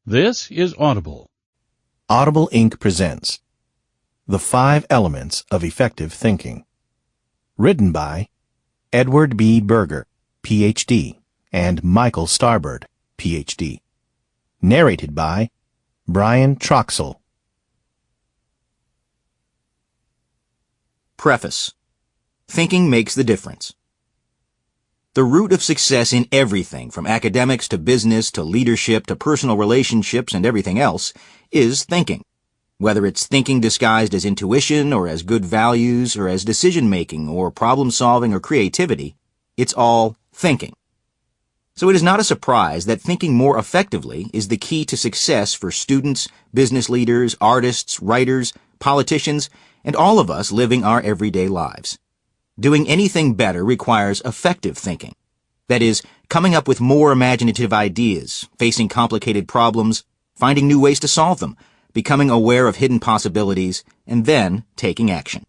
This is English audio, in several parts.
This is Audible. Audible Inc. presents The 5 Elements of Effective Thinking. Written by Edward B. Berger, Ph.D., and Michael Starbird, Ph.D. Narrated by Brian Troxell. Preface. Thinking makes the difference. The root of success in everything, from academics to business to leadership to personal relationships and everything else, is thinking. Whether it's thinking disguised as intuition or as good values or as decision-making or problem-solving or creativity, it's all thinking. So it is not a surprise that thinking more effectively is the key to success for students, business leaders, artists, writers, politicians, and all of us living our everyday lives. Doing anything better requires effective thinking. That is, coming up with more imaginative ideas, facing complicated problems, finding new ways to solve them, becoming aware of hidden possibilities, and then taking action.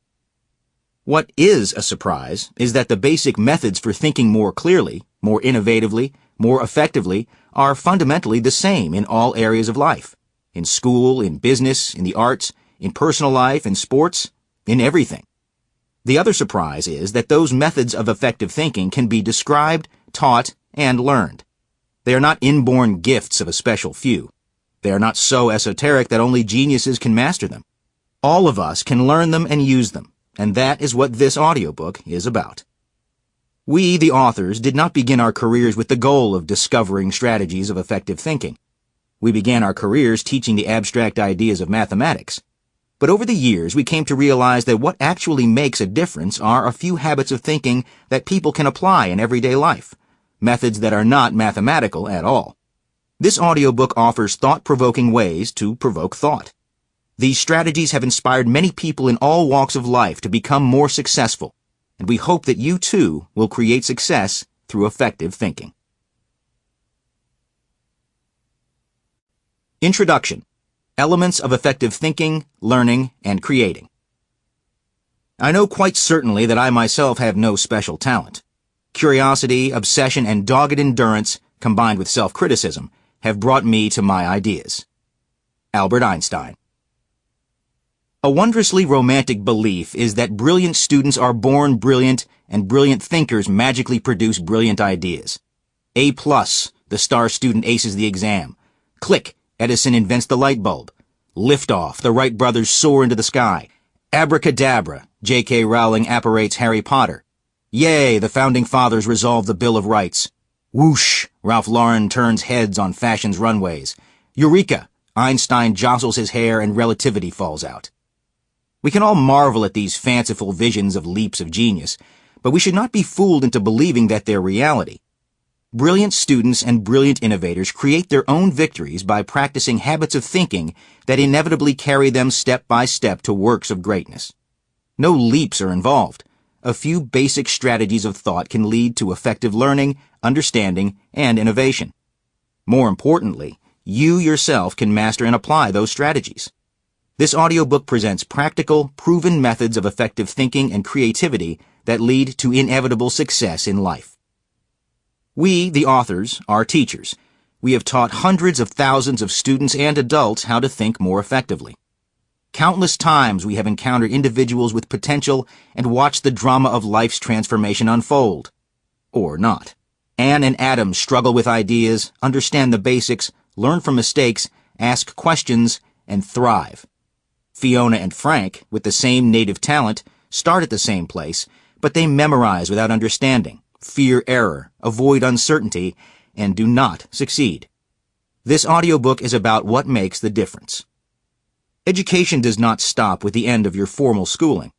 What is a surprise is that the basic methods for thinking more clearly, more innovatively, more effectively are fundamentally the same in all areas of life. In school, in business, in the arts, in personal life, in sports, in everything. The other surprise is that those methods of effective thinking can be described, taught, and learned. They are not inborn gifts of a special few. They are not so esoteric that only geniuses can master them. All of us can learn them and use them, and that is what this audiobook is about. We, the authors, did not begin our careers with the goal of discovering strategies of effective thinking. We began our careers teaching the abstract ideas of mathematics. But over the years, we came to realize that what actually makes a difference are a few habits of thinking that people can apply in everyday life, methods that are not mathematical at all. This audiobook offers thought-provoking ways to provoke thought. These strategies have inspired many people in all walks of life to become more successful, and we hope that you too will create success through effective thinking. Introduction. Elements of effective thinking, learning, and creating. I know quite certainly that I myself have no special talent. Curiosity, obsession, and dogged endurance, combined with self-criticism, have brought me to my ideas. Albert Einstein. A wondrously romantic belief is that brilliant students are born brilliant and brilliant thinkers magically produce brilliant ideas. A+, the star student aces the exam. Click, Edison invents the light bulb. Liftoff, the Wright brothers soar into the sky. Abracadabra, J.K. Rowling apparates Harry Potter. Yay, the founding fathers resolve the Bill of Rights. Whoosh, Ralph Lauren turns heads on fashion's runways. Eureka, Einstein jostles his hair and relativity falls out. We can all marvel at these fanciful visions of leaps of genius, but we should not be fooled into believing that they're reality. Brilliant students and brilliant innovators create their own victories by practicing habits of thinking that inevitably carry them step by step to works of greatness. No leaps are involved. A few basic strategies of thought can lead to effective learning, understanding, and innovation. More importantly, you yourself can master and apply those strategies. This audiobook presents practical, proven methods of effective thinking and creativity that lead to inevitable success in life. We, the authors, are teachers. We have taught hundreds of thousands of students and adults how to think more effectively. Countless times we have encountered individuals with potential and watched the drama of life's transformation unfold. Or not. Anne and Adam struggle with ideas, understand the basics, learn from mistakes, ask questions, and thrive. Fiona and Frank, with the same native talent, start at the same place, but they memorize without understanding, fear error, avoid uncertainty, and do not succeed. This audiobook is about what makes the difference. Education does not stop with the end of your formal schooling.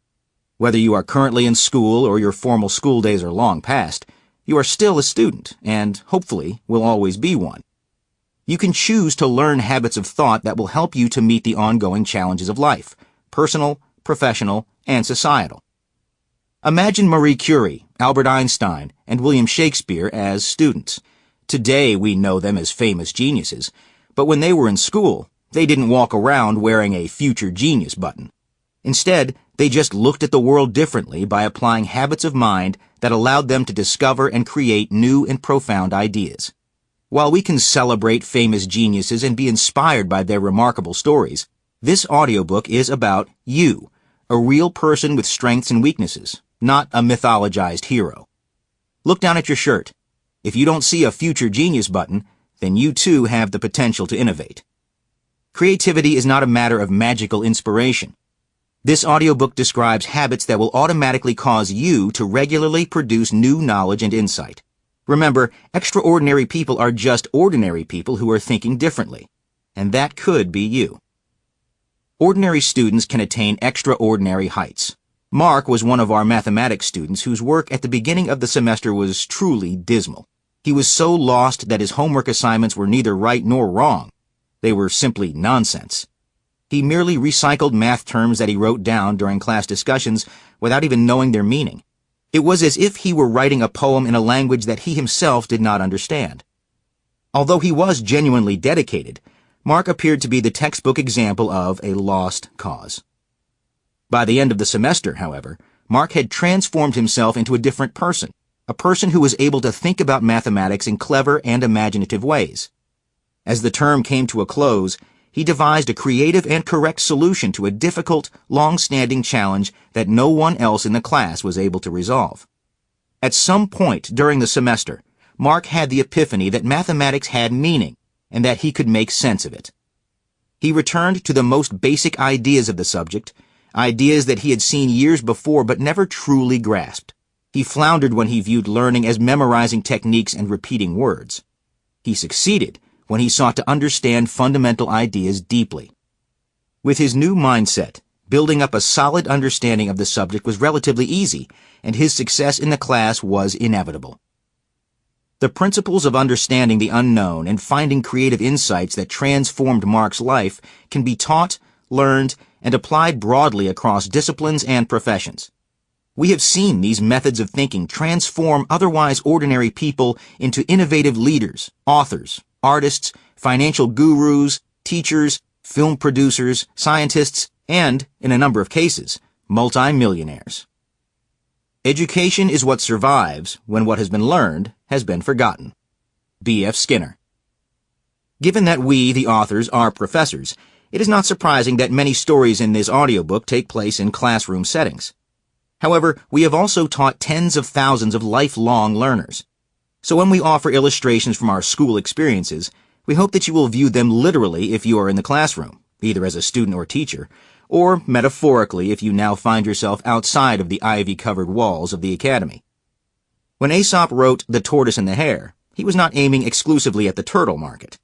Whether you are currently in school or your formal school days are long past, you are still a student and, hopefully, will always be one. You can choose to learn habits of thought that will help you to meet the ongoing challenges of life, personal, professional, and societal. Imagine Marie Curie, Albert Einstein, and William Shakespeare as students. Today we know them as famous geniuses, but when they were in school, they didn't walk around wearing a future genius button. Instead, they just looked at the world differently by applying habits of mind that allowed them to discover and create new and profound ideas. While we can celebrate famous geniuses and be inspired by their remarkable stories, this audiobook is about you, a real person with strengths and weaknesses, not a mythologized hero. Look down at your shirt. If you don't see a future genius button, then you too have the potential to innovate. Creativity is not a matter of magical inspiration. This audiobook describes habits that will automatically cause you to regularly produce new knowledge and insight. Remember, extraordinary people are just ordinary people who are thinking differently, and that could be you. Ordinary students can attain extraordinary heights. Mark was one of our mathematics students whose work at the beginning of the semester was truly dismal. He was so lost that his homework assignments were neither right nor wrong. They were simply nonsense. He merely recycled math terms that he wrote down during class discussions without even knowing their meaning. It was as if he were writing a poem in a language that he himself did not understand. Although he was genuinely dedicated, Mark appeared to be the textbook example of a lost cause. By the end of the semester, however, Mark had transformed himself into a different person, a person who was able to think about mathematics in clever and imaginative ways. As the term came to a close, he devised a creative and correct solution to a difficult, long-standing challenge that no one else in the class was able to resolve. At some point during the semester, Mark had the epiphany that mathematics had meaning, and that he could make sense of it. He returned to the most basic ideas of the subject, ideas that he had seen years before but never truly grasped. He floundered when he viewed learning as memorizing techniques and repeating words. He succeeded when he sought to understand fundamental ideas deeply. With his new mindset, building up a solid understanding of the subject was relatively easy, and his success in the class was inevitable. The principles of understanding the unknown and finding creative insights that transformed Mark's life can be taught, learned, and applied broadly across disciplines and professions. We have seen these methods of thinking transform otherwise ordinary people into innovative leaders, authors, artists, financial gurus, teachers, film producers, scientists, and, in a number of cases, multi-millionaires. Education is what survives when what has been learned has been forgotten. B.F. Skinner. Given that we, the authors, are professors, it is not surprising that many stories in this audiobook take place in classroom settings. However, we have also taught tens of thousands of lifelong learners. So when we offer illustrations from our school experiences, we hope that you will view them literally if you are in the classroom, either as a student or teacher, or metaphorically if you now find yourself outside of the ivy-covered walls of the academy. When Aesop wrote The Tortoise and the Hare, he was not aiming exclusively at the turtle market.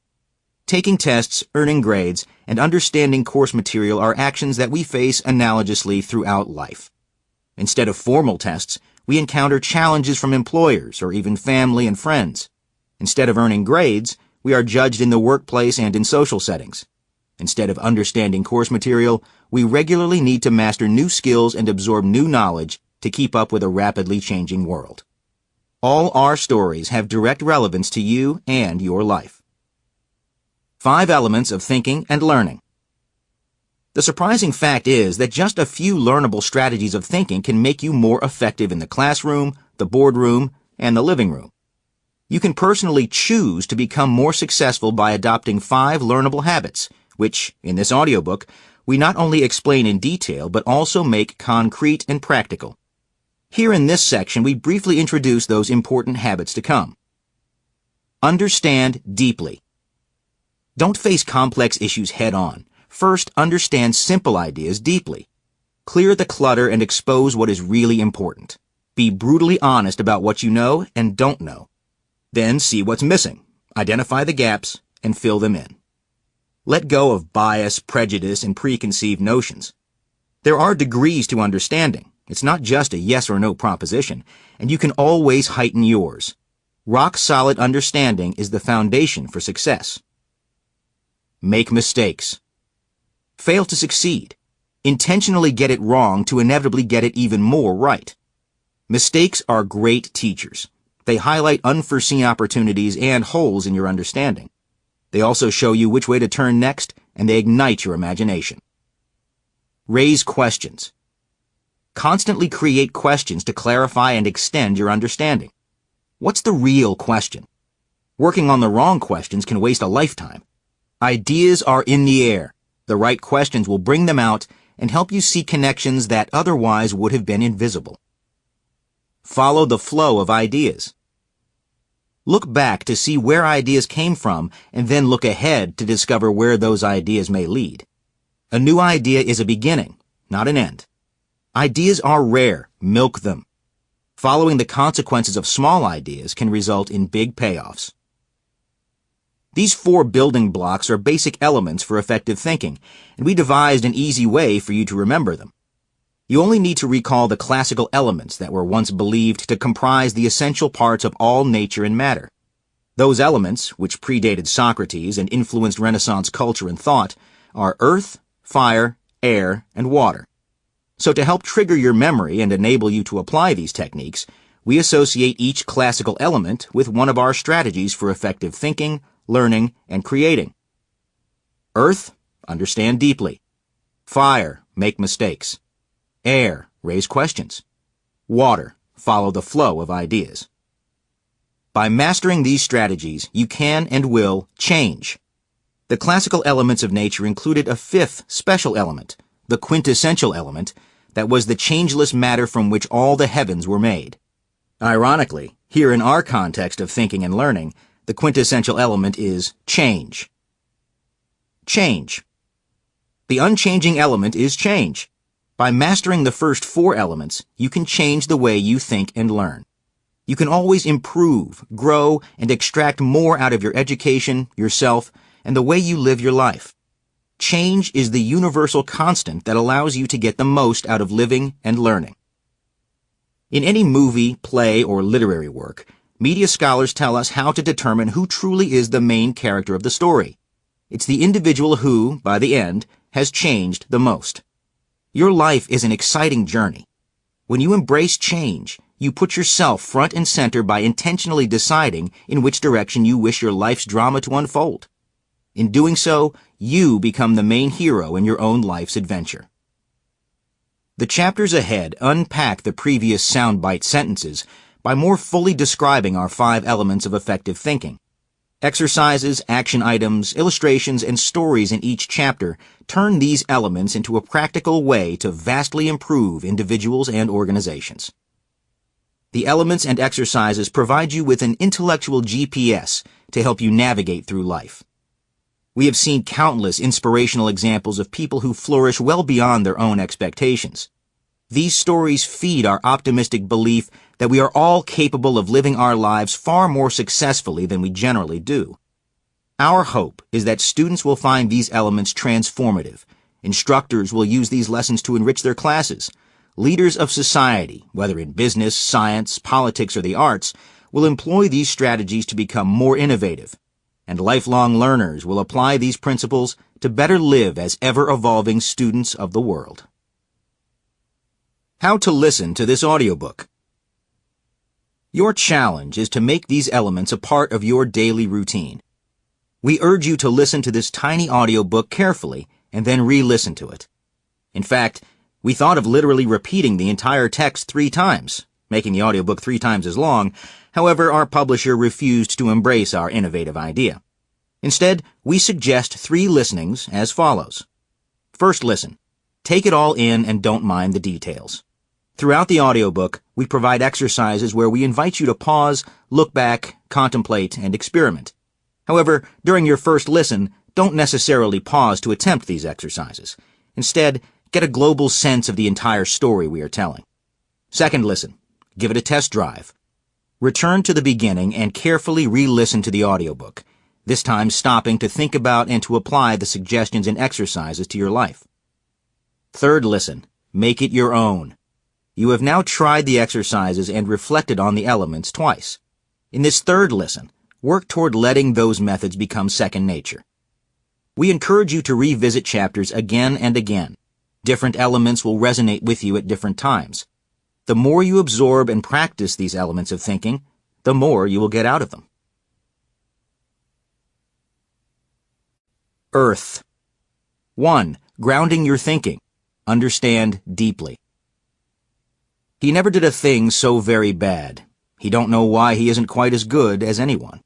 Taking tests, earning grades, and understanding course material are actions that we face analogously throughout life. Instead of formal tests, we encounter challenges from employers or even family and friends. Instead of earning grades, we are judged in the workplace and in social settings. Instead of understanding course material, we regularly need to master new skills and absorb new knowledge to keep up with a rapidly changing world. All our stories have direct relevance to you and your life. 5 elements of thinking and learning. The surprising fact is that just a few learnable strategies of thinking can make you more effective in the classroom, the boardroom, and the living room. You can personally choose to become more successful by adopting 5 learnable habits, which, in this audiobook, we not only explain in detail but also make concrete and practical. Here in this section, we briefly introduce those important habits to come. Understand deeply. Don't face complex issues head-on. First, understand simple ideas deeply. Clear the clutter and expose what is really important. Be brutally honest about what you know and don't know. Then see what's missing, identify the gaps, and fill them in. Let go of bias, prejudice, and preconceived notions. There are degrees to understanding. It's not just a yes or no proposition, and you can always heighten yours. Rock-solid understanding is the foundation for success. Make mistakes. Fail to succeed. Intentionally get it wrong to inevitably get it even more right. Mistakes are great teachers. They highlight unforeseen opportunities and holes in your understanding. They also show you which way to turn next, and they ignite your imagination. Raise questions. Constantly create questions to clarify and extend your understanding. What's the real question? Working on the wrong questions can waste a lifetime. Ideas are in the air. The right questions will bring them out and help you see connections that otherwise would have been invisible. Follow the flow of ideas. Look back to see where ideas came from, and then look ahead to discover where those ideas may lead. A new idea is a beginning, not an end. Ideas are rare. Milk them. Following the consequences of small ideas can result in big payoffs. These 4 building blocks are basic elements for effective thinking, and we devised an easy way for you to remember them. You only need to recall the classical elements that were once believed to comprise the essential parts of all nature and matter. Those elements, which predated Socrates and influenced Renaissance culture and thought, are earth, fire, air, and water. So to help trigger your memory and enable you to apply these techniques, we associate each classical element with one of our strategies for effective thinking, learning, and creating. Earth, understand deeply. Fire, make mistakes. Air, raise questions. Water, follow the flow of ideas. By mastering these strategies, you can and will change. The classical elements of nature included a 5th special element, the quintessential element, that was the changeless matter from which all the heavens were made. Ironically, here in our context of thinking and learning, the quintessential element is change. Change. The unchanging element is change. By mastering the first 4 elements, you can change the way you think and learn. You can always improve, grow, and extract more out of your education, yourself, and the way you live your life. Change is the universal constant that allows you to get the most out of living and learning. In any movie, play, or literary work, media scholars tell us how to determine who truly is the main character of the story. It's the individual who, by the end, has changed the most. Your life is an exciting journey. When you embrace change, you put yourself front and center by intentionally deciding in which direction you wish your life's drama to unfold. In doing so, you become the main hero in your own life's adventure. The chapters ahead unpack the previous soundbite sentences by more fully describing our 5 elements of effective thinking. Exercises, action items, illustrations, and stories in each chapter turn these elements into a practical way to vastly improve individuals and organizations. The elements and exercises provide you with an intellectual GPS to help you navigate through life. We have seen countless inspirational examples of people who flourish well beyond their own expectations. These stories feed our optimistic belief that we are all capable of living our lives far more successfully than we generally do. Our hope is that students will find these elements transformative. Instructors will use these lessons to enrich their classes. Leaders of society, whether in business, science, politics, or the arts, will employ these strategies to become more innovative. And lifelong learners will apply these principles to better live as ever-evolving students of the world. How to listen to this audiobook. Your challenge is to make these elements a part of your daily routine. We urge you to listen to this tiny audiobook carefully and then re-listen to it. In fact, we thought of literally repeating the entire text 3 times, making the audiobook 3 times as long. However, our publisher refused to embrace our innovative idea. Instead, we suggest 3 listenings as follows. First listen. Take it all in and don't mind the details. Throughout the audiobook, we provide exercises where we invite you to pause, look back, contemplate, and experiment. However, during your first listen, don't necessarily pause to attempt these exercises. Instead, get a global sense of the entire story we are telling. Second listen. Give it a test drive. Return to the beginning and carefully re-listen to the audiobook, this time stopping to think about and to apply the suggestions and exercises to your life. Third listen. Make it your own. You have now tried the exercises and reflected on the elements twice. In this third listen, work toward letting those methods become second nature. We encourage you to revisit chapters again and again. Different elements will resonate with you at different times. The more you absorb and practice these elements of thinking, the more you will get out of them. Earth. 1. Grounding your thinking. Understand deeply. He never did a thing so very bad. He don't know why he isn't quite as good as anyone.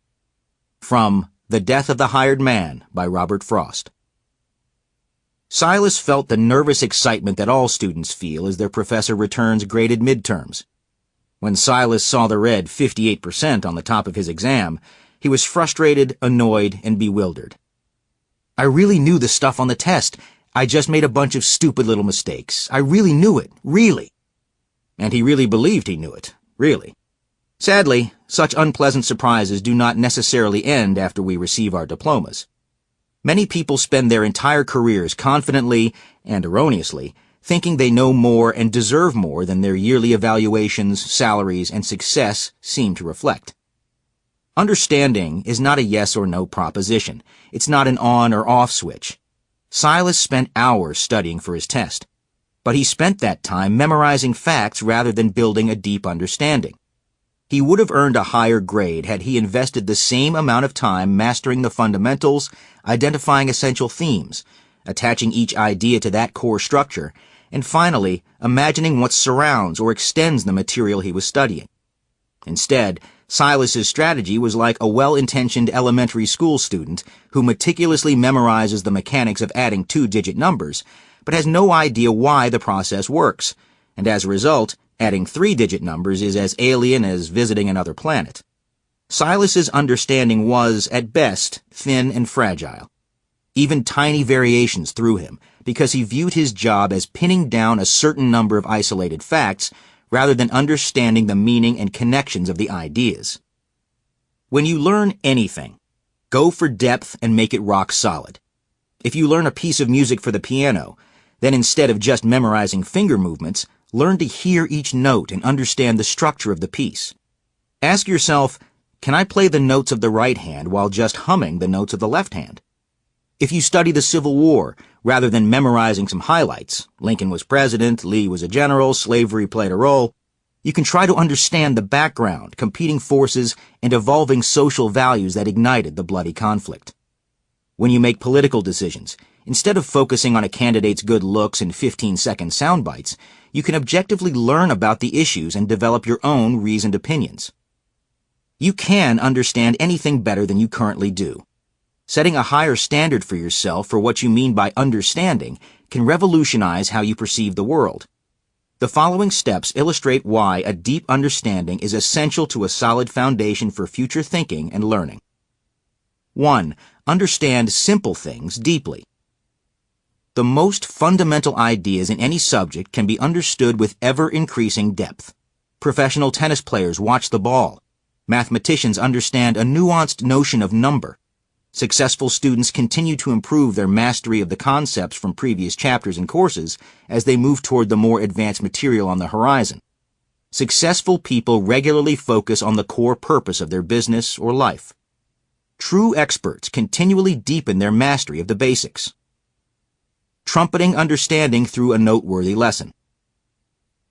From The Death of the Hired Man by Robert Frost. Silas felt the nervous excitement that all students feel as their professor returns graded midterms. When Silas saw the red 58% on the top of his exam, he was frustrated, annoyed, and bewildered. "I really knew the stuff on the test. I just made a bunch of stupid little mistakes. I really knew it, really." And he really believed he knew it, really. Sadly, such unpleasant surprises do not necessarily end after we receive our diplomas. Many people spend their entire careers confidently, and erroneously, thinking they know more and deserve more than their yearly evaluations, salaries, and success seem to reflect. Understanding is not a yes or no proposition. It's not an on or off switch. Silas spent hours studying for his test, but he spent that time memorizing facts rather than building a deep understanding. He would have earned a higher grade had he invested the same amount of time mastering the fundamentals, identifying essential themes, attaching each idea to that core structure, and finally, imagining what surrounds or extends the material he was studying. Instead, Silas's strategy was like a well-intentioned elementary school student who meticulously memorizes the mechanics of adding two-digit numbers, but has no idea why the process works, and as a result, adding three-digit numbers is as alien as visiting another planet. Silas's understanding was, at best, thin and fragile. Even tiny variations threw him, because he viewed his job as pinning down a certain number of isolated facts rather than understanding the meaning and connections of the ideas. When you learn anything, go for depth and make it rock solid. If you learn a piece of music for the piano, then instead of just memorizing finger movements, learn to hear each note and understand the structure of the piece. Ask yourself, can I play the notes of the right hand while just humming the notes of the left hand? If you study the Civil War, rather than memorizing some highlights, Lincoln was president, Lee was a general, slavery played a role, you can try to understand the background, competing forces, and evolving social values that ignited the bloody conflict. When you make political decisions, instead of focusing on a candidate's good looks and 15-second sound bites, you can objectively learn about the issues and develop your own reasoned opinions. You can understand anything better than you currently do. Setting a higher standard for yourself for what you mean by understanding can revolutionize how you perceive the world. The following steps illustrate why a deep understanding is essential to a solid foundation for future thinking and learning. 1. Understand simple things deeply. The most fundamental ideas in any subject can be understood with ever-increasing depth. Professional tennis players watch the ball. Mathematicians understand a nuanced notion of number. Successful students continue to improve their mastery of the concepts from previous chapters and courses as they move toward the more advanced material on the horizon. Successful people regularly focus on the core purpose of their business or life. True experts continually deepen their mastery of the basics. Trumpeting understanding through a noteworthy lesson.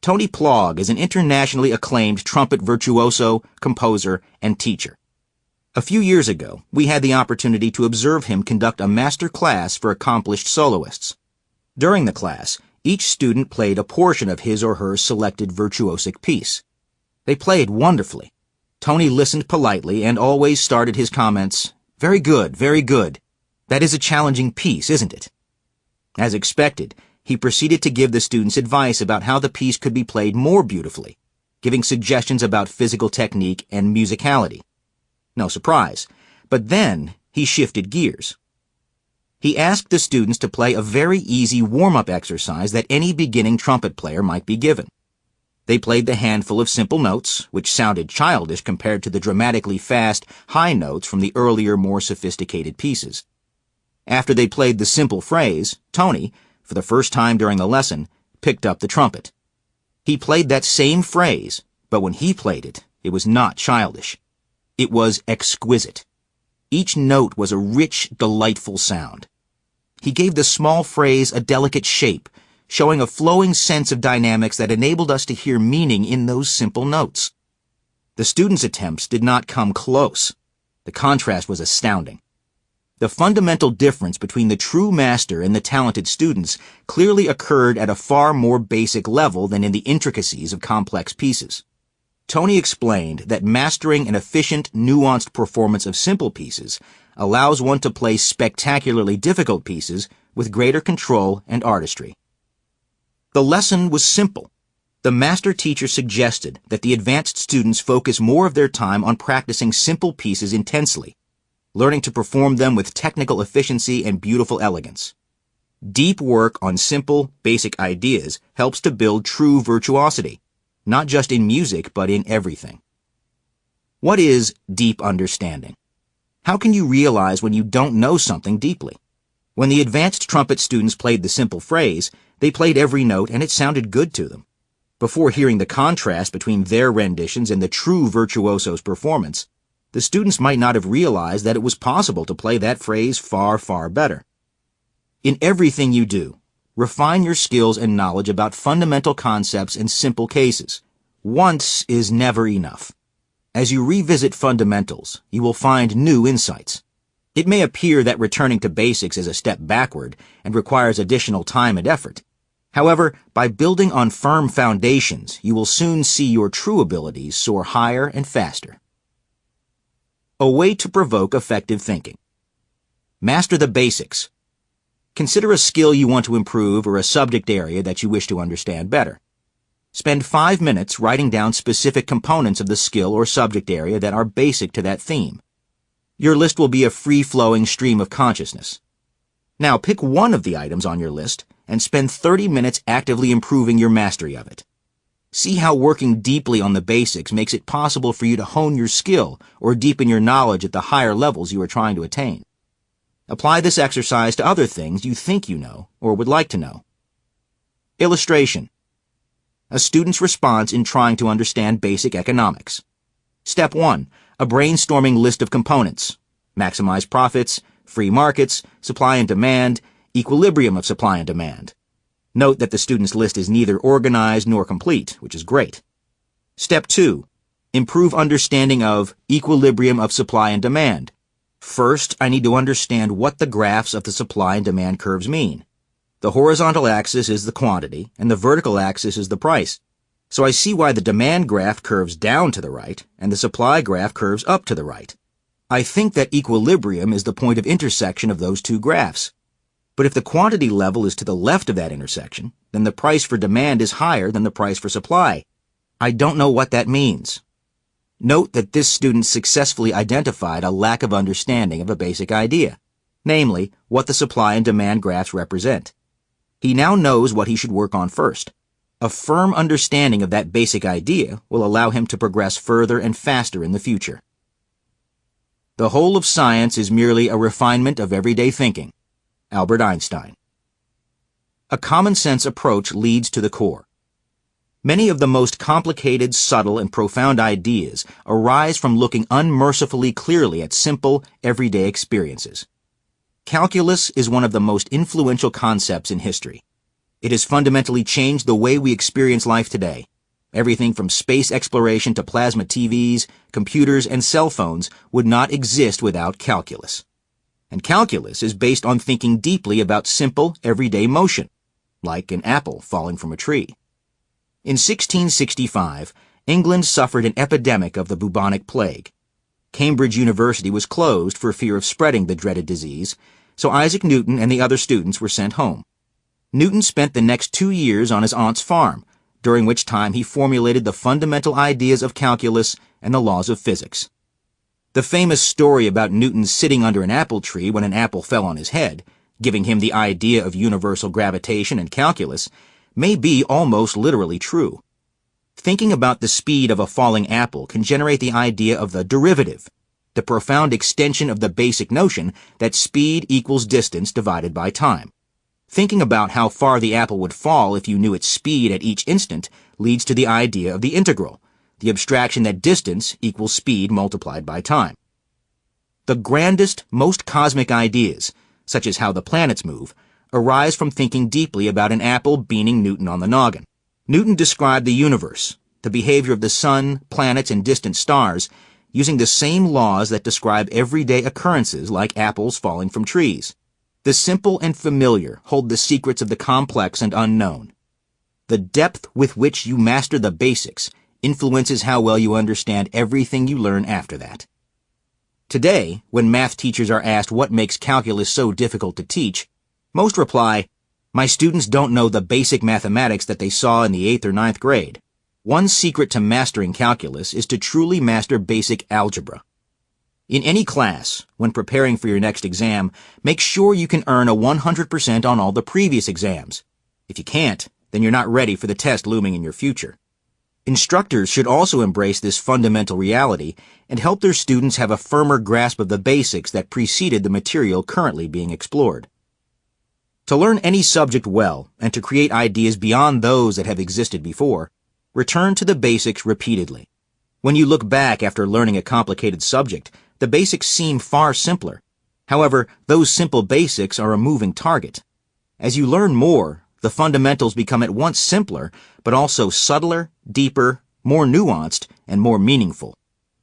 Tony Plog is an internationally acclaimed trumpet virtuoso, composer, and teacher. A few years ago, we had the opportunity to observe him conduct a master class for accomplished soloists. During the class, each student played a portion of his or her selected virtuosic piece. They played wonderfully. Tony listened politely and always started his comments, "Very good, very good. That is a challenging piece, isn't it?" As expected, he proceeded to give the students advice about how the piece could be played more beautifully, giving suggestions about physical technique and musicality. No surprise, but then he shifted gears. He asked the students to play a very easy warm-up exercise that any beginning trumpet player might be given. They played the handful of simple notes, which sounded childish compared to the dramatically fast, high notes from the earlier, more sophisticated pieces. After they played the simple phrase, Tony, for the first time during the lesson, picked up the trumpet. He played that same phrase, but when he played it, it was not childish. It was exquisite. Each note was a rich, delightful sound. He gave the small phrase a delicate shape, showing a flowing sense of dynamics that enabled us to hear meaning in those simple notes. The students' attempts did not come close. The contrast was astounding. The fundamental difference between the true master and the talented students clearly occurred at a far more basic level than in the intricacies of complex pieces. Tony explained that mastering an efficient, nuanced performance of simple pieces allows one to play spectacularly difficult pieces with greater control and artistry. The lesson was simple. The master teacher suggested that the advanced students focus more of their time on practicing simple pieces intensely, learning to perform them with technical efficiency and beautiful elegance. Deep work on simple, basic ideas helps to build true virtuosity, not just in music, but in everything. What is deep understanding? How can you realize when you don't know something deeply? When the advanced trumpet students played the simple phrase, they played every note and it sounded good to them. Before hearing the contrast between their renditions and the true virtuoso's performance, the students might not have realized that it was possible to play that phrase far, far better. In everything you do, refine your skills and knowledge about fundamental concepts and simple cases. Once is never enough. As you revisit fundamentals, you will find new insights. It may appear that returning to basics is a step backward and requires additional time and effort. However, by building on firm foundations, you will soon see your true abilities soar higher and faster. A way to provoke effective thinking. Master the basics. Consider a skill you want to improve or a subject area that you wish to understand better. Spend 5 minutes writing down specific components of the skill or subject area that are basic to that theme. Your list will be a free-flowing stream of consciousness. Now pick one of the items on your list and spend 30 minutes actively improving your mastery of it. See how working deeply on the basics makes it possible for you to hone your skill or deepen your knowledge at the higher levels you are trying to attain. Apply this exercise to other things you think you know or would like to know. Illustration. A student's response in trying to understand basic economics. Step 1. A brainstorming list of components. Maximize profits, free markets, supply and demand, equilibrium of supply and demand. Note that the student's list is neither organized nor complete, which is great. Step 2. Improve understanding of equilibrium of supply and demand. First, I need to understand what the graphs of the supply and demand curves mean. The horizontal axis is the quantity, and the vertical axis is the price. So I see why the demand graph curves down to the right, and the supply graph curves up to the right. I think that equilibrium is the point of intersection of those two graphs. But if the quantity level is to the left of that intersection, then the price for demand is higher than the price for supply. I don't know what that means. Note that this student successfully identified a lack of understanding of a basic idea, namely, what the supply and demand graphs represent. He now knows what he should work on first. A firm understanding of that basic idea will allow him to progress further and faster in the future. The whole of science is merely a refinement of everyday thinking. Albert Einstein. A common-sense approach leads to the core. Many of the most complicated, subtle, and profound ideas arise from looking unmercifully clearly at simple, everyday experiences. Calculus is one of the most influential concepts in history. It has fundamentally changed the way we experience life today. Everything from space exploration to plasma TVs, computers, and cell phones would not exist without calculus. And calculus is based on thinking deeply about simple, everyday motion, like an apple falling from a tree. In 1665, England suffered an epidemic of the bubonic plague. Cambridge University was closed for fear of spreading the dreaded disease, so Isaac Newton and the other students were sent home. Newton spent the next 2 years on his aunt's farm, during which time he formulated the fundamental ideas of calculus and the laws of physics. The famous story about Newton sitting under an apple tree when an apple fell on his head, giving him the idea of universal gravitation and calculus, may be almost literally true. Thinking about the speed of a falling apple can generate the idea of the derivative, the profound extension of the basic notion that speed equals distance divided by time. Thinking about how far the apple would fall if you knew its speed at each instant leads to the idea of the integral, the abstraction that distance equals speed multiplied by time. The grandest, most cosmic ideas, such as how the planets move, arise from thinking deeply about an apple beaning Newton on the noggin. Newton described the universe, the behavior of the sun, planets, and distant stars, using the same laws that describe everyday occurrences like apples falling from trees. The simple and familiar hold the secrets of the complex and unknown. The depth with which you master the basics influences how well you understand everything you learn after that. Today, when math teachers are asked what makes calculus so difficult to teach, most reply, "My students don't know the basic mathematics that they saw in the 8th or ninth grade." One secret to mastering calculus is to truly master basic algebra. In any class, when preparing for your next exam, make sure you can earn a 100% on all the previous exams. If you can't, then you're not ready for the test looming in your future. Instructors should also embrace this fundamental reality and help their students have a firmer grasp of the basics that preceded the material currently being explored. To learn any subject well and to create ideas beyond those that have existed before, return to the basics repeatedly. When you look back after learning a complicated subject, the basics seem far simpler. However, those simple basics are a moving target. As you learn more, the fundamentals become at once simpler, but also subtler, deeper, more nuanced, and more meaningful.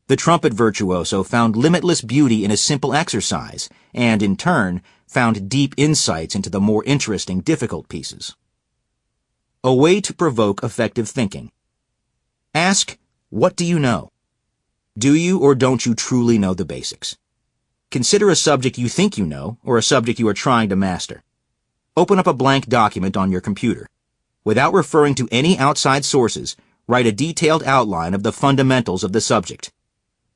The trumpet virtuoso found limitless beauty in a simple exercise, and in turn, found deep insights into the more interesting, difficult pieces. A way to provoke effective thinking. Ask, what do you know? Do you or don't you truly know the basics? Consider a subject you think you know, or a subject you are trying to master. Open up a blank document on your computer. Without referring to any outside sources, write a detailed outline of the fundamentals of the subject.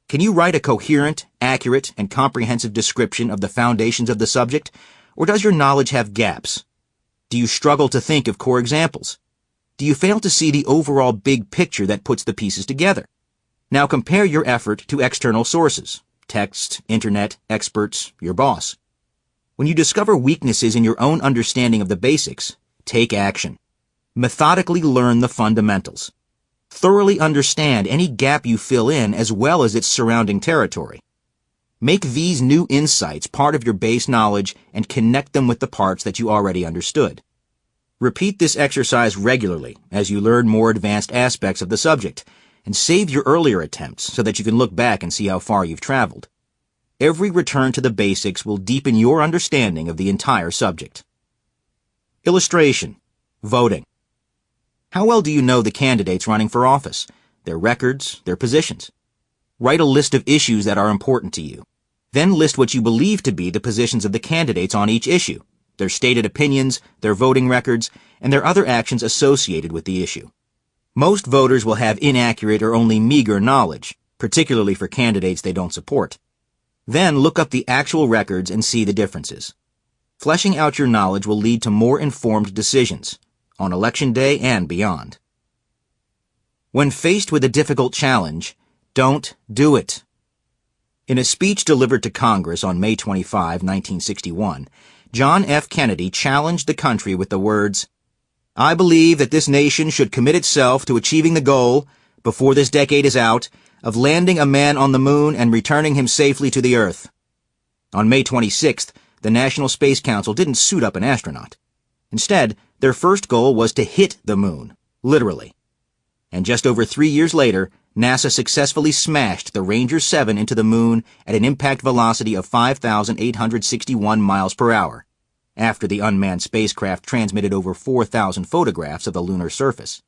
Can you write a coherent, accurate, and comprehensive description of the foundations of the subject, or does your knowledge have gaps? Do you struggle to think of core examples? Do you fail to see the overall big picture that puts the pieces together? Now compare your effort to external sources, text, internet, experts, your boss. When you discover weaknesses in your own understanding of the basics, take action. Methodically learn the fundamentals. Thoroughly understand any gap you fill in as well as its surrounding territory. Make these new insights part of your base knowledge and connect them with the parts that you already understood. Repeat this exercise regularly as you learn more advanced aspects of the subject, and save your earlier attempts so that you can look back and see how far you've traveled. Every return to the basics will deepen your understanding of the entire subject. Illustration. Voting. How well do you know the candidates running for office, their records, their positions? Write a list of issues that are important to you. Then list what you believe to be the positions of the candidates on each issue, their stated opinions, their voting records, and their other actions associated with the issue. Most voters will have inaccurate or only meager knowledge, particularly for candidates they don't support. Then look up the actual records and see the differences. Fleshing out your knowledge will lead to more informed decisions, on Election Day and beyond. When faced with a difficult challenge, don't do it. In a speech delivered to Congress on May 25, 1961, John F. Kennedy challenged the country with the words, "I believe that this nation should commit itself to achieving the goal, before this decade is out, of landing a man on the moon and returning him safely to the Earth." On May 26th, the National Space Council didn't suit up an astronaut. Instead, their first goal was to hit the moon, literally. And just over 3 years later, NASA successfully smashed the Ranger 7 into the moon at an impact velocity of 5,861 miles per hour, after the unmanned spacecraft transmitted over 4,000 photographs of the lunar surface.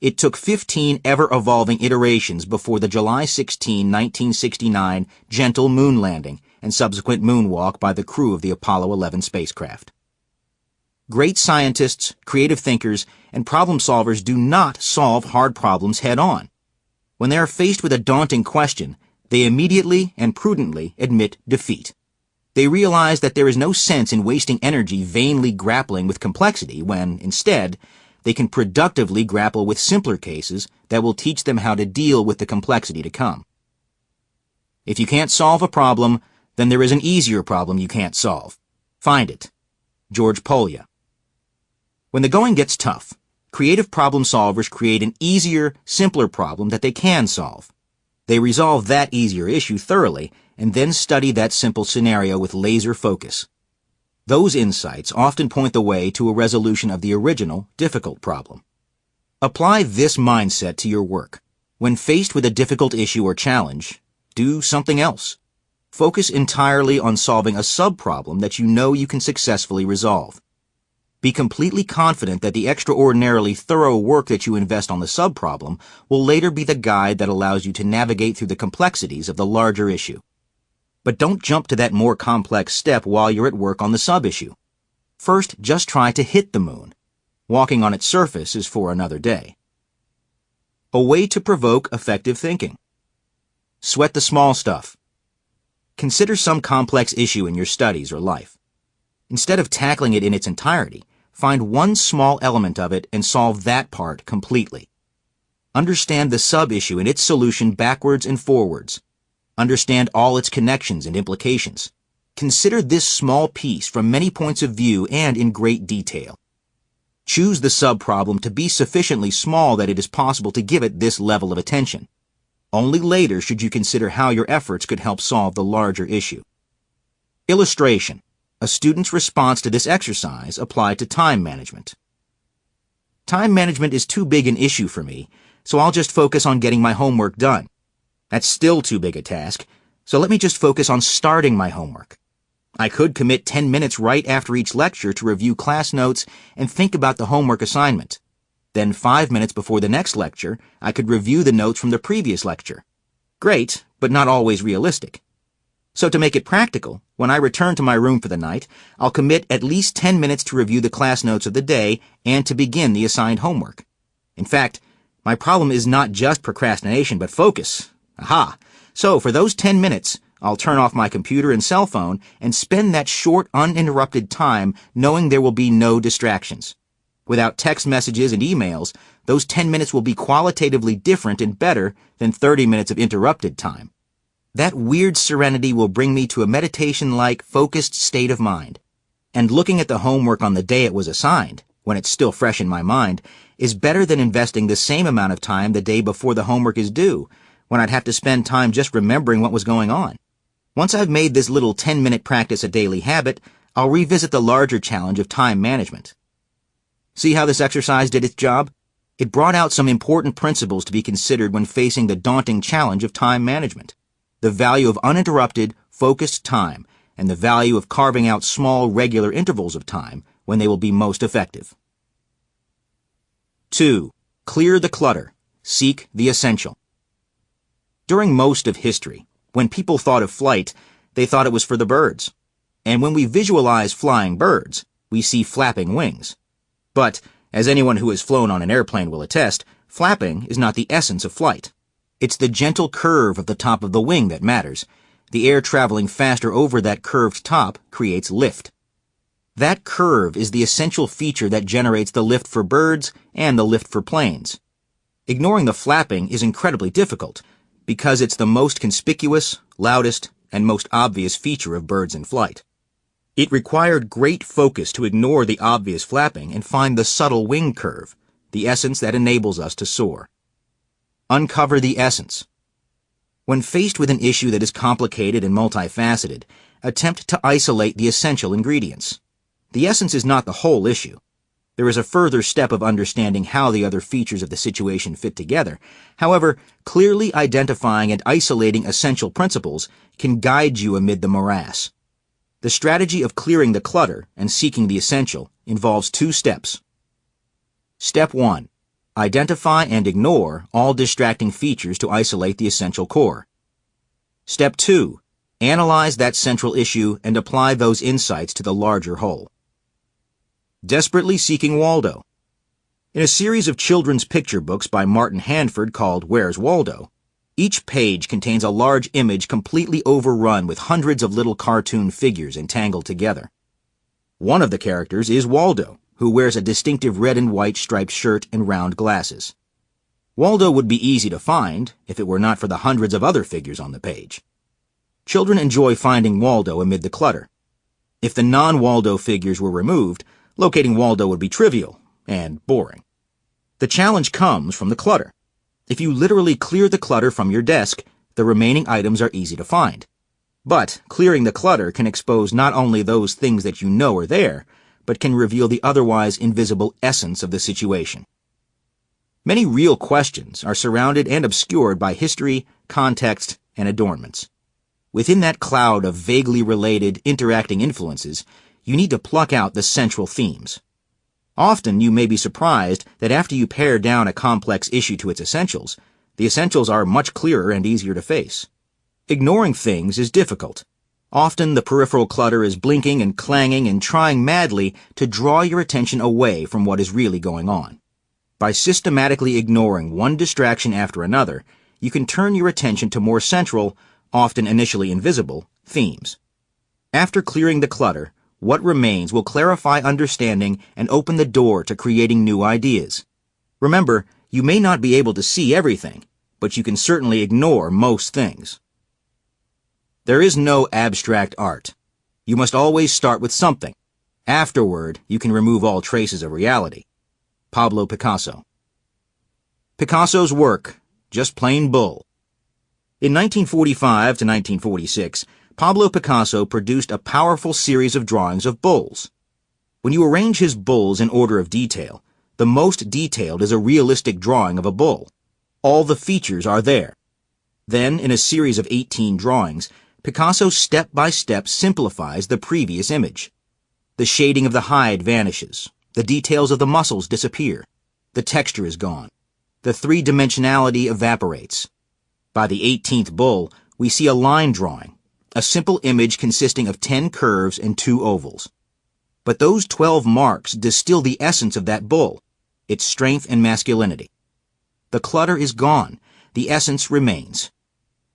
It took 15 ever-evolving iterations before the July 16, 1969 gentle moon landing and subsequent moonwalk by the crew of the Apollo 11 spacecraft. Great scientists, creative thinkers, and problem solvers do not solve hard problems head-on. When they are faced with a daunting question, they immediately and prudently admit defeat. They realize that there is no sense in wasting energy vainly grappling with complexity when, instead, they can productively grapple with simpler cases that will teach them how to deal with the complexity to come. If you can't solve a problem, then there is an easier problem you can't solve. Find it. George Polya. When the going gets tough, creative problem solvers create an easier, simpler problem that they can solve. They resolve that easier issue thoroughly and then study that simple scenario with laser focus. Those insights often point the way to a resolution of the original, difficult problem. Apply this mindset to your work. When faced with a difficult issue or challenge, do something else. Focus entirely on solving a sub-problem that you know you can successfully resolve. Be completely confident that the extraordinarily thorough work that you invest on the subproblem will later be the guide that allows you to navigate through the complexities of the larger issue. But don't jump to that more complex step while you're at work on the sub-issue. First, just try to hit the moon. Walking on its surface is for another day. A way to provoke effective thinking. Sweat the small stuff. Consider some complex issue in your studies or life. Instead of tackling it in its entirety, find one small element of it and solve that part completely. Understand the sub-issue and its solution backwards and forwards. Understand all its connections and implications. Consider this small piece from many points of view and in great detail. Choose the sub-problem to be sufficiently small that it is possible to give it this level of attention. Only later should you consider how your efforts could help solve the larger issue. Illustration. A student's response to this exercise applied to time management. Time management is too big an issue for me, so I'll just focus on getting my homework done. That's still too big a task, so let me just focus on starting my homework. I could commit 10 minutes right after each lecture to review class notes and think about the homework assignment. Then 5 minutes before the next lecture, I could review the notes from the previous lecture. Great, but not always realistic. So to make it practical, when I return to my room for the night, I'll commit at least 10 minutes to review the class notes of the day and to begin the assigned homework. In fact, my problem is not just procrastination, but focus. Aha! So for those 10 minutes, I'll turn off my computer and cell phone and spend that short, uninterrupted time knowing there will be no distractions. Without text messages and emails, those 10 minutes will be qualitatively different and better than 30 minutes of interrupted time. That weird serenity will bring me to a meditation-like, focused state of mind. And looking at the homework on the day it was assigned, when it's still fresh in my mind, is better than investing the same amount of time the day before the homework is due, when I'd have to spend time just remembering what was going on. Once I've made this little 10-minute practice a daily habit, I'll revisit the larger challenge of time management. See how this exercise did its job? It brought out some important principles to be considered when facing the daunting challenge of time management. The value of uninterrupted, focused time, and the value of carving out small, regular intervals of time when they will be most effective. 2. Clear the clutter. Seek the essential. During most of history, when people thought of flight, they thought it was for the birds. And when we visualize flying birds, we see flapping wings. But, as anyone who has flown on an airplane will attest, flapping is not the essence of flight. It's the gentle curve of the top of the wing that matters. The air traveling faster over that curved top creates lift. That curve is the essential feature that generates the lift for birds and the lift for planes. Ignoring the flapping is incredibly difficult, because it's the most conspicuous, loudest, and most obvious feature of birds in flight. It required great focus to ignore the obvious flapping and find the subtle wing curve, the essence that enables us to soar. Uncover the essence. When faced with an issue that is complicated and multifaceted, attempt to isolate the essential ingredients. The essence is not the whole issue. There is a further step of understanding how the other features of the situation fit together. However, clearly identifying and isolating essential principles can guide you amid the morass. The strategy of clearing the clutter and seeking the essential involves 2 steps. Step 1. Identify and ignore all distracting features to isolate the essential core. Step 2. Analyze that central issue and apply those insights to the larger whole. Desperately Seeking Waldo. In a series of children's picture books by Martin Handford called Where's Waldo, each page contains a large image completely overrun with hundreds of little cartoon figures entangled together. One of the characters is Waldo, who wears a distinctive red and white striped shirt and round glasses. Waldo would be easy to find if it were not for the hundreds of other figures on the page. Children enjoy finding Waldo amid the clutter. If the non-Waldo figures were removed, locating Waldo would be trivial and boring. The challenge comes from the clutter. If you literally clear the clutter from your desk, the remaining items are easy to find. But clearing the clutter can expose not only those things that you know are there, but can reveal the otherwise invisible essence of the situation. Many real questions are surrounded and obscured by history, context, and adornments. Within that cloud of vaguely related, interacting influences, you need to pluck out the central themes. Often you may be surprised that after you pare down a complex issue to its essentials, the essentials are much clearer and easier to face. Ignoring things is difficult. Often the peripheral clutter is blinking and clanging and trying madly to draw your attention away from what is really going on. By systematically ignoring one distraction after another, you can turn your attention to more central, often initially invisible, themes. After clearing the clutter, what remains will clarify understanding and open the door to creating new ideas. Remember, you may not be able to see everything, but you can certainly ignore most things. There is no abstract art. You must always start with something. Afterward, you can remove all traces of reality. Pablo Picasso. Picasso's work, just plain bull. In 1945 to 1946, Pablo Picasso produced a powerful series of drawings of bulls. When you arrange his bulls in order of detail, the most detailed is a realistic drawing of a bull. All the features are there. Then, in a series of 18 drawings, Picasso step by step simplifies the previous image. The shading of the hide vanishes. The details of the muscles disappear. The texture is gone. The three-dimensionality evaporates. By the 18th bull, we see a line drawing, a simple image consisting of 10 curves and 2 ovals. But those 12 marks distill the essence of that bull, its strength and masculinity. The clutter is gone. The essence remains.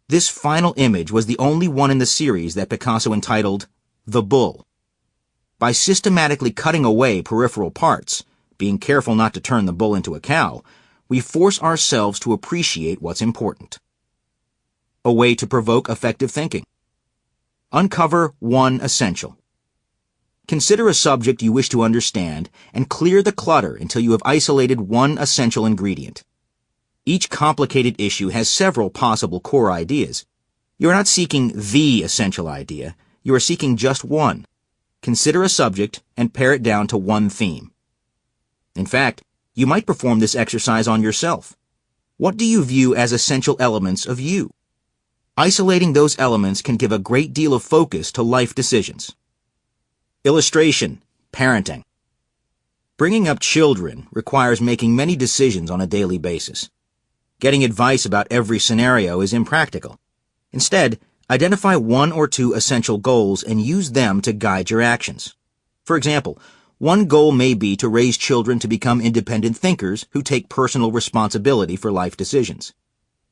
This final image was the only one in the series that Picasso entitled The Bull. By systematically cutting away peripheral parts, being careful not to turn the bull into a cow, we force ourselves to appreciate what's important. A way to provoke effective thinking. Uncover one essential. Consider a subject you wish to understand and clear the clutter until you have isolated one essential ingredient. Each complicated issue has several possible core ideas. You are not seeking the essential idea, you are seeking just one. Consider a subject and pare it down to one theme. In fact, you might perform this exercise on yourself. What do you view as essential elements of you? Isolating those elements can give a great deal of focus to life decisions. Illustration: parenting. Bringing up children requires making many decisions on a daily basis. Getting advice about every scenario is impractical. Instead, identify one or two essential goals and use them to guide your actions. For example, one goal may be to raise children to become independent thinkers who take personal responsibility for life decisions.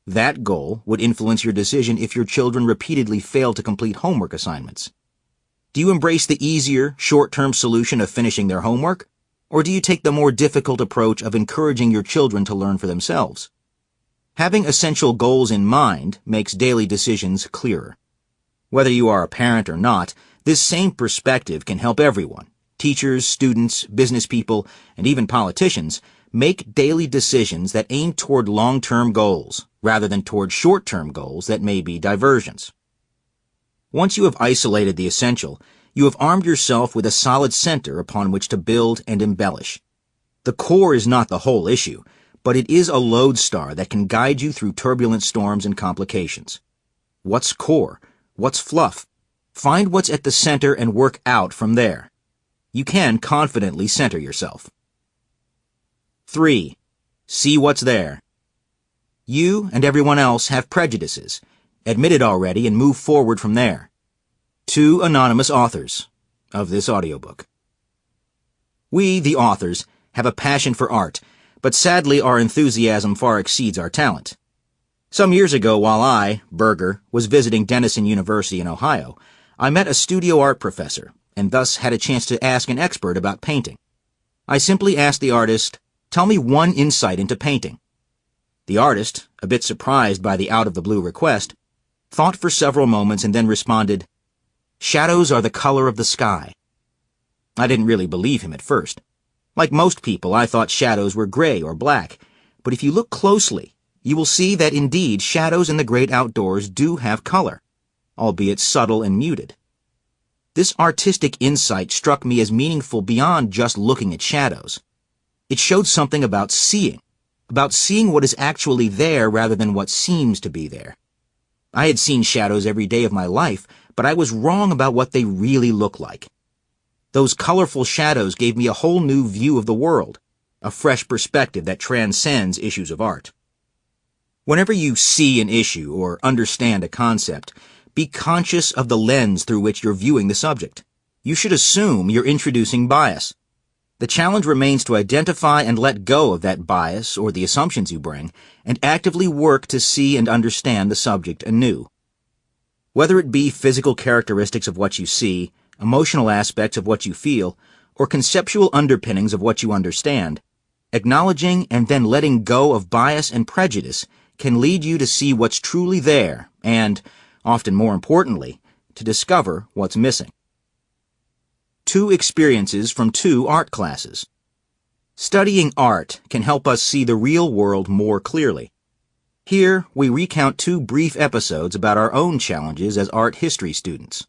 That goal would influence your decision if your children repeatedly fail to complete homework assignments. Do you embrace the easier, short-term solution of finishing their homework? Or do you take the more difficult approach of encouraging your children to learn for themselves? Having essential goals in mind makes daily decisions clearer. Whether you are a parent or not, this same perspective can help everyone, teachers, students, business people, and even politicians, make daily decisions that aim toward long-term goals, rather than toward short-term goals that may be diversions. Once you have isolated the essential, you have armed yourself with a solid center upon which to build and embellish. The core is not the whole issue, but it is a lodestar that can guide you through turbulent storms and complications. What's core? What's fluff? Find what's at the center and work out from there. You can confidently center yourself. 3. See what's there. You and everyone else have prejudices. Admit it already and move forward from there. 2 anonymous authors of this audiobook. We, the authors, have a passion for art, but sadly our enthusiasm far exceeds our talent. Some years ago, while I, Berger, was visiting Denison University in Ohio, I met a studio art professor, and thus had a chance to ask an expert about painting. I simply asked the artist, "Tell me one insight into painting." The artist, a bit surprised by the out-of-the-blue request, thought for several moments and then responded, "Shadows are the color of the sky." I didn't really believe him at first. Like most people, I thought shadows were gray or black, but if you look closely, you will see that indeed shadows in the great outdoors do have color, albeit subtle and muted. This artistic insight struck me as meaningful beyond just looking at shadows. It showed something about seeing what is actually there rather than what seems to be there. I had seen shadows every day of my life, but I was wrong about what they really look like. Those colorful shadows gave me a whole new view of the world, a fresh perspective that transcends issues of art. Whenever you see an issue or understand a concept, be conscious of the lens through which you're viewing the subject. You should assume you're introducing bias. The challenge remains to identify and let go of that bias or the assumptions you bring, and actively work to see and understand the subject anew. Whether it be physical characteristics of what you see, emotional aspects of what you feel, or conceptual underpinnings of what you understand, acknowledging and then letting go of bias and prejudice can lead you to see what's truly there and, often more importantly, to discover what's missing. 2 experiences from 2 art classes. Studying art can help us see the real world more clearly. Here, we recount 2 brief episodes about our own challenges as art history students.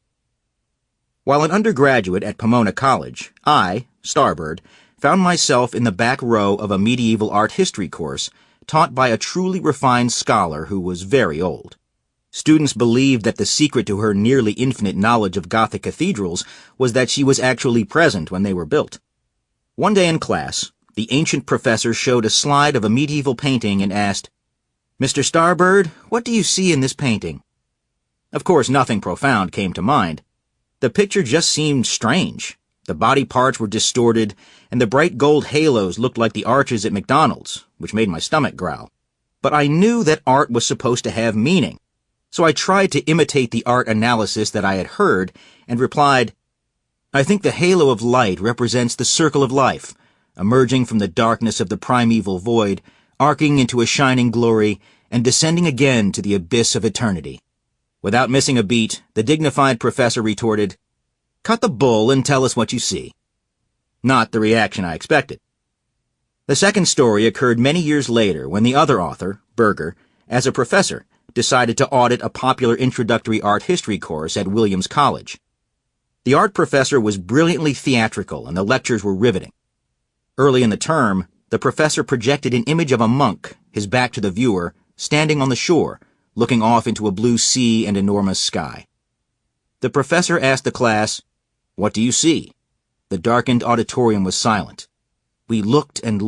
While an undergraduate at Pomona College, I, Starbird, found myself in the back row of a medieval art history course taught by a truly refined scholar who was very old. Students believed that the secret to her nearly infinite knowledge of Gothic cathedrals was that she was actually present when they were built. One day in class, the ancient professor showed a slide of a medieval painting and asked, "Mr. Starbird, what do you see in this painting?" Of course, nothing profound came to mind. The picture just seemed strange. The body parts were distorted, and the bright gold halos looked like the arches at McDonald's, which made my stomach growl. But I knew that art was supposed to have meaning. So I tried to imitate the art analysis that I had heard and replied, "I think the halo of light represents the circle of life, emerging from the darkness of the primeval void, arcing into a shining glory, and descending again to the abyss of eternity." Without missing a beat, the dignified professor retorted, "Cut the bull and tell us what you see." Not the reaction I expected. The second story occurred many years later when the other author, Berger, as a professor, decided to audit a popular introductory art history course at Williams College. The art professor was brilliantly theatrical and the lectures were riveting. Early in the term, the professor projected an image of a monk, his back to the viewer, standing on the shore, looking off into a blue sea and enormous sky. The professor asked the class, "What do you see?" The darkened auditorium was silent. We looked and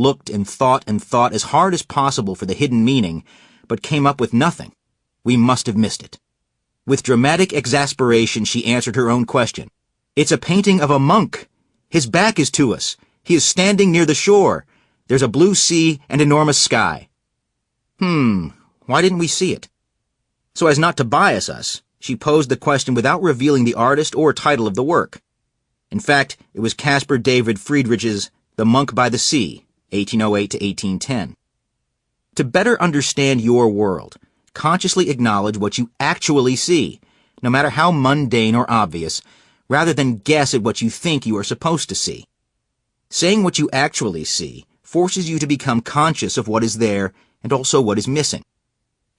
thought as hard as possible for the hidden meaning, but came up with nothing. We must have missed it. With dramatic exasperation, she answered her own question. "It's a painting of a monk. His back is to us. He is standing near the shore. There's a blue sea and enormous sky." Why didn't we see it? So as not to bias us, she posed the question without revealing the artist or title of the work. In fact, it was Caspar David Friedrich's The Monk by the Sea, 1808 to 1810. To better understand your world, consciously acknowledge what you actually see, no matter how mundane or obvious, rather than guess at what you think you are supposed to see. Saying what you actually see forces you to become conscious of what is there and also what is missing.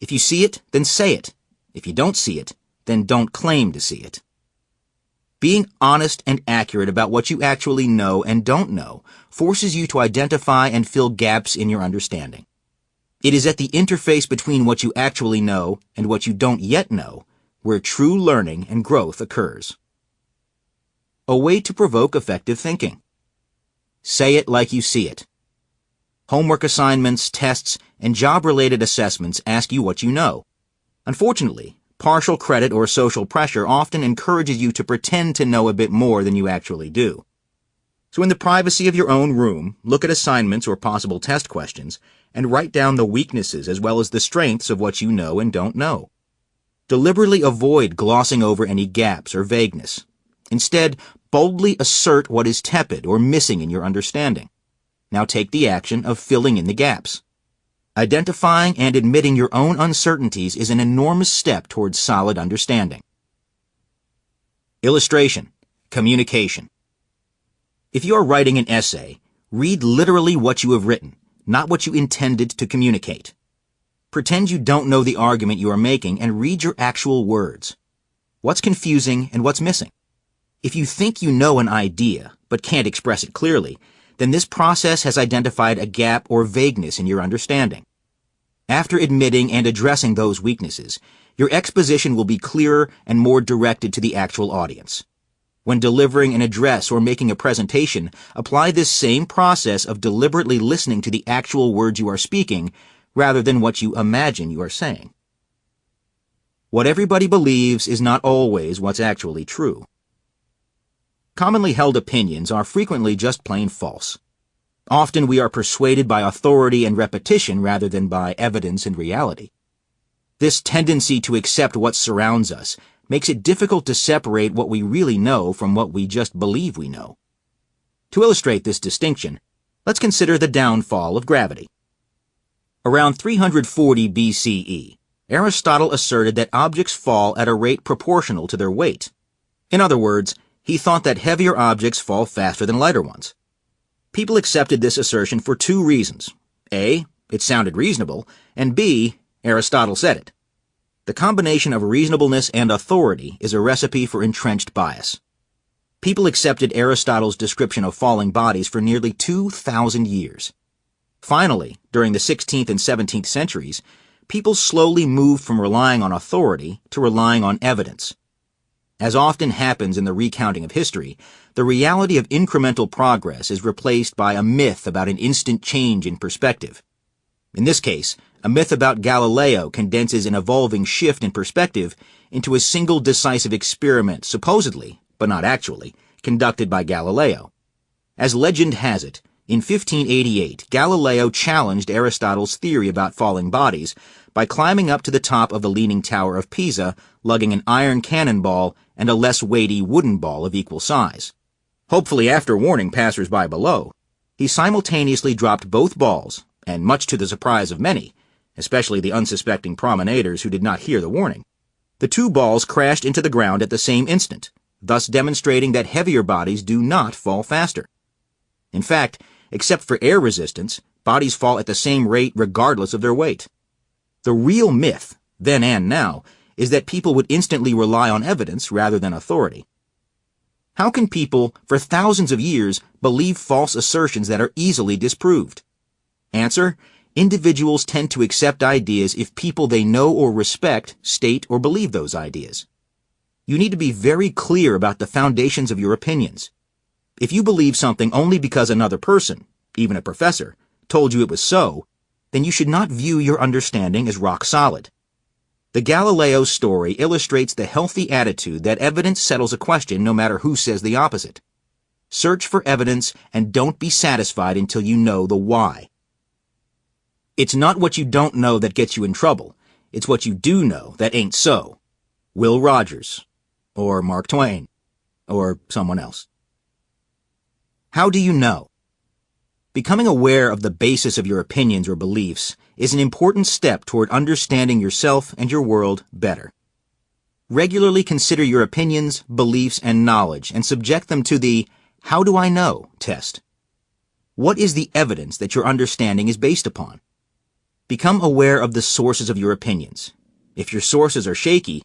If you see it, then say it. If you don't see it, then don't claim to see it. Being honest and accurate about what you actually know and don't know forces you to identify and fill gaps in your understanding. It is at the interface between what you actually know and what you don't yet know where true learning and growth occurs. A way to provoke effective thinking. Say it like you see it. Homework assignments, tests, and job-related assessments ask you what you know. Unfortunately, partial credit or social pressure often encourages you to pretend to know a bit more than you actually do. So in the privacy of your own room, look at assignments or possible test questions and write down the weaknesses as well as the strengths of what you know and don't know. Deliberately avoid glossing over any gaps or vagueness. Instead, boldly assert what is tepid or missing in your understanding. Now take the action of filling in the gaps. Identifying and admitting your own uncertainties is an enormous step towards solid understanding. Illustration. Communication. If you are writing an essay, read literally what you have written, not what you intended to communicate. Pretend you don't know the argument you are making and read your actual words. What's confusing and what's missing? If you think you know an idea, but can't express it clearly, then this process has identified a gap or vagueness in your understanding. After admitting and addressing those weaknesses, your exposition will be clearer and more directed to the actual audience. When delivering an address or making a presentation, apply this same process of deliberately listening to the actual words you are speaking rather than what you imagine you are saying. What everybody believes is not always what's actually true. Commonly held opinions are frequently just plain false. Often we are persuaded by authority and repetition rather than by evidence and reality. This tendency to accept what surrounds us makes it difficult to separate what we really know from what we just believe we know. To illustrate this distinction, let's consider the downfall of gravity. Around 340 BCE, Aristotle asserted that objects fall at a rate proportional to their weight. In other words, he thought that heavier objects fall faster than lighter ones. People accepted this assertion for two reasons. A, it sounded reasonable, and B, Aristotle said it. The combination of reasonableness and authority is a recipe for entrenched bias. People accepted Aristotle's description of falling bodies for nearly 2,000 years. Finally, during the 16th and 17th centuries, people slowly moved from relying on authority to relying on evidence. As often happens in the recounting of history, the reality of incremental progress is replaced by a myth about an instant change in perspective. In this case, a myth about Galileo condenses an evolving shift in perspective into a single decisive experiment supposedly, but not actually, conducted by Galileo. As legend has it, in 1588, Galileo challenged Aristotle's theory about falling bodies by climbing up to the top of the Leaning Tower of Pisa, lugging an iron cannonball and a less weighty wooden ball of equal size. Hopefully after warning passers-by below, he simultaneously dropped both balls, and much to the surprise of many, especially the unsuspecting promenaders who did not hear the warning, the two balls crashed into the ground at the same instant, thus demonstrating that heavier bodies do not fall faster. In fact, except for air resistance, bodies fall at the same rate regardless of their weight. The real myth, then and now, is that people would instantly rely on evidence rather than authority. How can people, for thousands of years, believe false assertions that are easily disproved? Answer: individuals tend to accept ideas if people they know or respect state or believe those ideas. You need to be very clear about the foundations of your opinions. If you believe something only because another person, even a professor, told you it was so, then you should not view your understanding as rock solid. The Galileo story illustrates the healthy attitude that evidence settles a question no matter who says the opposite. Search for evidence and don't be satisfied until you know the why. It's not what you don't know that gets you in trouble. It's what you do know that ain't so. Will Rogers, or Mark Twain, or someone else. How do you know? Becoming aware of the basis of your opinions or beliefs is an important step toward understanding yourself and your world better. Regularly consider your opinions, beliefs, and knowledge and subject them to the "how do I know" test. What is the evidence that your understanding is based upon? Become aware of the sources of your opinions. If your sources are shaky,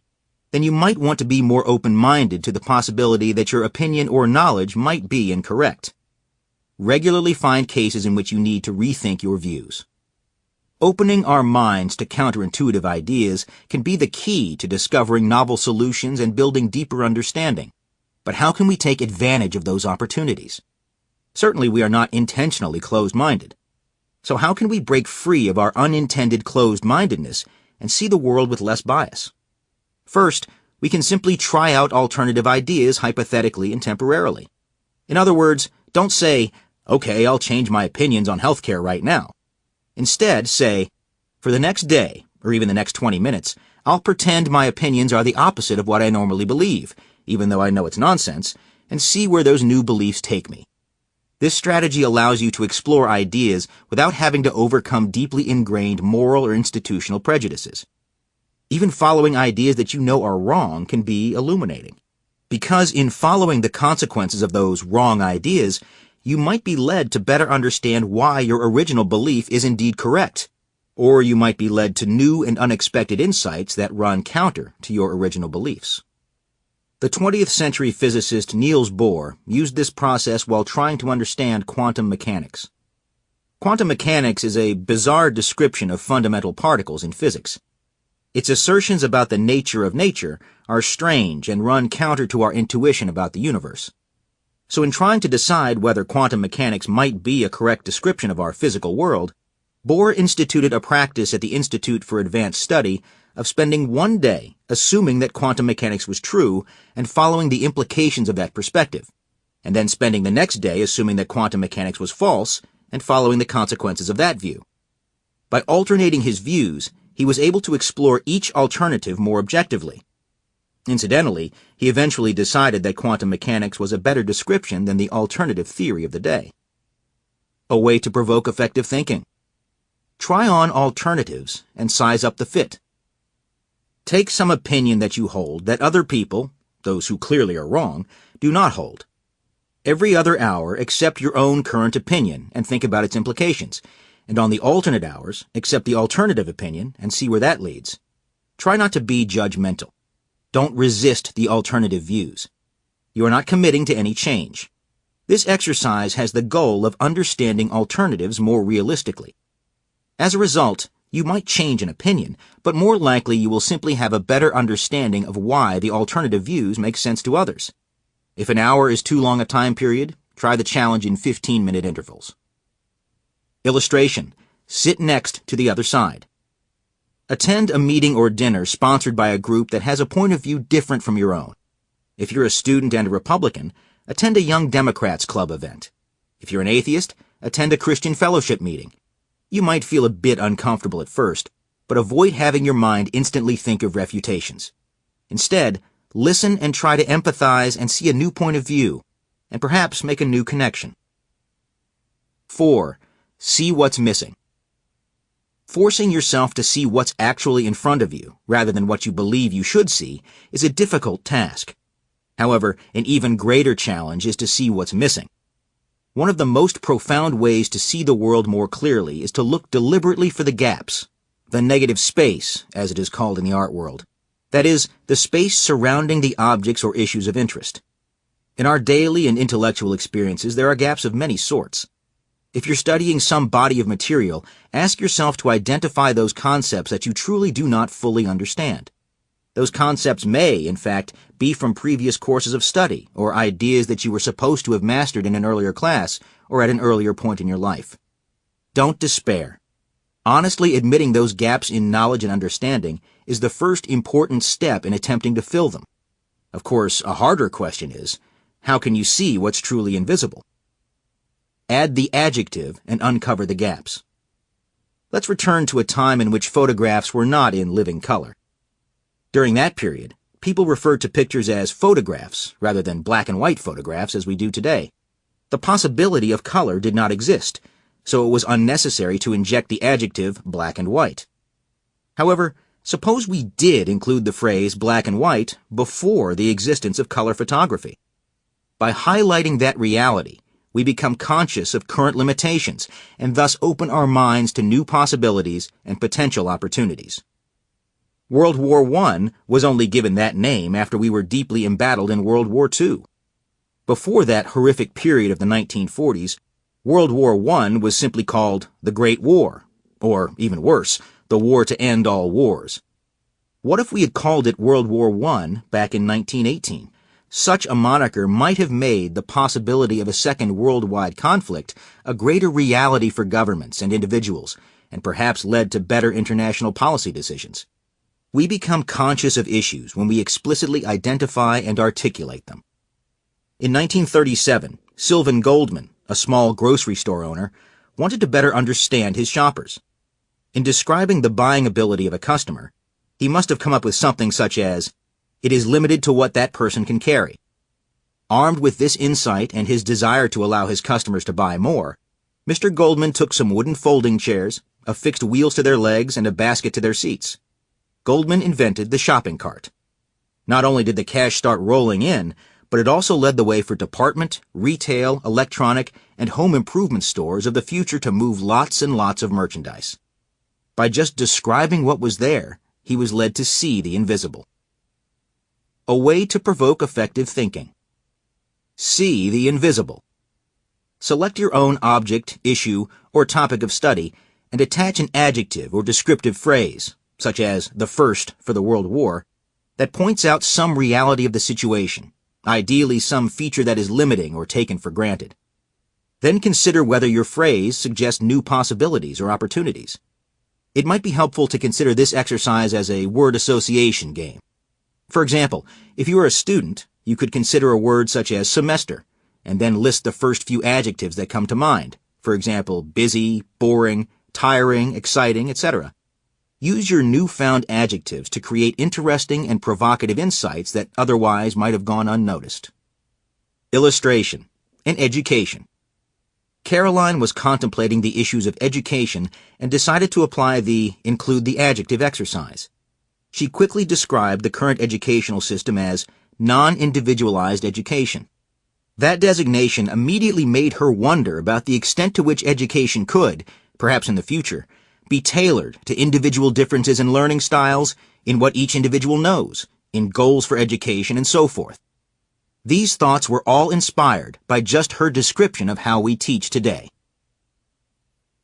then you might want to be more open-minded to the possibility that your opinion or knowledge might be incorrect. Regularly find cases in which you need to rethink your views. Opening our minds to counterintuitive ideas can be the key to discovering novel solutions and building deeper understanding. But how can we take advantage of those opportunities? Certainly we are not intentionally closed-minded. So how can we break free of our unintended closed-mindedness and see the world with less bias? First, we can simply try out alternative ideas hypothetically and temporarily. In other words, don't say, "Okay, I'll change my opinions on healthcare right now." Instead, say, "For the next day, or even the next 20 minutes, I'll pretend my opinions are the opposite of what I normally believe, even though I know it's nonsense, and see where those new beliefs take me." This strategy allows you to explore ideas without having to overcome deeply ingrained moral or institutional prejudices. Even following ideas that you know are wrong can be illuminating. Because in following the consequences of those wrong ideas, you might be led to better understand why your original belief is indeed correct, or you might be led to new and unexpected insights that run counter to your original beliefs. The 20th century physicist Niels Bohr used this process while trying to understand quantum mechanics. Quantum mechanics is a bizarre description of fundamental particles in physics. Its assertions about the nature of nature are strange and run counter to our intuition about the universe. So in trying to decide whether quantum mechanics might be a correct description of our physical world, Bohr instituted a practice at the Institute for Advanced Study of spending one day assuming that quantum mechanics was true and following the implications of that perspective, and then spending the next day assuming that quantum mechanics was false and following the consequences of that view. By alternating his views, he was able to explore each alternative more objectively. Incidentally, he eventually decided that quantum mechanics was a better description than the alternative theory of the day. A way to provoke effective thinking. Try on alternatives and size up the fit. Take some opinion that you hold that other people, those who clearly are wrong, do not hold. Every other hour, accept your own current opinion and think about its implications, and on the alternate hours, accept the alternative opinion and see where that leads. Try not to be judgmental. Don't resist the alternative views. You are not committing to any change. This exercise has the goal of understanding alternatives more realistically. As a result, you might change an opinion, but more likely you will simply have a better understanding of why the alternative views make sense to others. If an hour is too long a time period, try the challenge in 15-minute intervals. Illustration. Sit next to the other side. Attend a meeting or dinner sponsored by a group that has a point of view different from your own. If you're a student and a Republican, attend a Young Democrats Club event. If you're an atheist, attend a Christian fellowship meeting. You might feel a bit uncomfortable at first, but avoid having your mind instantly think of refutations. Instead, listen and try to empathize and see a new point of view, and perhaps make a new connection. 4. See what's missing. Forcing yourself to see what's actually in front of you, rather than what you believe you should see, is a difficult task. However, an even greater challenge is to see what's missing. One of the most profound ways to see the world more clearly is to look deliberately for the gaps, the negative space, as it is called in the art world. That is, the space surrounding the objects or issues of interest. In our daily and intellectual experiences, there are gaps of many sorts. If you're studying some body of material, ask yourself to identify those concepts that you truly do not fully understand. Those concepts may, in fact, be from previous courses of study or ideas that you were supposed to have mastered in an earlier class or at an earlier point in your life. Don't despair. Honestly admitting those gaps in knowledge and understanding is the first important step in attempting to fill them. Of course, a harder question is, how can you see what's truly invisible? Add the adjective and uncover the gaps. Let's return to a time in which photographs were not in living color. During that period, people referred to pictures as photographs rather than black and white photographs as we do today. The possibility of color did not exist, so it was unnecessary to inject the adjective black and white. However, suppose we did include the phrase black and white before the existence of color photography. By highlighting that reality, we become conscious of current limitations and thus open our minds to new possibilities and potential opportunities. World War I was only given that name after we were deeply embattled in World War II. Before that horrific period of the 1940s, World War I was simply called the Great War, or even worse, the War to End All Wars. What if we had called it World War I back in 1918? Such a moniker might have made the possibility of a second worldwide conflict a greater reality for governments and individuals, and perhaps led to better international policy decisions. We become conscious of issues when we explicitly identify and articulate them. In 1937, Sylvan Goldman, a small grocery store owner, wanted to better understand his shoppers. In describing the buying ability of a customer, he must have come up with something such as, "It is limited to what that person can carry." Armed with this insight and his desire to allow his customers to buy more, Mr. Goldman took some wooden folding chairs, affixed wheels to their legs, and a basket to their seats. Goldman invented the shopping cart. Not only did the cash start rolling in, but it also led the way for department, retail, electronic, and home improvement stores of the future to move lots and lots of merchandise. By just describing what was there, he was led to see the invisible. A way to provoke effective thinking. See the invisible. Select your own object, issue, or topic of study and attach an adjective or descriptive phrase, such as the first for the World War, that points out some reality of the situation, ideally some feature that is limiting or taken for granted. Then consider whether your phrase suggests new possibilities or opportunities. It might be helpful to consider this exercise as a word association game. For example, if you are a student, you could consider a word such as semester, and then list the first few adjectives that come to mind. For example, busy, boring, tiring, exciting, etc. Use your newfound adjectives to create interesting and provocative insights that otherwise might have gone unnoticed. Illustration: an education. Caroline was contemplating the issues of education and decided to apply the include the adjective exercise. She quickly described the current educational system as non-individualized education. That designation immediately made her wonder about the extent to which education could, perhaps in the future, be tailored to individual differences in learning styles, in what each individual knows, in goals for education, and so forth. These thoughts were all inspired by just her description of how we teach today.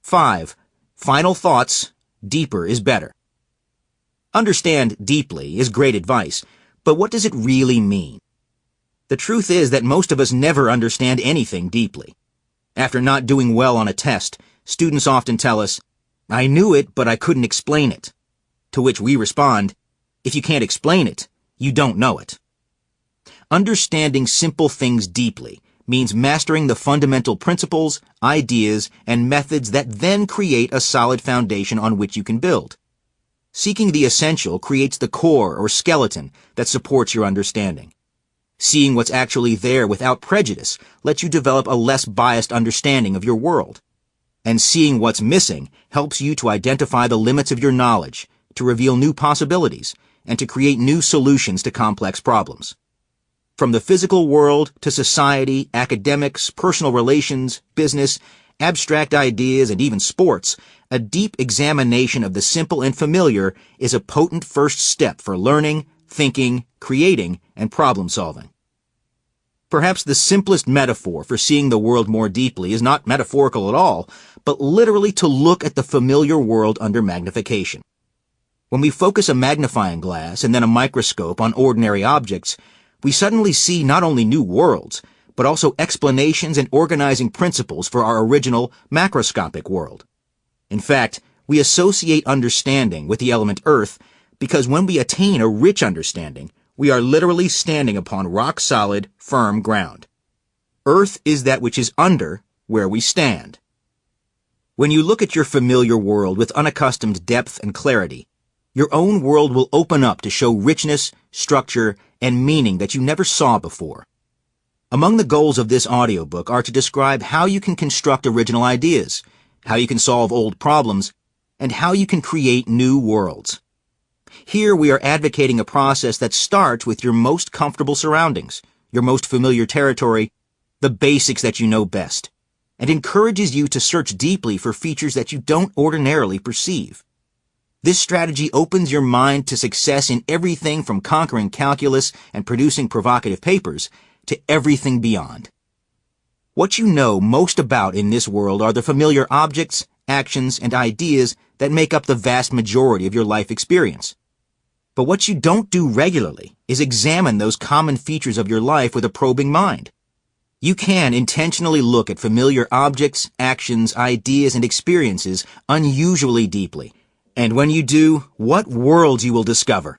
5. Final thoughts: deeper is better. Understand deeply is great advice, but what does it really mean? The truth is that most of us never understand anything deeply. After not doing well on a test, students often tell us, "I knew it, but I couldn't explain it." To which we respond, "If you can't explain it, you don't know it." Understanding simple things deeply means mastering the fundamental principles, ideas, and methods that then create a solid foundation on which you can build. Seeking the essential creates the core or skeleton that supports your understanding. Seeing what's actually there without prejudice lets you develop a less biased understanding of your world. And seeing what's missing helps you to identify the limits of your knowledge, to reveal new possibilities, and to create new solutions to complex problems. From the physical world to society, academics, personal relations, business, abstract ideas, and even sports, a deep examination of the simple and familiar is a potent first step for learning, thinking, creating, and problem-solving. Perhaps the simplest metaphor for seeing the world more deeply is not metaphorical at all, but literally to look at the familiar world under magnification. When we focus a magnifying glass and then a microscope on ordinary objects, we suddenly see not only new worlds, but also explanations and organizing principles for our original macroscopic world. In fact, we associate understanding with the element earth because when we attain a rich understanding, we are literally standing upon rock-solid, firm ground. Earth is that which is under where we stand. When you look at your familiar world with unaccustomed depth and clarity, your own world will open up to show richness, structure, and meaning that you never saw before. Among the goals of this audiobook are to describe how you can construct original ideas, how you can solve old problems, and how you can create new worlds. Here we are advocating a process that starts with your most comfortable surroundings, your most familiar territory, the basics that you know best, and encourages you to search deeply for features that you don't ordinarily perceive. This strategy opens your mind to success in everything from conquering calculus and producing provocative papers to everything beyond. What you know most about in this world are the familiar objects, actions, and ideas that make up the vast majority of your life experience. But what you don't do regularly is examine those common features of your life with a probing mind. You can intentionally look at familiar objects, actions, ideas, and experiences unusually deeply. And when you do, what worlds you will discover.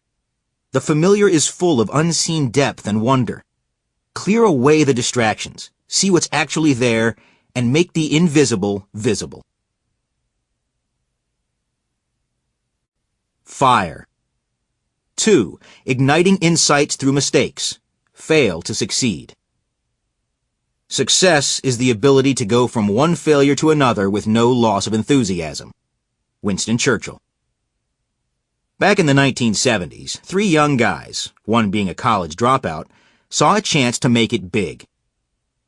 The familiar is full of unseen depth and wonder. Clear away the distractions, see what's actually there, and make the invisible visible. Fire. 2. Igniting insights through mistakes. Fail to succeed. Success is the ability to go from one failure to another with no loss of enthusiasm. Winston Churchill. Back in the 1970s, 3 young guys, one being a college dropout, saw a chance to make it big.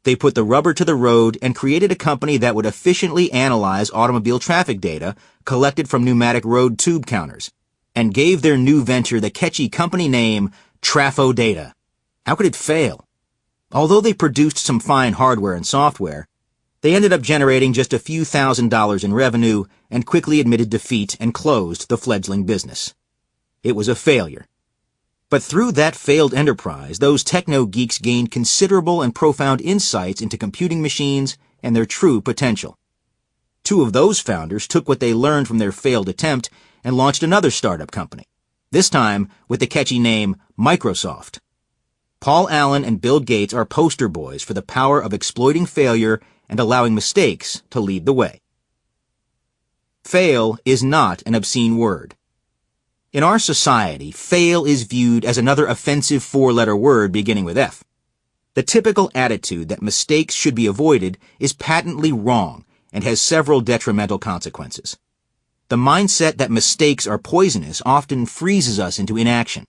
They put the rubber to the road and created a company that would efficiently analyze automobile traffic data collected from pneumatic road tube counters, and gave their new venture the catchy company name Trafo Data. How could it fail? Although they produced some fine hardware and software, They ended up generating just a few $1,000s in revenue and quickly admitted defeat and closed the fledgling business. It was a failure. But through that failed enterprise, those techno-geeks gained considerable and profound insights into computing machines and their true potential. Two of those founders took what they learned from their failed attempt and launched another startup company, this time with the catchy name Microsoft. Paul Allen and Bill Gates are poster boys for the power of exploiting failure and allowing mistakes to lead the way. Fail is not an obscene word. In our society, fail is viewed as another offensive four-letter word beginning with F. The typical attitude that mistakes should be avoided is patently wrong and has several detrimental consequences. The mindset that mistakes are poisonous often freezes us into inaction.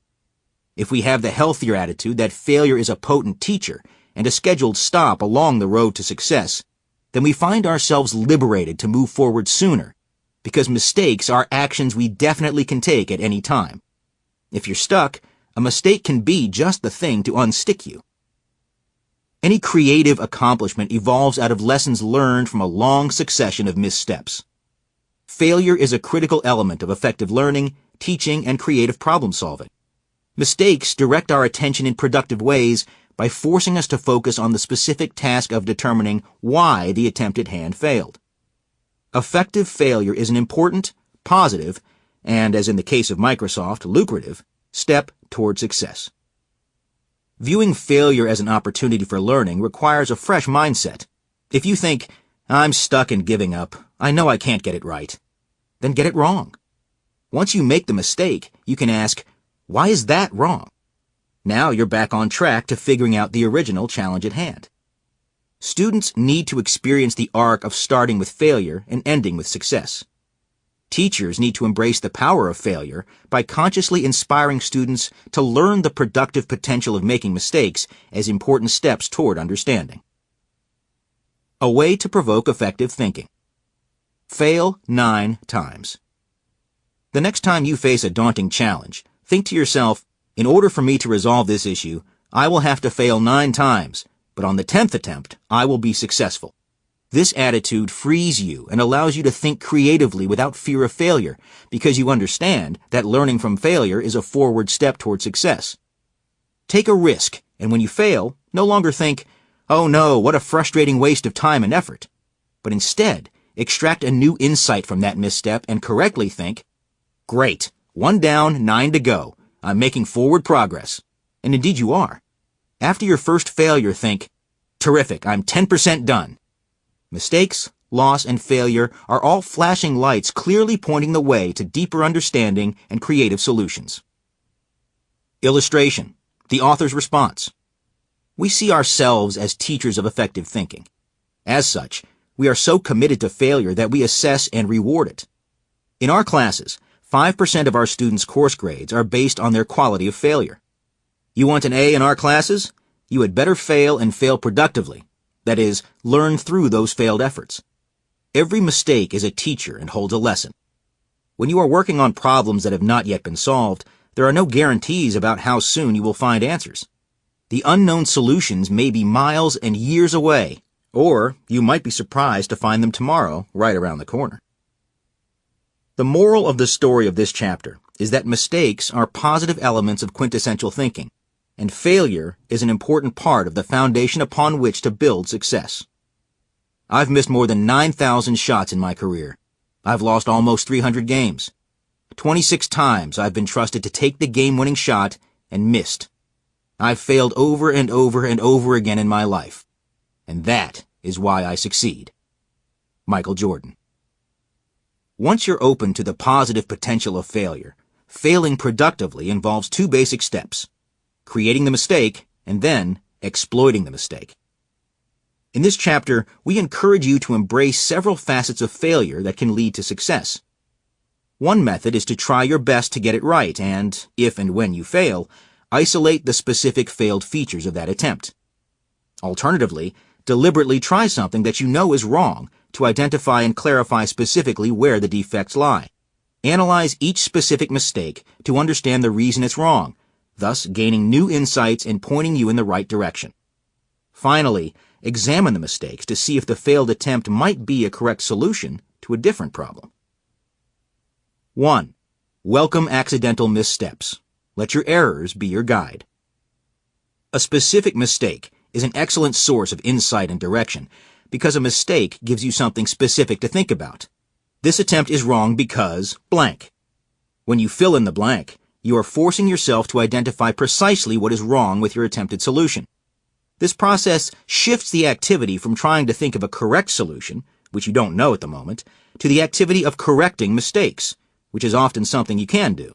If we have the healthier attitude that failure is a potent teacher and a scheduled stop along the road to success, then we find ourselves liberated to move forward sooner, because mistakes are actions we definitely can take at any time. If you're stuck, a mistake can be just the thing to unstick you. Any creative accomplishment evolves out of lessons learned from a long succession of missteps. Failure is a critical element of effective learning, teaching, and creative problem solving. Mistakes direct our attention in productive ways by forcing us to focus on the specific task of determining why the attempt at hand failed. Effective failure is an important, positive, and, as in the case of Microsoft, lucrative, step toward success. Viewing failure as an opportunity for learning requires a fresh mindset. If you think, I'm stuck and giving up, I know I can't get it right, then get it wrong. Once you make the mistake, you can ask, why is that wrong? Now you're back on track to figuring out the original challenge at hand. Students need to experience the arc of starting with failure and ending with success. Teachers need to embrace the power of failure by consciously inspiring students to learn the productive potential of making mistakes as important steps toward understanding. A way to provoke effective thinking. Fail 9 times. The next time you face a daunting challenge, think to yourself, in order for me to resolve this issue, I will have to fail 9 times, but on the 10th attempt, I will be successful. This attitude frees you and allows you to think creatively without fear of failure, because you understand that learning from failure is a forward step toward success. Take a risk, and when you fail, no longer think, oh no, what a frustrating waste of time and effort, but instead, extract a new insight from that misstep and correctly think, great, 1 down, 9 to go. I'm making forward progress. And indeed you are. After your first failure, think, terrific, I'm 10% done. Mistakes, loss, and failure are all flashing lights clearly pointing the way to deeper understanding and creative solutions. Illustration. The author's response. We see ourselves as teachers of effective thinking. As such, we are so committed to failure that we assess and reward it. In our classes, 5% of our students' course grades are based on their quality of failure. You want an A in our classes? You had better fail and fail productively. That is, learn through those failed efforts. Every mistake is a teacher and holds a lesson. When you are working on problems that have not yet been solved, there are no guarantees about how soon you will find answers. The unknown solutions may be miles and years away, or you might be surprised to find them tomorrow, right around the corner. The moral of the story of this chapter is that mistakes are positive elements of quintessential thinking, and failure is an important part of the foundation upon which to build success. I've missed more than 9,000 shots in my career. I've lost almost 300 games. 26 times I've been trusted to take the game-winning shot and missed. I've failed over and over and over again in my life. And that is why I succeed. Michael Jordan. Once you're open to the positive potential of failure, failing productively involves 2 basic steps: creating the mistake and then exploiting the mistake. In this chapter, we encourage you to embrace several facets of failure that can lead to success. One method is to try your best to get it right and, if and when you fail, isolate the specific failed features of that attempt. Alternatively, deliberately try something that you know is wrong to identify and clarify specifically where the defects lie. Analyze each specific mistake to understand the reason it's wrong, thus gaining new insights and pointing you in the right direction. Finally, examine the mistakes to see if the failed attempt might be a correct solution to a different problem. 1. Welcome accidental missteps. Let your errors be your guide. A specific mistake is an excellent source of insight and direction because a mistake gives you something specific to think about. This attempt is wrong because blank. When you fill in the blank, you are forcing yourself to identify precisely what is wrong with your attempted solution. This process shifts the activity from trying to think of a correct solution, which you don't know at the moment, to the activity of correcting mistakes, which is often something you can do.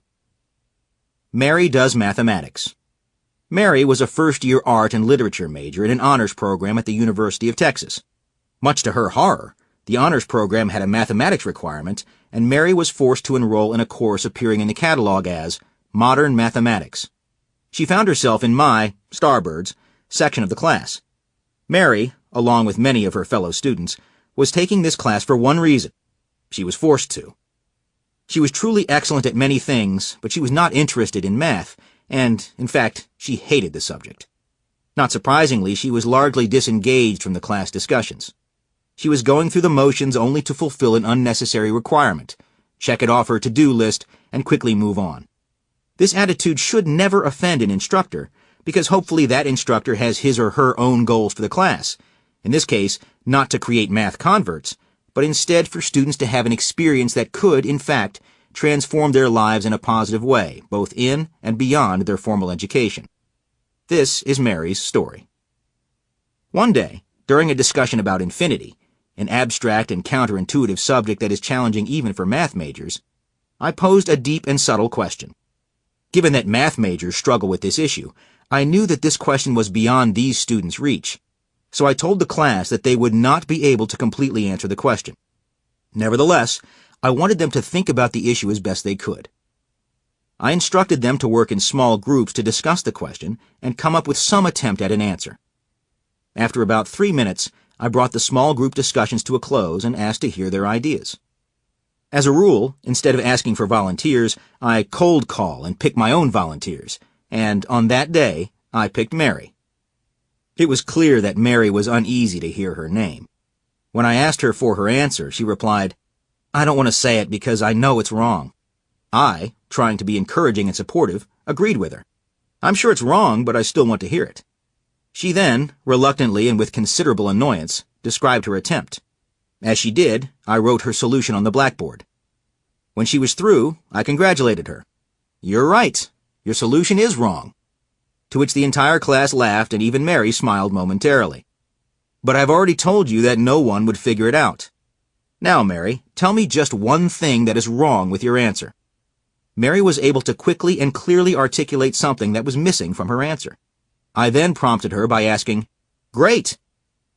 Mary does mathematics. Mary was a first-year art and literature major in an honors program at the University of Texas. Much to her horror, the honors program had a mathematics requirement, and Mary was forced to enroll in a course appearing in the catalog as Modern Mathematics. She found herself in my, Starbird's, section of the class. Mary, along with many of her fellow students, was taking this class for one reason. She was forced to. She was truly excellent at many things, but she was not interested in math, and, in fact, she hated the subject. Not surprisingly, she was largely disengaged from the class discussions. She was going through the motions only to fulfill an unnecessary requirement, check it off her to-do list, and quickly move on. This attitude should never offend an instructor, because hopefully that instructor has his or her own goals for the class. In this case, not to create math converts, but instead for students to have an experience that could, in fact, transform their lives in a positive way, both in and beyond their formal education. This is Mary's story. One day, during a discussion about infinity, an abstract and counterintuitive subject that is challenging even for math majors, I posed a deep and subtle question. Given that math majors struggle with this issue, I knew that this question was beyond these students' reach, so I told the class that they would not be able to completely answer the question. Nevertheless, I wanted them to think about the issue as best they could. I instructed them to work in small groups to discuss the question and come up with some attempt at an answer. After about 3 minutes, I brought the small group discussions to a close and asked to hear their ideas. As a rule, instead of asking for volunteers, I cold call and pick my own volunteers, and on that day, I picked Mary. It was clear that Mary was uneasy to hear her name. When I asked her for her answer, she replied, "I don't want to say it because I know it's wrong." I, trying to be encouraging and supportive, agreed with her. "I'm sure it's wrong, but I still want to hear it." She then, reluctantly and with considerable annoyance, described her attempt. As she did, I wrote her solution on the blackboard. When she was through, I congratulated her. "You're right. Your solution is wrong." To which the entire class laughed and even Mary smiled momentarily. "But I've already told you that no one would figure it out. Now, Mary, tell me just one thing that is wrong with your answer." Mary was able to quickly and clearly articulate something that was missing from her answer. I then prompted her by asking, "Great!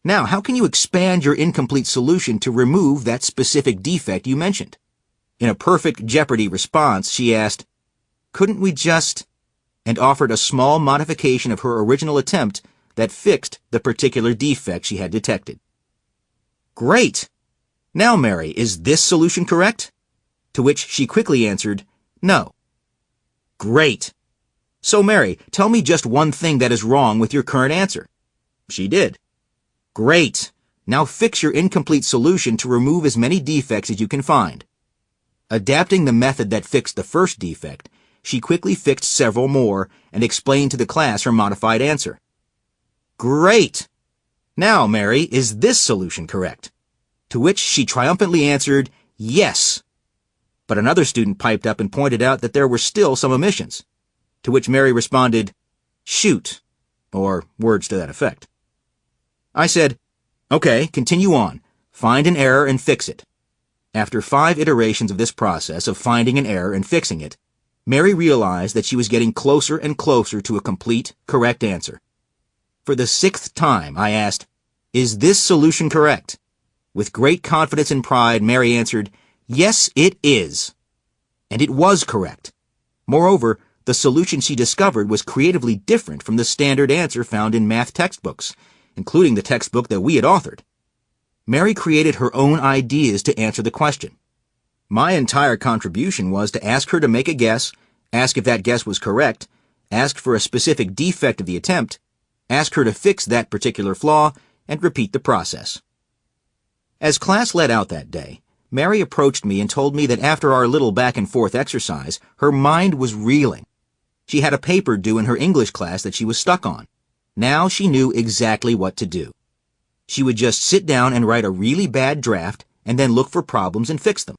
Now, how can you expand your incomplete solution to remove that specific defect you mentioned?" In a perfect Jeopardy response, she asked, "Couldn't we just..." and offered a small modification of her original attempt that fixed the particular defect she had detected. "Great! Now, Mary, is this solution correct?" To which she quickly answered, "No." "Great! So, Mary, tell me just one thing that is wrong with your current answer." She did. "Great! Now fix your incomplete solution to remove as many defects as you can find." Adapting the method that fixed the first defect, she quickly fixed several more and explained to the class her modified answer. "Great! Now, Mary, is this solution correct?" To which she triumphantly answered, "Yes." But another student piped up and pointed out that there were still some omissions. To which Mary responded, "Shoot," or words to that effect. I said, "Okay, continue on. Find an error and fix it." After 5 iterations of this process of finding an error and fixing it, Mary realized that she was getting closer and closer to a complete, correct answer. For the 6th time, I asked, "Is this solution correct?" With great confidence and pride, Mary answered, "Yes, it is." And it was correct. Moreover, the solution she discovered was creatively different from the standard answer found in math textbooks, including the textbook that we had authored. Mary created her own ideas to answer the question. My entire contribution was to ask her to make a guess, ask if that guess was correct, ask for a specific defect of the attempt, ask her to fix that particular flaw, and repeat the process. As class let out that day, Mary approached me and told me that after our little back-and-forth exercise, her mind was reeling. She had a paper due in her English class that she was stuck on. Now she knew exactly what to do. She would just sit down and write a really bad draft and then look for problems and fix them.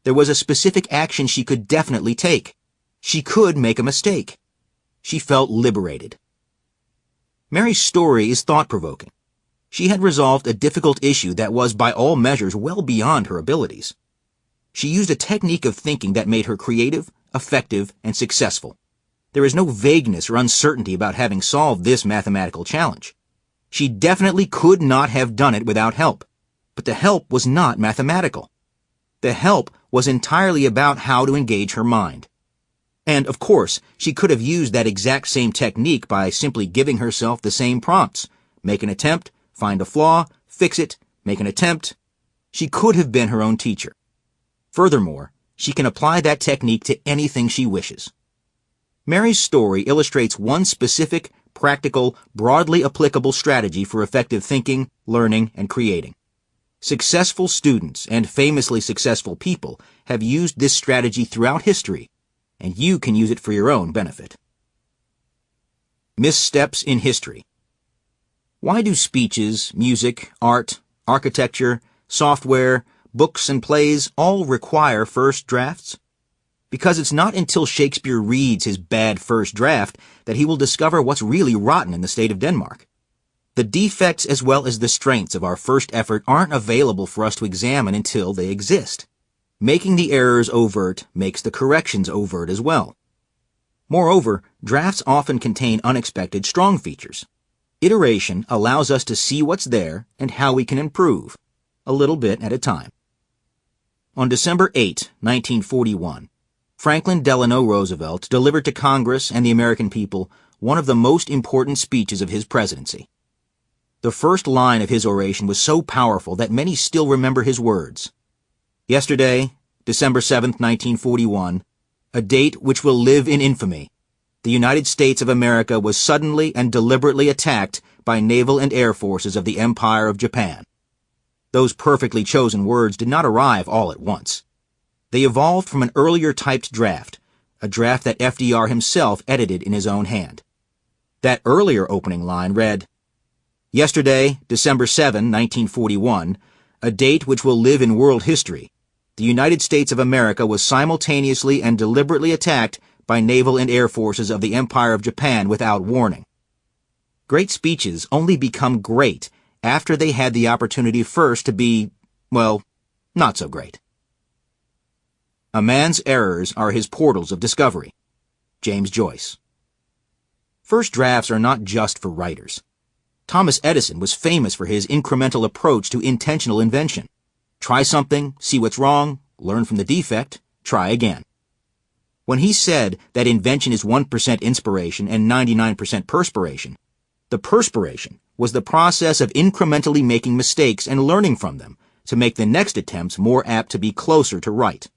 There was a specific action she could definitely take. She could make a mistake. She felt liberated. Mary's story is thought-provoking. She had resolved a difficult issue that was, by all measures, well beyond her abilities. She used a technique of thinking that made her creative, effective, and successful. There is no vagueness or uncertainty about having solved this mathematical challenge. She definitely could not have done it without help. But the help was not mathematical. The help was entirely about how to engage her mind. And, of course, she could have used that exact same technique by simply giving herself the same prompts. Make an attempt, find a flaw, fix it, make an attempt. She could have been her own teacher. Furthermore, she can apply that technique to anything she wishes. Mary's story illustrates one specific, practical, broadly applicable strategy for effective thinking, learning, and creating. Successful students and famously successful people have used this strategy throughout history, and you can use it for your own benefit. Missteps in history. Why do speeches, music, art, architecture, software, books, and plays all require first drafts? Because it's not until Shakespeare reads his bad first draft that he will discover what's really rotten in the state of Denmark. The defects as well as the strengths of our first effort aren't available for us to examine until they exist. Making the errors overt makes the corrections overt as well. Moreover, drafts often contain unexpected strong features. Iteration allows us to see what's there and how we can improve, a little bit at a time. On December 8, 1941, Franklin Delano Roosevelt delivered to Congress and the American people one of the most important speeches of his presidency. The first line of his oration was so powerful that many still remember his words. Yesterday, December 7, 1941, a date which will live in infamy, the United States of America was suddenly and deliberately attacked by naval and air forces of the Empire of Japan. Those perfectly chosen words did not arrive all at once. They evolved from an earlier typed draft, a draft that FDR himself edited in his own hand. That earlier opening line read, Yesterday, December 7, 1941, a date which will live in world history, the United States of America was simultaneously and deliberately attacked by naval and air forces of the Empire of Japan without warning. Great speeches only become great after they had the opportunity first to be, well, not so great. A man's errors are his portals of discovery. James Joyce. First drafts are not just for writers. Thomas Edison was famous for his incremental approach to intentional invention. Try something, see what's wrong, learn from the defect, try again. When he said that invention is 1% inspiration and 99% perspiration, the perspiration was the process of incrementally making mistakes and learning from them to make the next attempts more apt to be closer to right.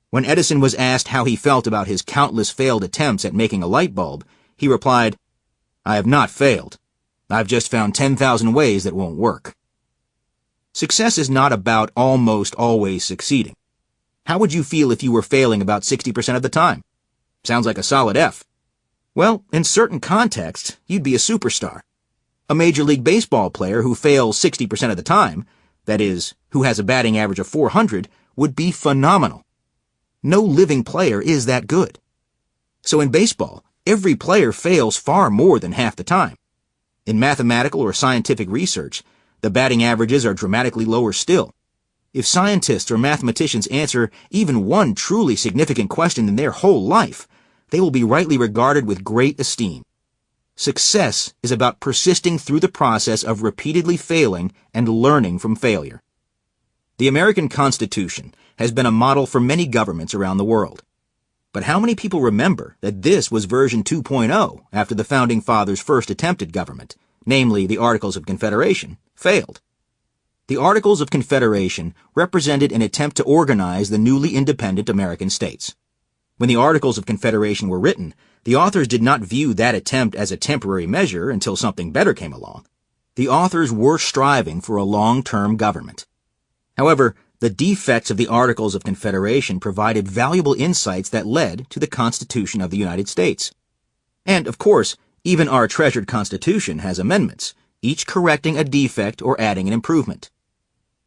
When Edison was asked how he felt about his countless failed attempts at making a light bulb, he replied, I have not failed. I've just found 10,000 ways that won't work. Success is not about almost always succeeding. How would you feel if you were failing about 60% of the time? Sounds like a solid F. Well, in certain contexts, you'd be a superstar. A Major League Baseball player who fails 60% of the time, that is, who has a batting average of 400, would be phenomenal. No living player is that good. So in baseball, every player fails far more than half the time. In mathematical or scientific research, the batting averages are dramatically lower still. If scientists or mathematicians answer even one truly significant question in their whole life, they will be rightly regarded with great esteem. Success is about persisting through the process of repeatedly failing and learning from failure. The American Constitution has been a model for many governments around the world. But how many people remember that this was version 2.0 after the Founding Fathers' first attempt at government, namely the Articles of Confederation, failed? The Articles of Confederation represented an attempt to organize the newly independent American states. When the Articles of Confederation were written, the authors did not view that attempt as a temporary measure until something better came along. The authors were striving for a long-term government. However, the defects of the Articles of Confederation provided valuable insights that led to the Constitution of the United States. And, of course, even our treasured Constitution has amendments, each correcting a defect or adding an improvement.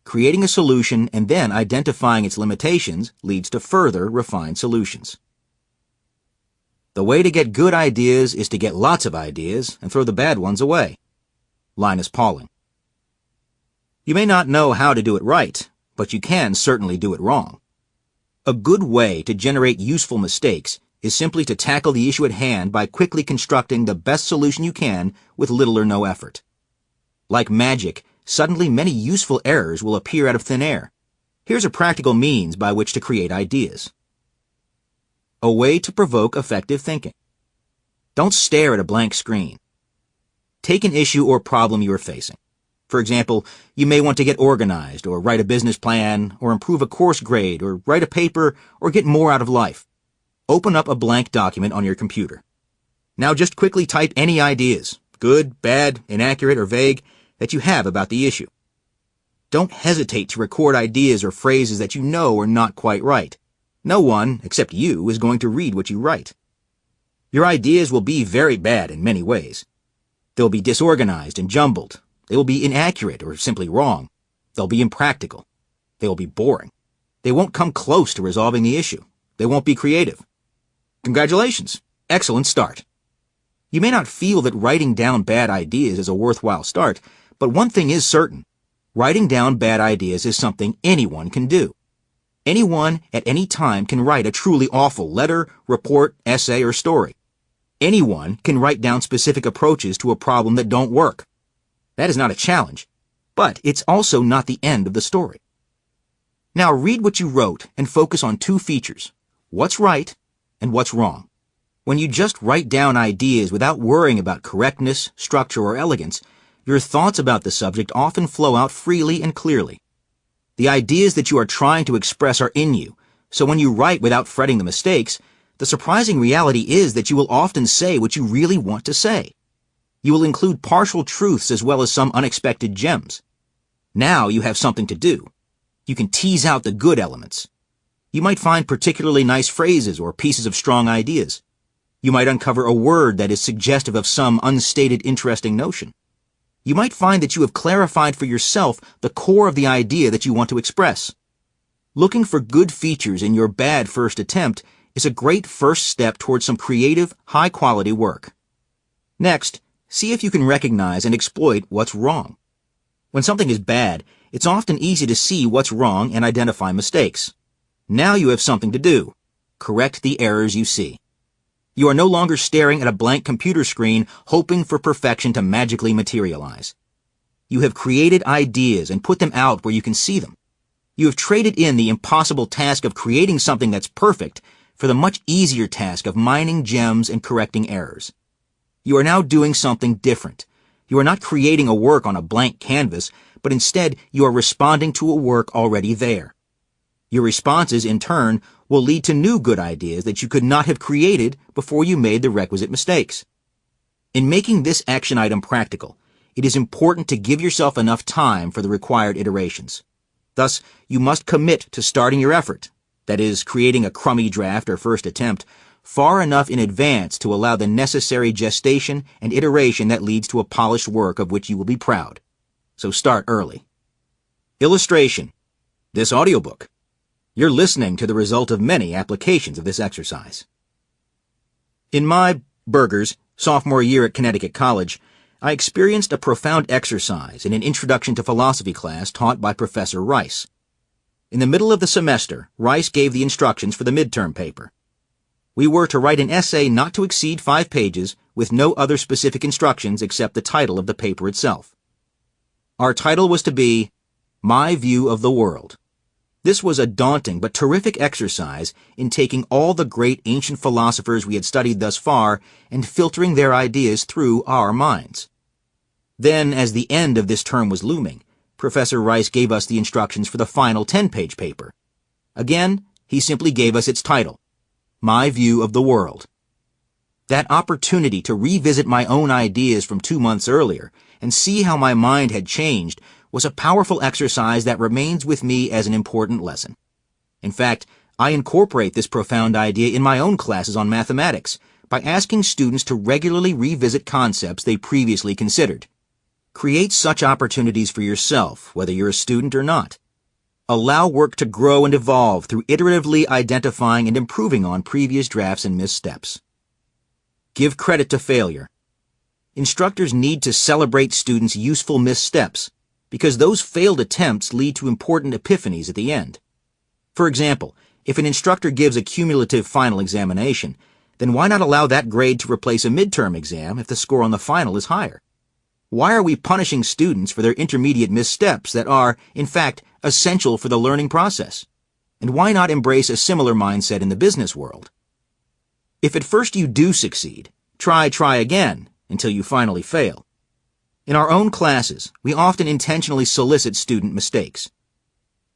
Creating a solution and then identifying its limitations leads to further refined solutions. The way to get good ideas is to get lots of ideas and throw the bad ones away. Linus Pauling. You may not know how to do it right, but you can certainly do it wrong. A good way to generate useful mistakes is simply to tackle the issue at hand by quickly constructing the best solution you can with little or no effort. Like magic, suddenly many useful errors will appear out of thin air. Here's a practical means by which to create ideas. A way to provoke effective thinking. Don't stare at a blank screen. Take an issue or problem you are facing. For example, you may want to get organized, or write a business plan, or improve a course grade, or write a paper, or get more out of life. Open up a blank document on your computer. Now just quickly type any ideas, good, bad, inaccurate, or vague, that you have about the issue. Don't hesitate to record ideas or phrases that you know are not quite right. No one, except you, is going to read what you write. Your ideas will be very bad in many ways. They'll be disorganized and jumbled. They will be inaccurate or simply wrong. They'll be impractical. They will be boring. They won't come close to resolving the issue. They won't be creative. Congratulations. Excellent start. You may not feel that writing down bad ideas is a worthwhile start, but one thing is certain. Writing down bad ideas is something anyone can do. Anyone at any time can write a truly awful letter, report, essay, or story. Anyone can write down specific approaches to a problem that don't work. That is not a challenge, but it's also not the end of the story. Now read what you wrote and focus on two features: what's right and what's wrong. When you just write down ideas without worrying about correctness, structure, or elegance, your thoughts about the subject often flow out freely and clearly. The ideas that you are trying to express are in you, so when you write without fretting the mistakes, the surprising reality is that you will often say what you really want to say. You will include partial truths as well as some unexpected gems. Now you have something to do. You can tease out the good elements. You might find particularly nice phrases or pieces of strong ideas. You might uncover a word that is suggestive of some unstated interesting notion. You might find that you have clarified for yourself the core of the idea that you want to express. Looking for good features in your bad first attempt is a great first step towards some creative, high-quality work. Next, see if you can recognize and exploit what's wrong. When something is bad, it's often easy to see what's wrong and identify mistakes. Now you have something to do. Correct the errors you see. You are no longer staring at a blank computer screen hoping for perfection to magically materialize. You have created ideas and put them out where you can see them. You have traded in the impossible task of creating something that's perfect for the much easier task of mining gems and correcting errors. You are now doing something different. You are not creating a work on a blank canvas, but instead you are responding to a work already there. Your responses, in turn, will lead to new good ideas that you could not have created before you made the requisite mistakes. In making this action item practical, it is important to give yourself enough time for the required iterations. Thus, you must commit to starting your effort, that is, creating a crummy draft or first attempt, far enough in advance to allow the necessary gestation and iteration that leads to a polished work of which you will be proud. So start early. Illustration. This audiobook. You're listening to the result of many applications of this exercise. In my sophomore year at Connecticut College, I experienced a profound exercise in an Introduction to Philosophy class taught by Professor Rice. In the middle of the semester, Rice gave the instructions for the midterm paper. We were to write an essay not to exceed 5 pages with no other specific instructions except the title of the paper itself. Our title was to be, My View of the World. This was a daunting but terrific exercise in taking all the great ancient philosophers we had studied thus far and filtering their ideas through our minds. Then, as the end of this term was looming, Professor Rice gave us the instructions for the final 10-page paper. Again, he simply gave us its title, My View of the World. That opportunity to revisit my own ideas from 2 months earlier and see how my mind had changed was a powerful exercise that remains with me as an important lesson. In fact, I incorporate this profound idea in my own classes on mathematics by asking students to regularly revisit concepts they previously considered. Create such opportunities for yourself, whether you're a student or not. Allow work to grow and evolve through iteratively identifying and improving on previous drafts and missteps. Give credit to failure. Instructors need to celebrate students' useful missteps because those failed attempts lead to important epiphanies at the end. For example, if an instructor gives a cumulative final examination, then why not allow that grade to replace a midterm exam if the score on the final is higher? Why are we punishing students for their intermediate missteps that are, in fact, essential for the learning process? And why not embrace a similar mindset in the business world? If at first you do succeed, try again until you finally fail. In our own classes, we often intentionally solicit student mistakes.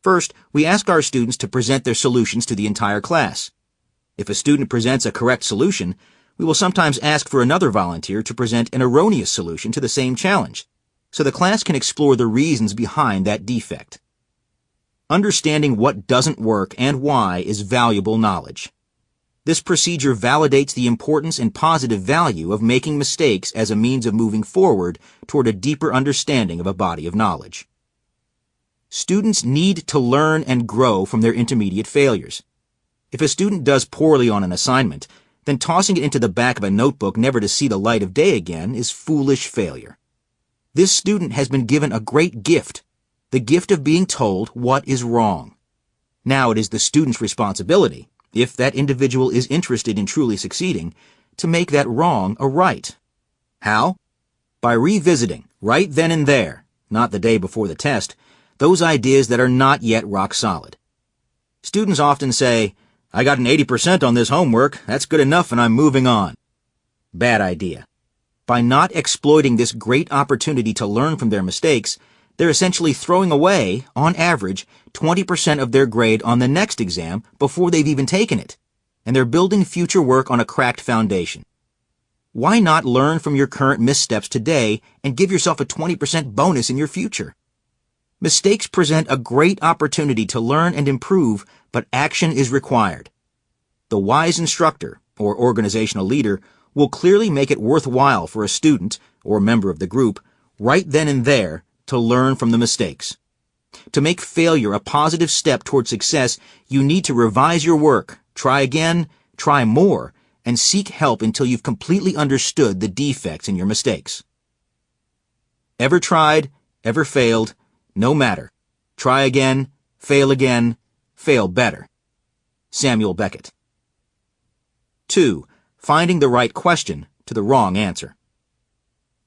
First, we ask our students to present their solutions to the entire class. If a student presents a correct solution, we will sometimes ask for another volunteer to present an erroneous solution to the same challenge, so the class can explore the reasons behind that defect. Understanding what doesn't work and why is valuable knowledge. This procedure validates the importance and positive value of making mistakes as a means of moving forward toward a deeper understanding of a body of knowledge. Students need to learn and grow from their intermediate failures. If a student does poorly on an assignment, then tossing it into the back of a notebook never to see the light of day again is foolish failure. This student has been given a great gift, the gift of being told what is wrong. Now it is the student's responsibility, if that individual is interested in truly succeeding, to make that wrong a right. How? By revisiting, right then and there, not the day before the test, those ideas that are not yet rock solid. Students often say, "I got an 80% on this homework, that's good enough and I'm moving on." Bad idea. By not exploiting this great opportunity to learn from their mistakes, they're essentially throwing away, on average, 20% of their grade on the next exam before they've even taken it, and they're building future work on a cracked foundation. Why not learn from your current missteps today and give yourself a 20% bonus in your future? Mistakes present a great opportunity to learn and improve, but action is required. The wise instructor, or organizational leader, will clearly make it worthwhile for a student, or member of the group, right then and there, to learn from the mistakes. To make failure a positive step toward success, you need to revise your work, try again, try more, and seek help until you've completely understood the defects in your mistakes. Ever tried, ever failed, no matter. Try again, fail better. Samuel Beckett. 2. Finding the right question to the wrong answer.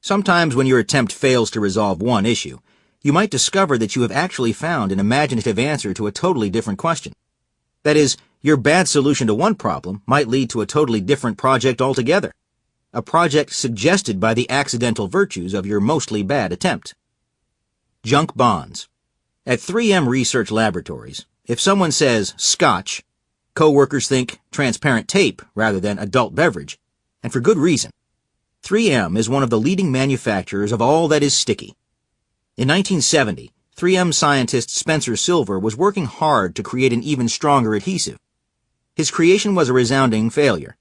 Sometimes when your attempt fails to resolve one issue, you might discover that you have actually found an imaginative answer to a totally different question. That is, your bad solution to one problem might lead to a totally different project altogether. A project suggested by the accidental virtues of your mostly bad attempt. Junk bonds. At 3M Research Laboratories, if someone says scotch, coworkers think transparent tape rather than adult beverage, and for good reason. 3M is one of the leading manufacturers of all that is sticky. In 1970, 3M scientist Spencer Silver was working hard to create an even stronger adhesive. His creation was a resounding failure.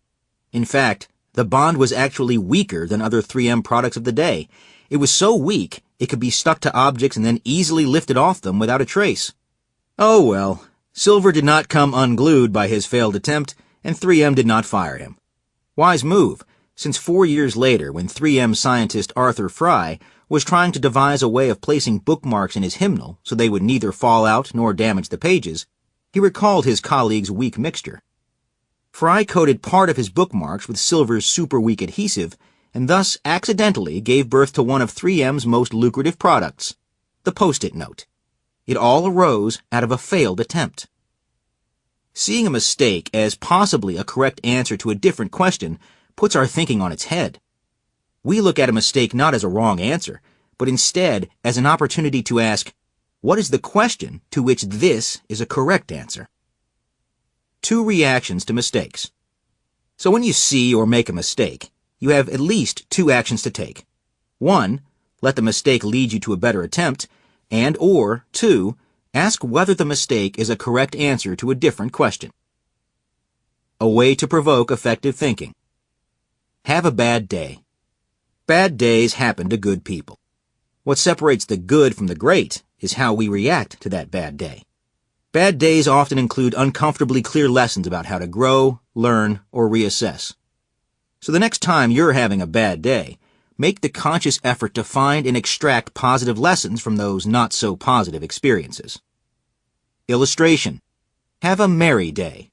In fact, the bond was actually weaker than other 3M products of the day. It was so weak, it could be stuck to objects and then easily lifted off them without a trace. Oh well, Silver did not come unglued by his failed attempt, and 3M did not fire him. Wise move, since 4 years later, when 3M scientist Arthur Fry was trying to devise a way of placing bookmarks in his hymnal so they would neither fall out nor damage the pages, he recalled his colleague's weak mixture. Fry coated part of his bookmarks with Silver's super-weak adhesive, and thus accidentally gave birth to one of 3M's most lucrative products, the Post-it note. It all arose out of a failed attempt. Seeing a mistake as possibly a correct answer to a different question puts our thinking on its head. We look at a mistake not as a wrong answer, but instead as an opportunity to ask, what is the question to which this is a correct answer? 2 reactions to mistakes. So when you see or make a mistake, you have at least 2 actions to take. 1, Let the mistake lead you to a better attempt, or 2, ask whether the mistake is a correct answer to a different question. A way to provoke effective thinking. Have a bad day. Bad days happen to good people. What separates the good from the great is how we react to that bad day. Bad days often include uncomfortably clear lessons about how to grow, learn, or reassess. So the next time you're having a bad day, make the conscious effort to find and extract positive lessons from those not-so-positive experiences. Illustration. Have a merry day.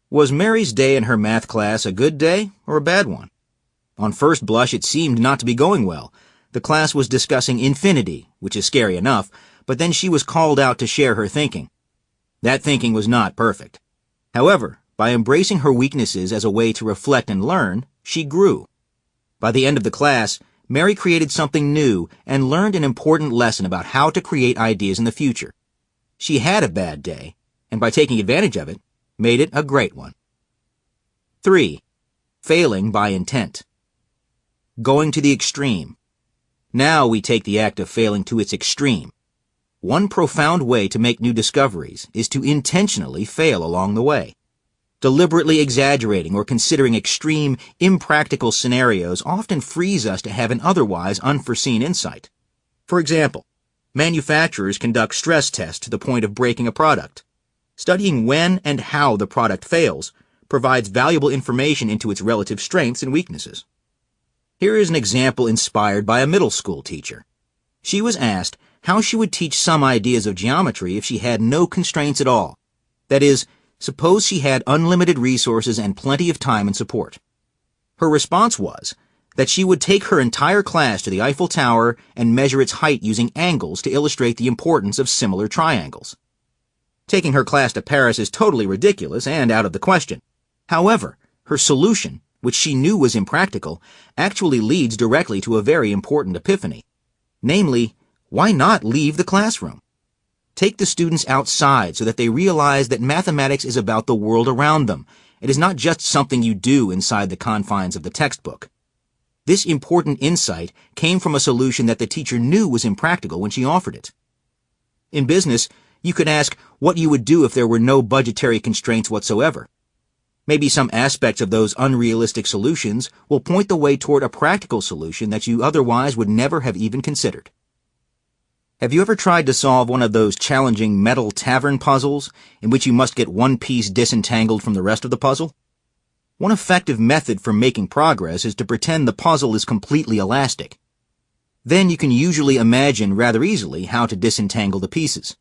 Was Mary's day in her math class a good day or a bad one? On first blush, it seemed not to be going well. The class was discussing infinity, which is scary enough, but then she was called out to share her thinking. That thinking was not perfect. However, by embracing her weaknesses as a way to reflect and learn, she grew. By the end of the class, Mary created something new and learned an important lesson about how to create ideas in the future. She had a bad day, and by taking advantage of it, made it a great one. 3. Failing by intent. Going to the extreme. Now we take the act of failing to its extreme. One profound way to make new discoveries is to intentionally fail along the way. Deliberately exaggerating or considering extreme, impractical scenarios often frees us to have an otherwise unforeseen insight. For example, manufacturers conduct stress tests to the point of breaking a product. Studying when and how the product fails provides valuable information into its relative strengths and weaknesses. Here is an example inspired by a middle school teacher. She was asked how she would teach some ideas of geometry if she had no constraints at all. That is, suppose she had unlimited resources and plenty of time and support. Her response was that she would take her entire class to the Eiffel Tower and measure its height using angles to illustrate the importance of similar triangles. Taking her class to Paris is totally ridiculous and out of the question. However, her solution, which she knew was impractical, actually leads directly to a very important epiphany. Namely, why not leave the classroom? Take the students outside so that they realize that mathematics is about the world around them. It is not just something you do inside the confines of the textbook. This important insight came from a solution that the teacher knew was impractical when she offered it. In business, you could ask what you would do if there were no budgetary constraints whatsoever. Maybe some aspects of those unrealistic solutions will point the way toward a practical solution that you otherwise would never have even considered. Have you ever tried to solve one of those challenging metal tavern puzzles in which you must get one piece disentangled from the rest of the puzzle? One effective method for making progress is to pretend the puzzle is completely elastic. Then you can usually imagine rather easily how to disentangle the pieces.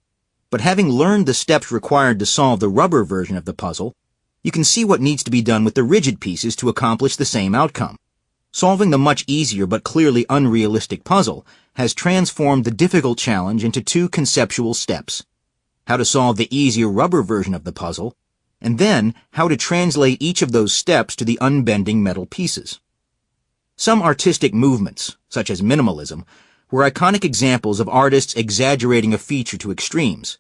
But having learned the steps required to solve the rubber version of the puzzle, you can see what needs to be done with the rigid pieces to accomplish the same outcome. Solving the much easier but clearly unrealistic puzzle has transformed the difficult challenge into 2 conceptual steps: how to solve the easier rubber version of the puzzle, and then how to translate each of those steps to the unbending metal pieces. Some artistic movements, such as minimalism, were iconic examples of artists exaggerating a feature to extremes.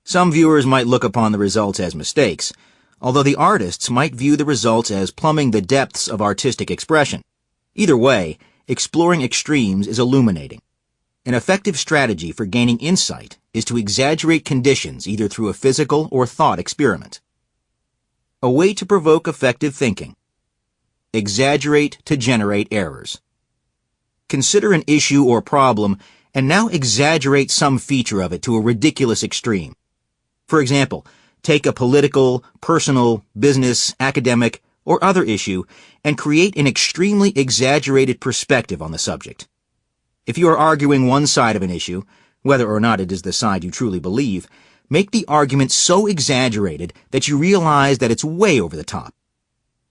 Some viewers might look upon the results as mistakes, although the artists might view the results as plumbing the depths of artistic expression. Either way, exploring extremes is illuminating. An effective strategy for gaining insight is to exaggerate conditions either through a physical or thought experiment. A way to provoke effective thinking. Exaggerate to generate errors. Consider an issue or problem and now exaggerate some feature of it to a ridiculous extreme. For example, take a political, personal, business, academic, or other issue and create an extremely exaggerated perspective on the subject. If you are arguing one side of an issue, whether or not it is the side you truly believe, make the argument so exaggerated that you realize that it's way over the top.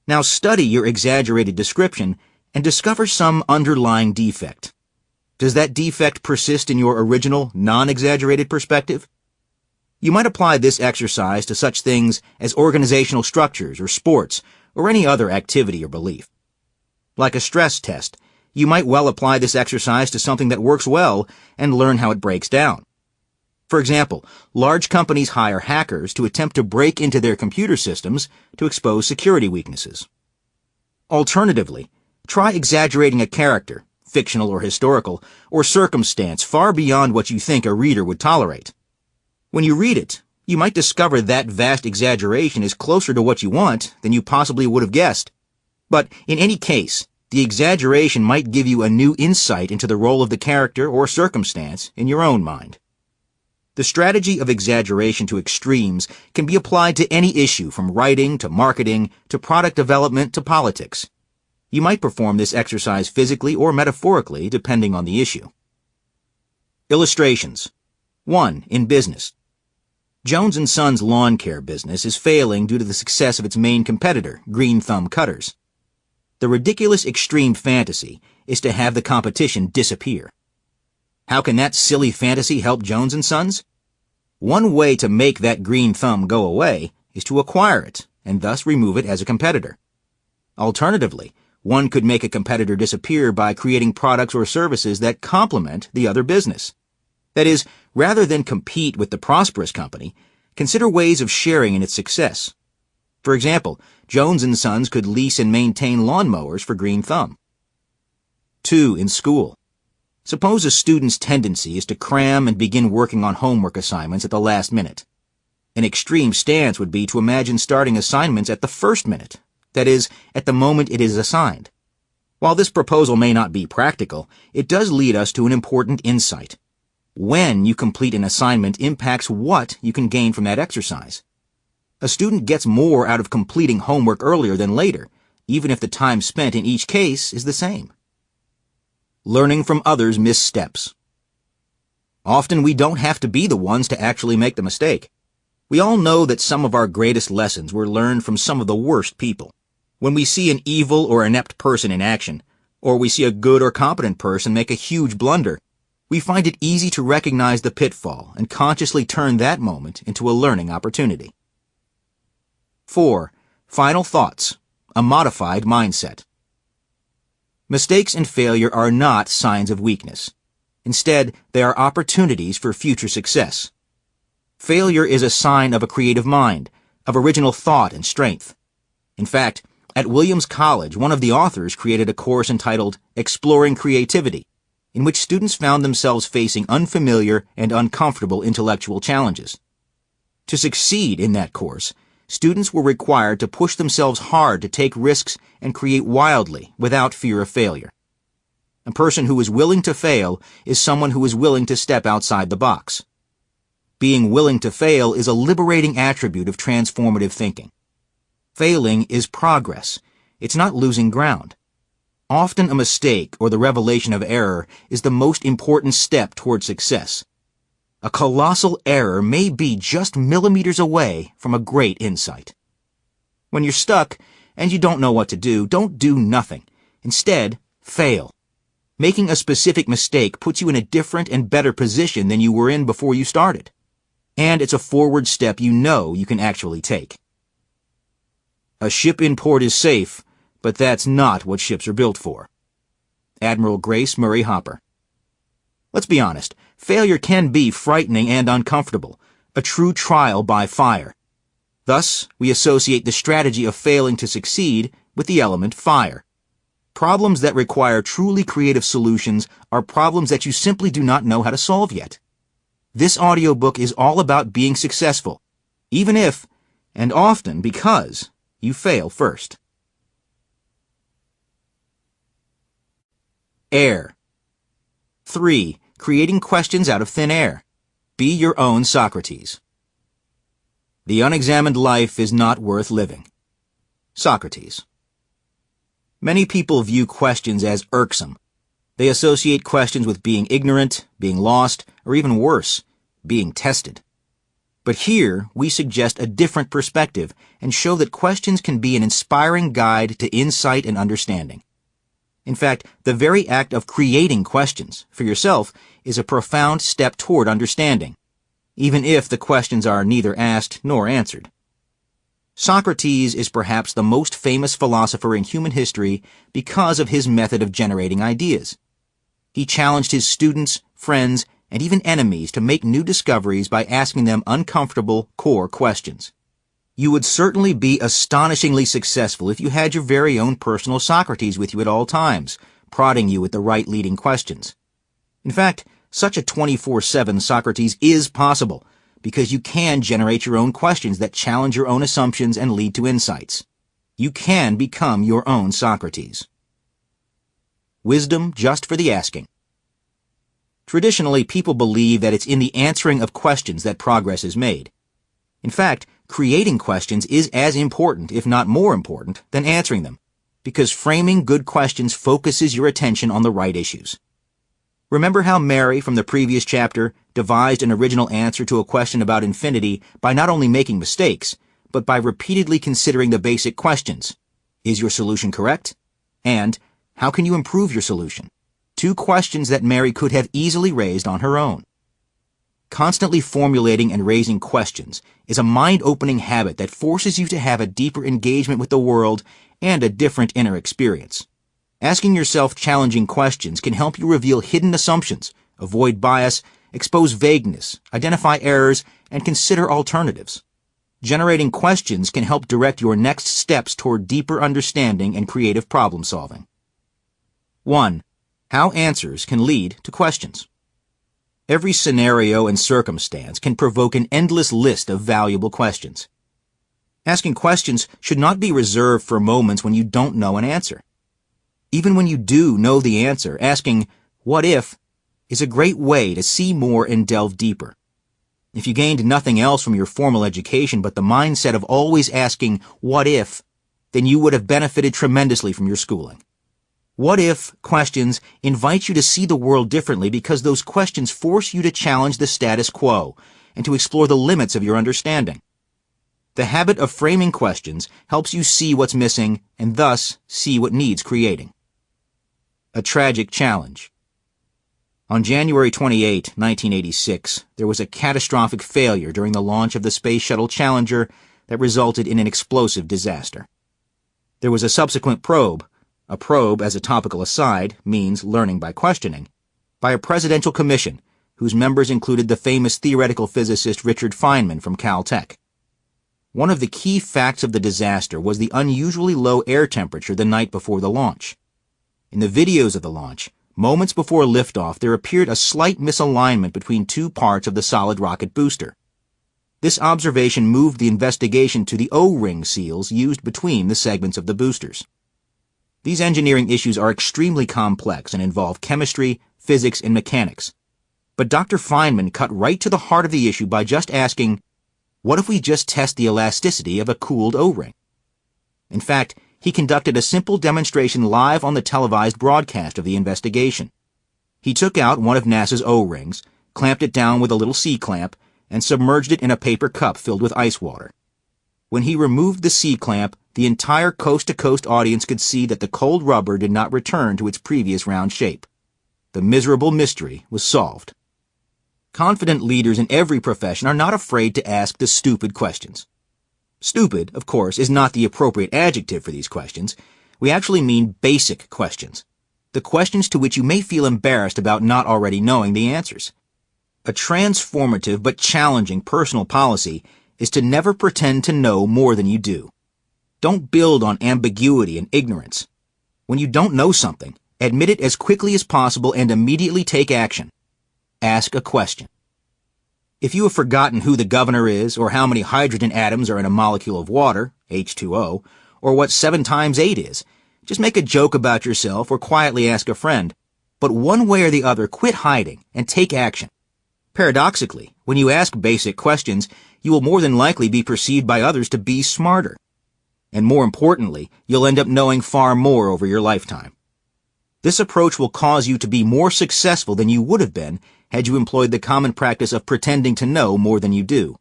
Now study your exaggerated description and discover some underlying defect. Does that defect persist in your original, non-exaggerated perspective? You might apply this exercise to such things as organizational structures or sports or any other activity or belief. Like a stress test, you might well apply this exercise to something that works well and learn how it breaks down. For example, large companies hire hackers to attempt to break into their computer systems to expose security weaknesses. Alternatively, try exaggerating a character, fictional or historical, or circumstance far beyond what you think a reader would tolerate. When you read it, you might discover that vast exaggeration is closer to what you want than you possibly would have guessed. But in any case, the exaggeration might give you a new insight into the role of the character or circumstance in your own mind. The strategy of exaggeration to extremes can be applied to any issue from writing to marketing to product development to politics. You might perform this exercise physically or metaphorically depending on the issue. Illustrations. 1. In business. Jones & Sons lawn care business is failing due to the success of its main competitor, Green Thumb Cutters. The ridiculous extreme fantasy is to have the competition disappear. How can that silly fantasy help Jones & Sons? One way to make that green thumb go away is to acquire it, and thus remove it as a competitor. Alternatively, one could make a competitor disappear by creating products or services that complement the other business. That is, rather than compete with the prosperous company, consider ways of sharing in its success. For example, Jones & Sons could lease and maintain lawnmowers for Green Thumb. 2. In school. Suppose a student's tendency is to cram and begin working on homework assignments at the last minute. An extreme stance would be to imagine starting assignments at the first minute, that is, at the moment it is assigned. While this proposal may not be practical, it does lead us to an important insight. When you complete an assignment impacts what you can gain from that exercise. A student gets more out of completing homework earlier than later, even if the time spent in each case is the same. Learning from others' missteps. Often we don't have to be the ones to actually make the mistake. We all know that some of our greatest lessons were learned from some of the worst people. When we see an evil or inept person in action, or we see a good or competent person make a huge blunder, we find it easy to recognize the pitfall and consciously turn that moment into a learning opportunity. 4. Final thoughts. A modified mindset. Mistakes and failure are not signs of weakness. Instead, they are opportunities for future success. Failure is a sign of a creative mind, of original thought and strength. In fact, at Williams College, one of the authors created a course entitled Exploring Creativity, in which students found themselves facing unfamiliar and uncomfortable intellectual challenges. To succeed in that course, students were required to push themselves hard to take risks and create wildly without fear of failure. A person who is willing to fail is someone who is willing to step outside the box. Being willing to fail is a liberating attribute of transformative thinking. Failing is progress. It's not losing ground. Often a mistake or the revelation of error is the most important step toward success. A colossal error may be just millimeters away from a great insight. When you're stuck and you don't know what to do, don't do nothing. Instead, fail. Making a specific mistake puts you in a different and better position than you were in before you started. And it's a forward step you know you can actually take. A ship in port is safe, but that's not what ships are built for. Admiral Grace Murray Hopper. Let's be honest, failure can be frightening and uncomfortable, a true trial by fire. Thus, we associate the strategy of failing to succeed with the element fire. Problems that require truly creative solutions are problems that you simply do not know how to solve yet. This audiobook is all about being successful, even if, and often because, you fail first. Air. 3. Creating questions out of thin air. Be your own Socrates. The unexamined life is not worth living. Socrates. Many people view questions as irksome. They associate questions with being ignorant, being lost, or even worse, being tested. But here, we suggest a different perspective and show that questions can be an inspiring guide to insight and understanding. In fact, the very act of creating questions for yourself is a profound step toward understanding, even if the questions are neither asked nor answered. Socrates is perhaps the most famous philosopher in human history because of his method of generating ideas. He challenged his students, friends, and even enemies to make new discoveries by asking them uncomfortable, core questions. You would certainly be astonishingly successful if you had your very own personal Socrates with you at all times, prodding you with the right leading questions. In fact, such a 24/7 Socrates is possible, because you can generate your own questions that challenge your own assumptions and lead to insights. You can become your own Socrates. Wisdom just for the asking. Traditionally, people believe that it's in the answering of questions that progress is made. In fact, creating questions is as important, if not more important, than answering them, because framing good questions focuses your attention on the right issues. Remember how Mary, from the previous chapter, devised an original answer to a question about infinity by not only making mistakes, but by repeatedly considering the basic questions. Is your solution correct? And how can you improve your solution? Two questions that Mary could have easily raised on her own. Constantly formulating and raising questions is a mind-opening habit that forces you to have a deeper engagement with the world and a different inner experience. Asking yourself challenging questions can help you reveal hidden assumptions, avoid bias, expose vagueness, identify errors, and consider alternatives. Generating questions can help direct your next steps toward deeper understanding and creative problem solving. 1. How answers can lead to questions. Every scenario and circumstance can provoke an endless list of valuable questions. Asking questions should not be reserved for moments when you don't know an answer. Even when you do know the answer, asking, "What if?" is a great way to see more and delve deeper. If you gained nothing else from your formal education but the mindset of always asking, "What if?" then you would have benefited tremendously from your schooling. What if questions invite you to see the world differently because those questions force you to challenge the status quo and to explore the limits of your understanding. The habit of framing questions helps you see what's missing and thus see what needs creating. A tragic challenge. On January 28, 1986, there was a catastrophic failure during the launch of the Space Shuttle Challenger that resulted in an explosive disaster. There was a subsequent probe. A probe, as a topical aside, means learning by questioning, by a presidential commission whose members included the famous theoretical physicist Richard Feynman from Caltech. One of the key facts of the disaster was the unusually low air temperature the night before the launch. In the videos of the launch, moments before liftoff, there appeared a slight misalignment between two parts of the solid rocket booster. This observation moved the investigation to the O-ring seals used between the segments of the boosters. These engineering issues are extremely complex and involve chemistry, physics, and mechanics. But Dr. Feynman cut right to the heart of the issue by just asking, what if we just test the elasticity of a cooled O-ring? In fact, he conducted a simple demonstration live on the televised broadcast of the investigation. He took out one of NASA's O-rings, clamped it down with a little C-clamp, and submerged it in a paper cup filled with ice water. When he removed the C-clamp, the entire coast-to-coast audience could see that the cold rubber did not return to its previous round shape. The miserable mystery was solved. Confident leaders in every profession are not afraid to ask the stupid questions. Stupid, of course, is not the appropriate adjective for these questions. We actually mean basic questions. The questions to which you may feel embarrassed about not already knowing the answers. A transformative but challenging personal policy is to never pretend to know more than you do. Don't build on ambiguity and ignorance. When you don't know something, admit it as quickly as possible and immediately take action. Ask a question. If you have forgotten who the governor is, or how many hydrogen atoms are in a molecule of water, H2O, or what 7 times 8 is, just make a joke about yourself or quietly ask a friend. But one way or the other, quit hiding and take action. Paradoxically, when you ask basic questions, you will more than likely be perceived by others to be smarter. And more importantly, you'll end up knowing far more over your lifetime. This approach will cause you to be more successful than you would have been had you employed the common practice of pretending to know more than you do.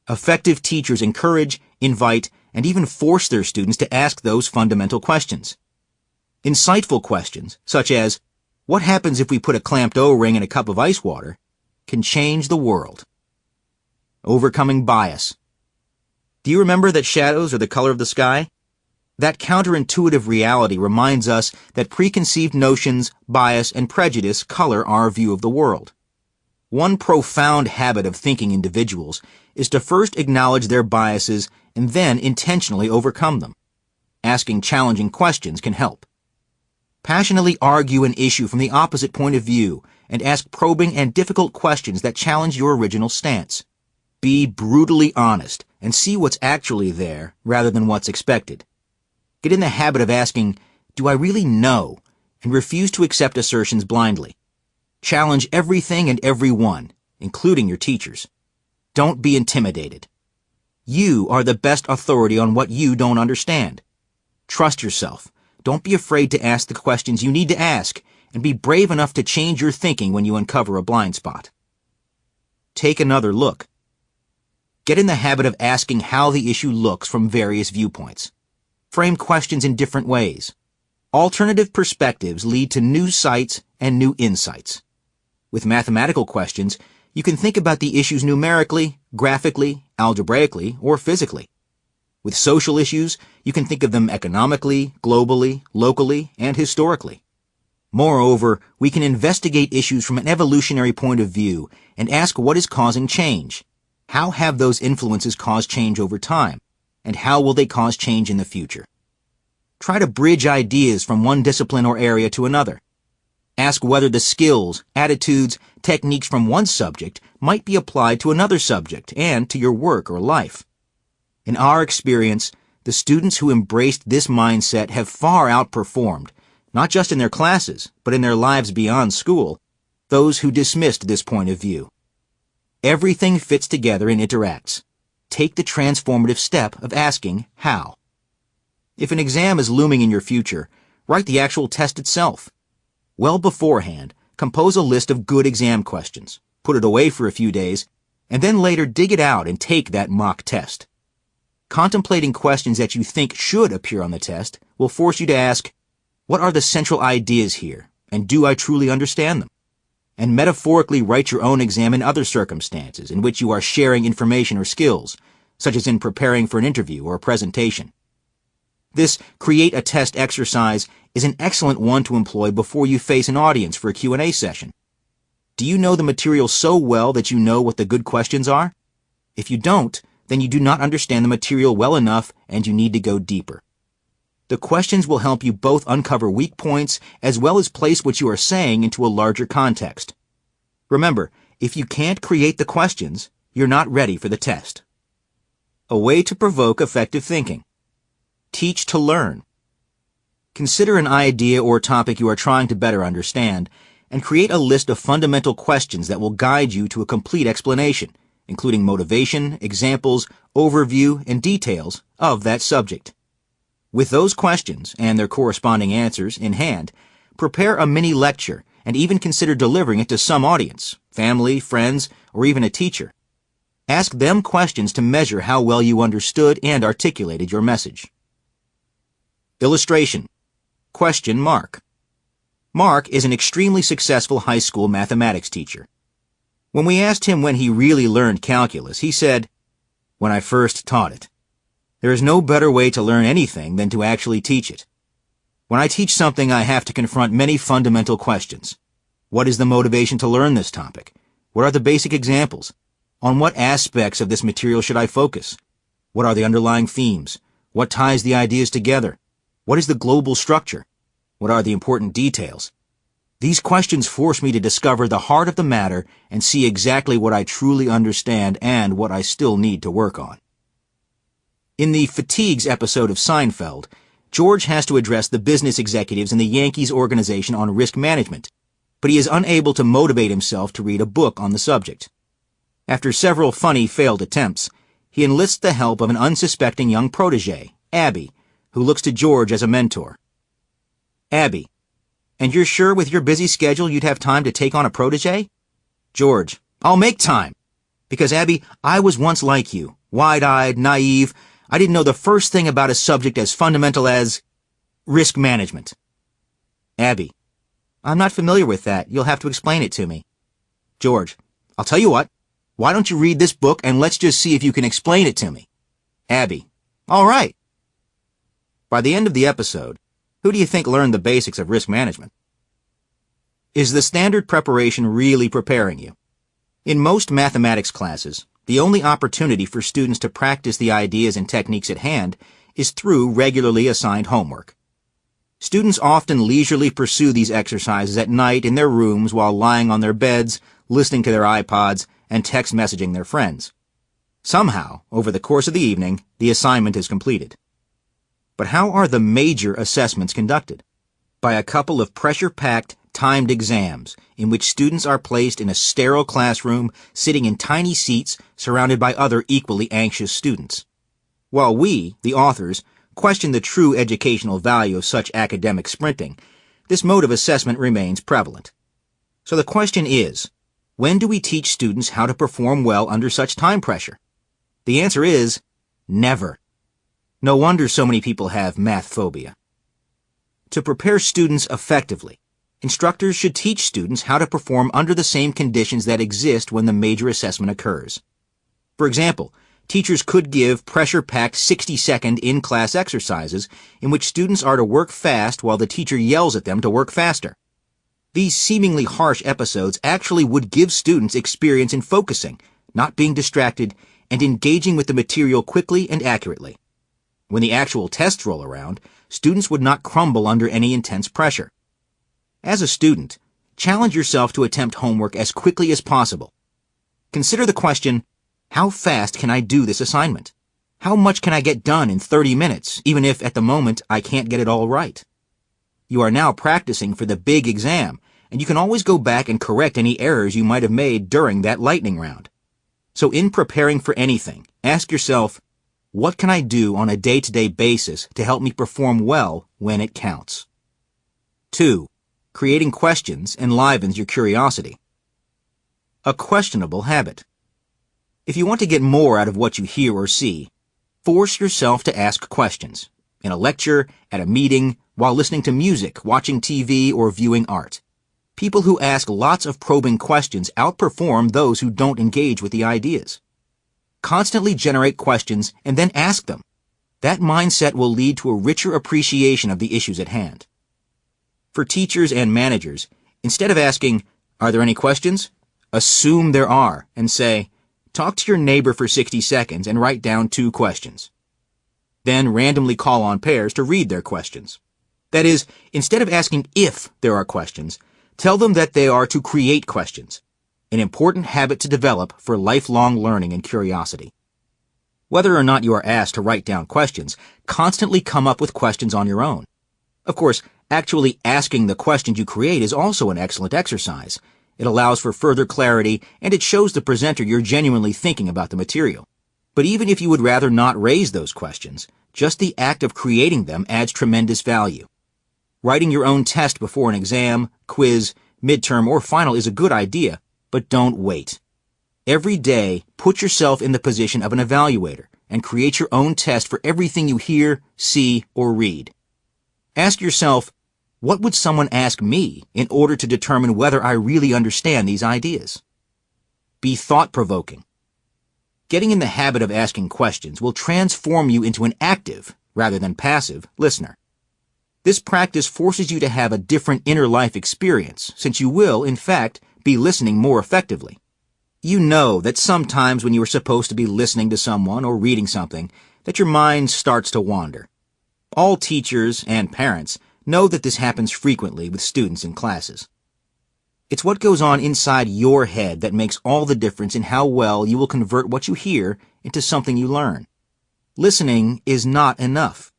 Effective teachers encourage, invite, and even force their students to ask those fundamental questions. Insightful questions, such as, what happens if we put a clamped O-ring in a cup of ice water, can change the world. Overcoming bias. Do you remember that shadows are the color of the sky? That counterintuitive reality reminds us that preconceived notions, bias, and prejudice color our view of the world. One profound habit of thinking individuals is to first acknowledge their biases and then intentionally overcome them. Asking challenging questions can help. Passionately argue an issue from the opposite point of view and ask probing and difficult questions that challenge your original stance. Be brutally honest and see what's actually there rather than what's expected. Get in the habit of asking, "Do I really know?" and refuse to accept assertions blindly. Challenge everything and everyone, including your teachers. Don't be intimidated. You are the best authority on what you don't understand. Trust yourself. Don't be afraid to ask the questions you need to ask, and be brave enough to change your thinking when you uncover a blind spot. Take another look. Get in the habit of asking how the issue looks from various viewpoints. Frame questions in different ways. Alternative perspectives lead to new sights and new insights. With mathematical questions, you can think about the issues numerically, graphically, algebraically, or physically. With social issues, you can think of them economically, globally, locally, and historically. Moreover, we can investigate issues from an evolutionary point of view and ask what is causing change. How have those influences caused change over time? And how will they cause change in the future? Try to bridge ideas from one discipline or area to another. Ask whether the skills, attitudes, techniques from one subject might be applied to another subject and to your work or life. In our experience, the students who embraced this mindset have far outperformed, not just in their classes, but in their lives beyond school, those who dismissed this point of view. Everything fits together and interacts. Take the transformative step of asking how. If an exam is looming in your future, write the actual test itself. Well beforehand, compose a list of good exam questions, put it away for a few days, and then later dig it out and take that mock test. Contemplating questions that you think should appear on the test will force you to ask, what are the central ideas here, and do I truly understand them? And metaphorically write your own exam in other circumstances in which you are sharing information or skills, such as in preparing for an interview or a presentation. This create a test exercise is an excellent one to employ before you face an audience for a Q&A session. Do you know the material so well that you know what the good questions are? If you don't, then you do not understand the material well enough and you need to go deeper. The questions will help you both uncover weak points as well as place what you are saying into a larger context. Remember, if you can't create the questions, you're not ready for the test. A way to provoke effective thinking. Teach to learn. Consider an idea or topic you are trying to better understand, and create a list of fundamental questions that will guide you to a complete explanation, including motivation, examples, overview, and details of that subject. With those questions, and their corresponding answers, in hand, prepare a mini lecture and even consider delivering it to some audience, family, friends, or even a teacher. Ask them questions to measure how well you understood and articulated your message. Illustration. Question Mark. Mark is an extremely successful high school mathematics teacher. When we asked him when he really learned calculus, he said, "When I first taught it. There is no better way to learn anything than to actually teach it. When I teach something, I have to confront many fundamental questions. What is the motivation to learn this topic? What are the basic examples? On what aspects of this material should I focus? What are the underlying themes? What ties the ideas together? What is the global structure? What are the important details?" These questions force me to discover the heart of the matter and see exactly what I truly understand and what I still need to work on. In the Fatigues episode of Seinfeld, George has to address the business executives in the Yankees organization on risk management, but he is unable to motivate himself to read a book on the subject. After several funny failed attempts, he enlists the help of an unsuspecting young protege, Abby, who looks to George as a mentor. Abby: "And you're sure with your busy schedule you'd have time to take on a protege?" George: "I'll make time. Because, Abby, I was once like you, wide-eyed, naive. I didn't know the first thing about a subject as fundamental as risk management." Abby: "I'm not familiar with that. You'll have to explain it to me." George: "I'll tell you what. Why don't you read this book and let's just see if you can explain it to me." Abby: "All right." By the end of the episode, who do you think learned the basics of risk management? Is the standard preparation really preparing you? In most mathematics classes, the only opportunity for students to practice the ideas and techniques at hand is through regularly assigned homework. Students often leisurely pursue these exercises at night in their rooms while lying on their beds, listening to their iPods, and text messaging their friends. Somehow, over the course of the evening, the assignment is completed. But how are the major assessments conducted? By a couple of pressure-packed, timed exams in which students are placed in a sterile classroom, sitting in tiny seats surrounded by other equally anxious students. While we, the authors, question the true educational value of such academic sprinting, this mode of assessment remains prevalent. So the question is, when do we teach students how to perform well under such time pressure? The answer is, never. No wonder so many people have math phobia. To prepare students effectively, instructors should teach students how to perform under the same conditions that exist when the major assessment occurs. For example, teachers could give pressure-packed 60-second in-class exercises in which students are to work fast while the teacher yells at them to work faster. These seemingly harsh episodes actually would give students experience in focusing, not being distracted, and engaging with the material quickly and accurately. When the actual tests roll around, students would not crumble under any intense pressure. As a student, challenge yourself to attempt homework as quickly as possible. Consider the question, how fast can I do this assignment? How much can I get done in 30 minutes, even if at the moment I can't get it all right? You are now practicing for the big exam, and you can always go back and correct any errors you might have made during that lightning round. So in preparing for anything, ask yourself, what can I do on a day-to-day basis to help me perform well when it counts? 2. Creating questions enlivens your curiosity. A questionable habit. If you want to get more out of what you hear or see, force yourself to ask questions, in a lecture, at a meeting, while listening to music, watching TV, or viewing art. People who ask lots of probing questions outperform those who don't engage with the ideas. Constantly generate questions and then ask them. That mindset will lead to a richer appreciation of the issues at hand. For teachers and managers, instead of asking, "Are there any questions?" assume there are and say, "Talk to your neighbor for 60 seconds and write down 2 questions." Then randomly call on pairs to read their questions. That is, instead of asking if there are questions, tell them that they are to create questions, an important habit to develop for lifelong learning and curiosity. Whether or not you are asked to write down questions, constantly come up with questions on your own. Of course, actually asking the questions you create is also an excellent exercise. It allows for further clarity, and it shows the presenter you're genuinely thinking about the material. But even if you would rather not raise those questions, just the act of creating them adds tremendous value. Writing your own test before an exam, quiz, midterm, or final is a good idea, but don't wait. Every day, put yourself in the position of an evaluator and create your own test for everything you hear, see, or read. Ask yourself, what would someone ask me in order to determine whether I really understand these ideas? Be thought-provoking. Getting in the habit of asking questions will transform you into an active, rather than passive, listener. This practice forces you to have a different inner life experience, since you will, in fact, be listening more effectively. You know that sometimes when you are supposed to be listening to someone or reading something, that your mind starts to wander. All teachers and parents know that this happens frequently with students in classes. It's what goes on inside your head that makes all the difference in how well you will convert what you hear into something you learn. Listening is not enough.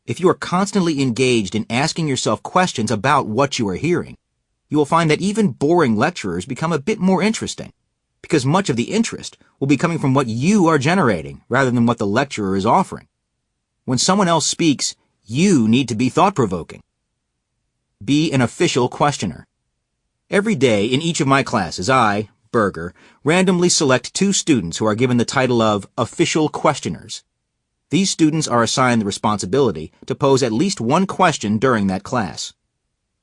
If you are constantly engaged in asking yourself questions about what you are hearing, you will find that even boring lecturers become a bit more interesting, because much of the interest will be coming from what you are generating rather than what the lecturer is offering. When someone else speaks, you need to be thought-provoking. Be an official questioner. Every day in each of my classes, I, Berger, randomly select 2 students who are given the title of official questioners. These students are assigned the responsibility to pose at least one question during that class.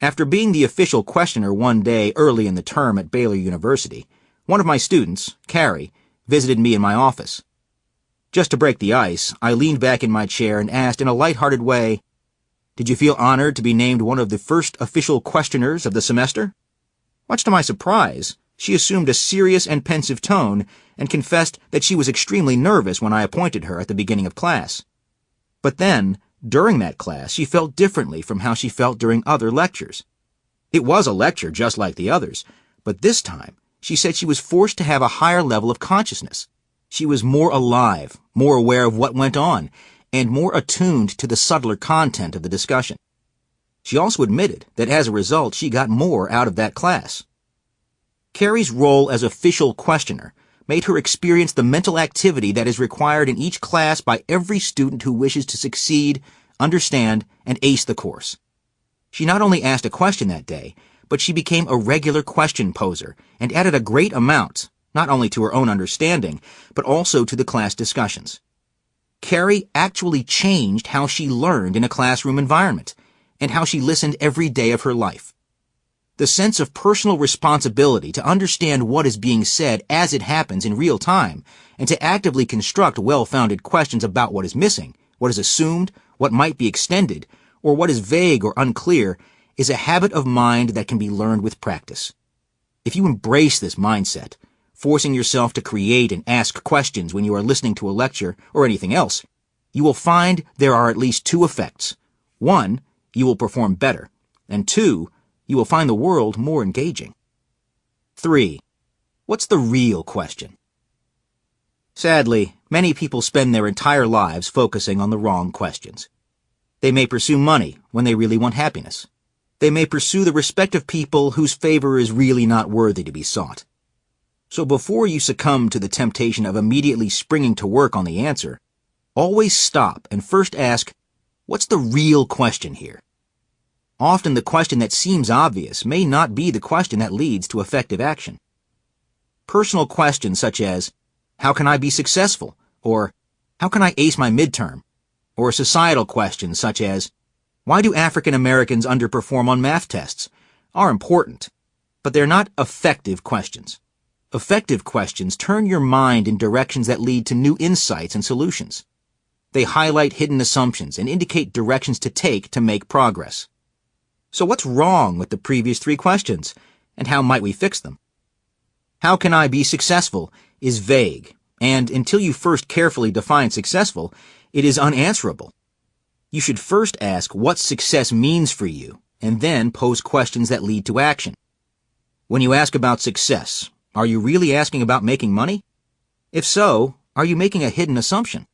After being the official questioner one day early in the term at Baylor University, one of my students, Carrie, visited me in my office. Just to break the ice, I leaned back in my chair and asked in a light-hearted way, "Did you feel honored to be named one of the first official questioners of the semester?" Much to my surprise, she assumed a serious and pensive tone and confessed that she was extremely nervous when I appointed her at the beginning of class. But then, During that class, she felt differently from how she felt during other lectures. It was a lecture just like the others, but this time, she said she was forced to have a higher level of consciousness. She was more alive, more aware of what went on, and more attuned to the subtler content of the discussion. She also admitted that as a result, she got more out of that class. Carrie's role as official questioner made her experience the mental activity that is required in each class by every student who wishes to succeed, understand, and ace the course. She not only asked a question that day, but she became a regular question poser and added a great amount, not only to her own understanding, but also to the class discussions. Carrie actually changed how she learned in a classroom environment and how she listened every day of her life. The sense of personal responsibility to understand what is being said as it happens in real time and to actively construct well-founded questions about what is missing, what is assumed, what might be extended, or what is vague or unclear is a habit of mind that can be learned with practice. If you embrace this mindset, forcing yourself to create and ask questions when you are listening to a lecture or anything else, you will find there are at least two effects. One, you will perform better, and two, you will find the world more engaging. 3. What's the real question? Sadly, many people spend their entire lives focusing on the wrong questions. They may pursue money when they really want happiness. They may pursue the respect of people whose favor is really not worthy to be sought. So before you succumb to the temptation of immediately springing to work on the answer, always stop and first ask, what's the real question here? Often the question that seems obvious may not be the question that leads to effective action. Personal questions such as, how can I be successful? Or, how can I ace my midterm? Or societal questions such as, why do African Americans underperform on math tests? Are important, but they're not effective questions. Effective questions turn your mind in directions that lead to new insights and solutions. They highlight hidden assumptions and indicate directions to take to make progress. So what's wrong with the previous 3 questions, and how might we fix them? How can I be successful is vague, and until you first carefully define successful, it is unanswerable. You should first ask what success means for you, and then pose questions that lead to action. When you ask about success, are you really asking about making money? If so, are you making a hidden assumption?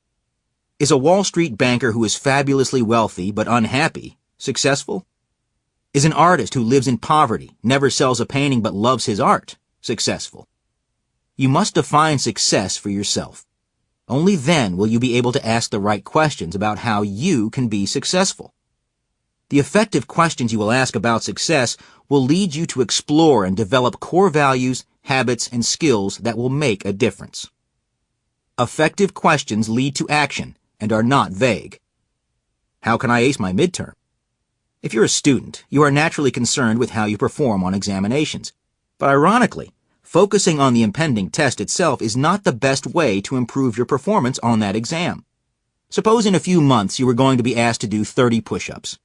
Is a Wall Street banker who is fabulously wealthy but unhappy successful? Is an artist who lives in poverty, never sells a painting but loves his art, successful? You must define success for yourself. Only then will you be able to ask the right questions about how you can be successful. The effective questions you will ask about success will lead you to explore and develop core values, habits, and skills that will make a difference. Effective questions lead to action and are not vague. How can I ace my midterm? If you're a student, you are naturally concerned with how you perform on examinations. But ironically, focusing on the impending test itself is not the best way to improve your performance on that exam. Suppose in a few months you were going to be asked to do 30 push-ups.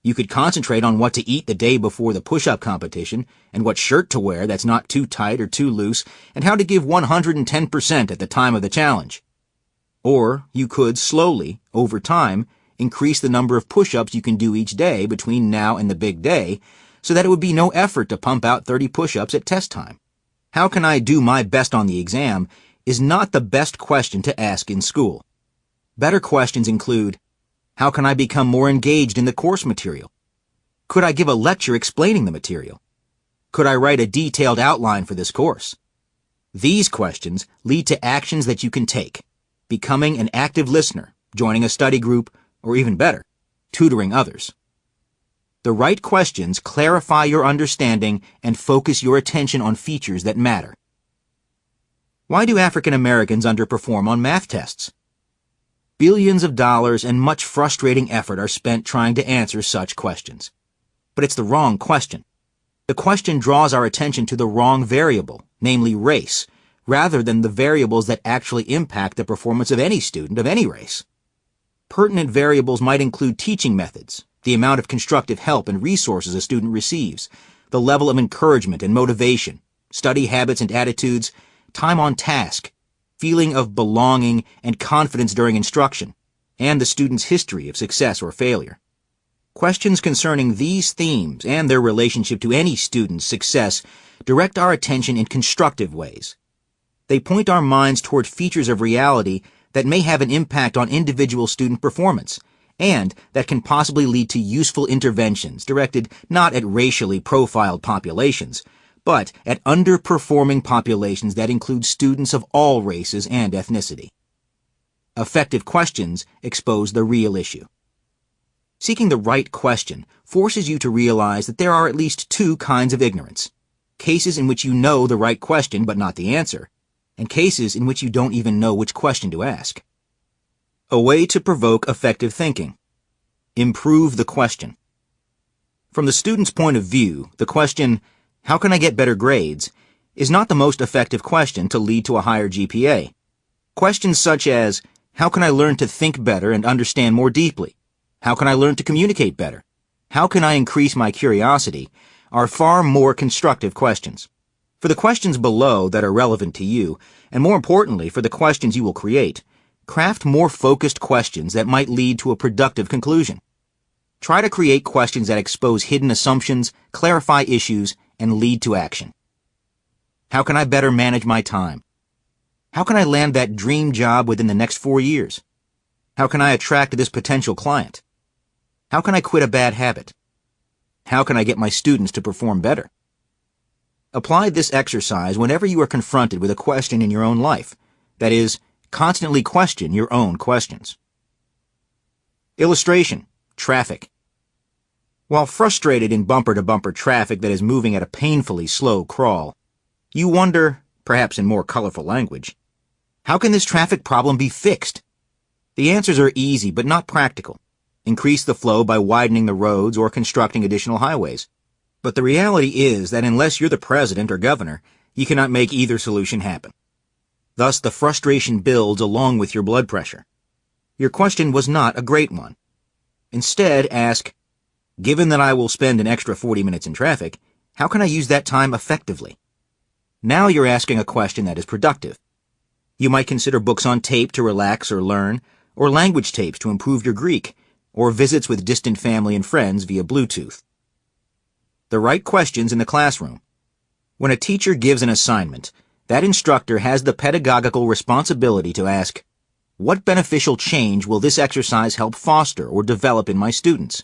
You could concentrate on what to eat the day before the push-up competition, and what shirt to wear that's not too tight or too loose, and how to give 110% at the time of the challenge. Or you could slowly, over time, increase the number of push-ups you can do each day between now and the big day, so that it would be no effort to pump out 30 push-ups at test time. How can I do my best on the exam is not the best question to ask in school. Better questions include, how can I become more engaged in the course material? Could I give a lecture explaining the material? Could I write a detailed outline for this course? These questions lead to actions that you can take, becoming an active listener, joining a study group, or even better, tutoring others. The right questions clarify your understanding and focus your attention on features that matter. Why do African Americans underperform on math tests? Billions of dollars and much frustrating effort are spent trying to answer such questions. But it's the wrong question. The question draws our attention to the wrong variable, namely race, rather than the variables that actually impact the performance of any student of any race. Pertinent variables might include teaching methods, the amount of constructive help and resources a student receives, the level of encouragement and motivation, study habits and attitudes, time on task, feeling of belonging and confidence during instruction, and the student's history of success or failure. Questions concerning these themes and their relationship to any student's success direct our attention in constructive ways. They point our minds toward features of reality that may have an impact on individual student performance, and that can possibly lead to useful interventions directed not at racially profiled populations, but at underperforming populations that include students of all races and ethnicity. Effective questions expose the real issue. Seeking the right question forces you to realize that there are at least two kinds of ignorance: cases in which you know the right question but not the answer, and cases in which you don't even know which question to ask. A way to provoke effective thinking. Improve the question. From the student's point of view, the question, "How can I get better grades?" is not the most effective question to lead to a higher GPA. Questions such as, "How can I learn to think better and understand more deeply? How can I learn to communicate better? How can I increase my curiosity?" are far more constructive questions. For the questions below that are relevant to you, and more importantly for the questions you will create, craft more focused questions that might lead to a productive conclusion. Try to create questions that expose hidden assumptions, clarify issues, and lead to action. How can I better manage my time? How can I land that dream job within the next 4 years? How can I attract this potential client? How can I quit a bad habit? How can I get my students to perform better? Apply this exercise whenever you are confronted with a question in your own life. That is, constantly question your own questions. Illustration: traffic. While frustrated in bumper-to-bumper traffic that is moving at a painfully slow crawl, you wonder, perhaps in more colorful language, how can this traffic problem be fixed? The answers are easy but not practical. Increase the flow by widening the roads or constructing additional highways. But the reality is that unless you're the president or governor, you cannot make either solution happen. Thus, the frustration builds along with your blood pressure. Your question was not a great one. Instead, ask, "Given that I will spend an extra 40 minutes in traffic, how can I use that time effectively?" Now you're asking a question that is productive. You might consider books on tape to relax or learn, or language tapes to improve your Greek, or visits with distant family and friends via Bluetooth. The right questions in the classroom. When a teacher gives an assignment, that instructor has the pedagogical responsibility to ask, "What beneficial change will this exercise help foster or develop in my students?"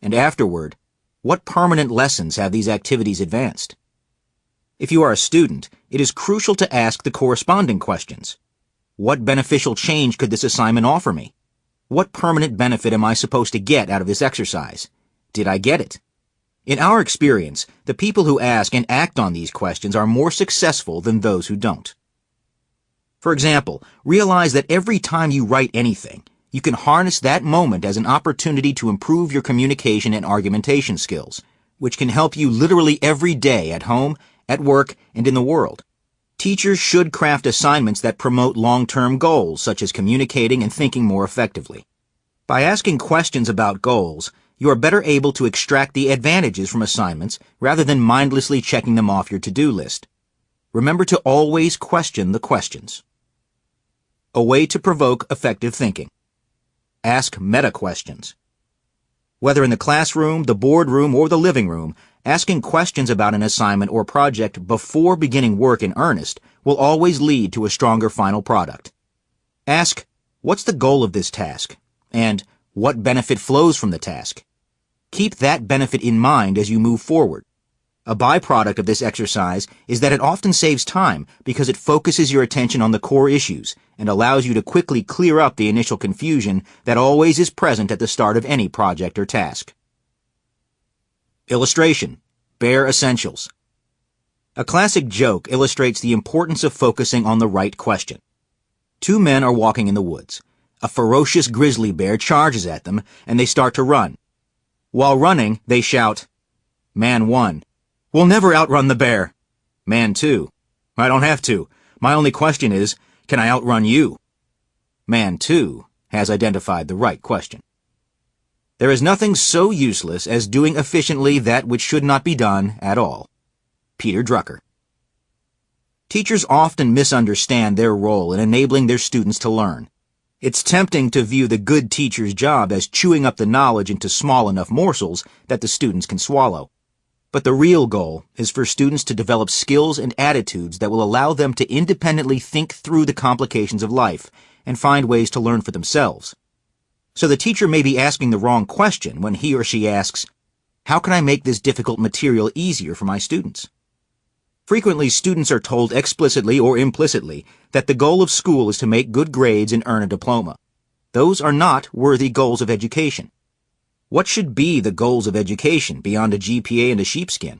And afterward, "What permanent lessons have these activities advanced?" If you are a student, it is crucial to ask the corresponding questions. What beneficial change could this assignment offer me? What permanent benefit am I supposed to get out of this exercise? Did I get it? In our experience, the people who ask and act on these questions are more successful than those who don't. For example, realize that every time you write anything, you can harness that moment as an opportunity to improve your communication and argumentation skills, which can help you literally every day at home, at work, and in the world. Teachers should craft assignments that promote long-term goals, such as communicating and thinking more effectively. By asking questions about goals, you are better able to extract the advantages from assignments rather than mindlessly checking them off your to-do list. Remember to always question the questions. A way to provoke effective thinking. Ask meta-questions. Whether in the classroom, the boardroom, or the living room, asking questions about an assignment or project before beginning work in earnest will always lead to a stronger final product. Ask, "What's the goal of this task?" and "What benefit flows from the task?" Keep that benefit in mind as you move forward. A byproduct of this exercise is that it often saves time because it focuses your attention on the core issues and allows you to quickly clear up the initial confusion that always is present at the start of any project or task. Illustration: bare essentials. A classic joke illustrates the importance of focusing on the right question. Two men are walking in the woods. A ferocious grizzly bear charges at them, and they start to run. While running, they shout, "Man 1, we'll never outrun the bear." Man 2, "I don't have to. My only question is, can I outrun you?" Man 2 has identified the right question. There is nothing so useless as doing efficiently that which should not be done at all. Peter Drucker. Teachers often misunderstand their role in enabling their students to learn. It's tempting to view the good teacher's job as chewing up the knowledge into small enough morsels that the students can swallow. But the real goal is for students to develop skills and attitudes that will allow them to independently think through the complications of life and find ways to learn for themselves. So the teacher may be asking the wrong question when he or she asks, "How can I make this difficult material easier for my students?" Frequently, students are told explicitly or implicitly that the goal of school is to make good grades and earn a diploma. Those are not worthy goals of education. What should be the goals of education beyond a GPA and a sheepskin?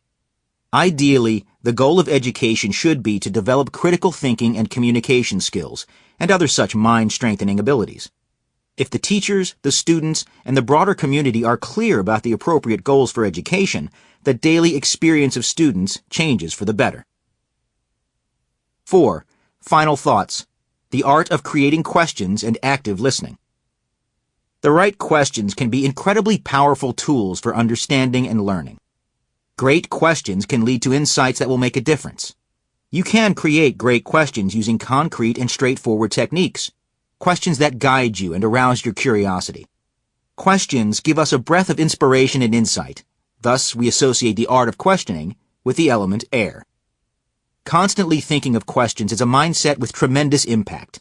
Ideally, the goal of education should be to develop critical thinking and communication skills and other such mind-strengthening abilities. If the teachers, the students, and the broader community are clear about the appropriate goals for education, the daily experience of students changes for the better. 4. Final thoughts. The art of creating questions and active listening. The right questions can be incredibly powerful tools for understanding and learning. Great questions can lead to insights that will make a difference. You can create great questions using concrete and straightforward techniques. Questions that guide you and arouse your curiosity. Questions give us a breath of inspiration and insight. Thus, we associate the art of questioning with the element air. Constantly thinking of questions is a mindset with tremendous impact.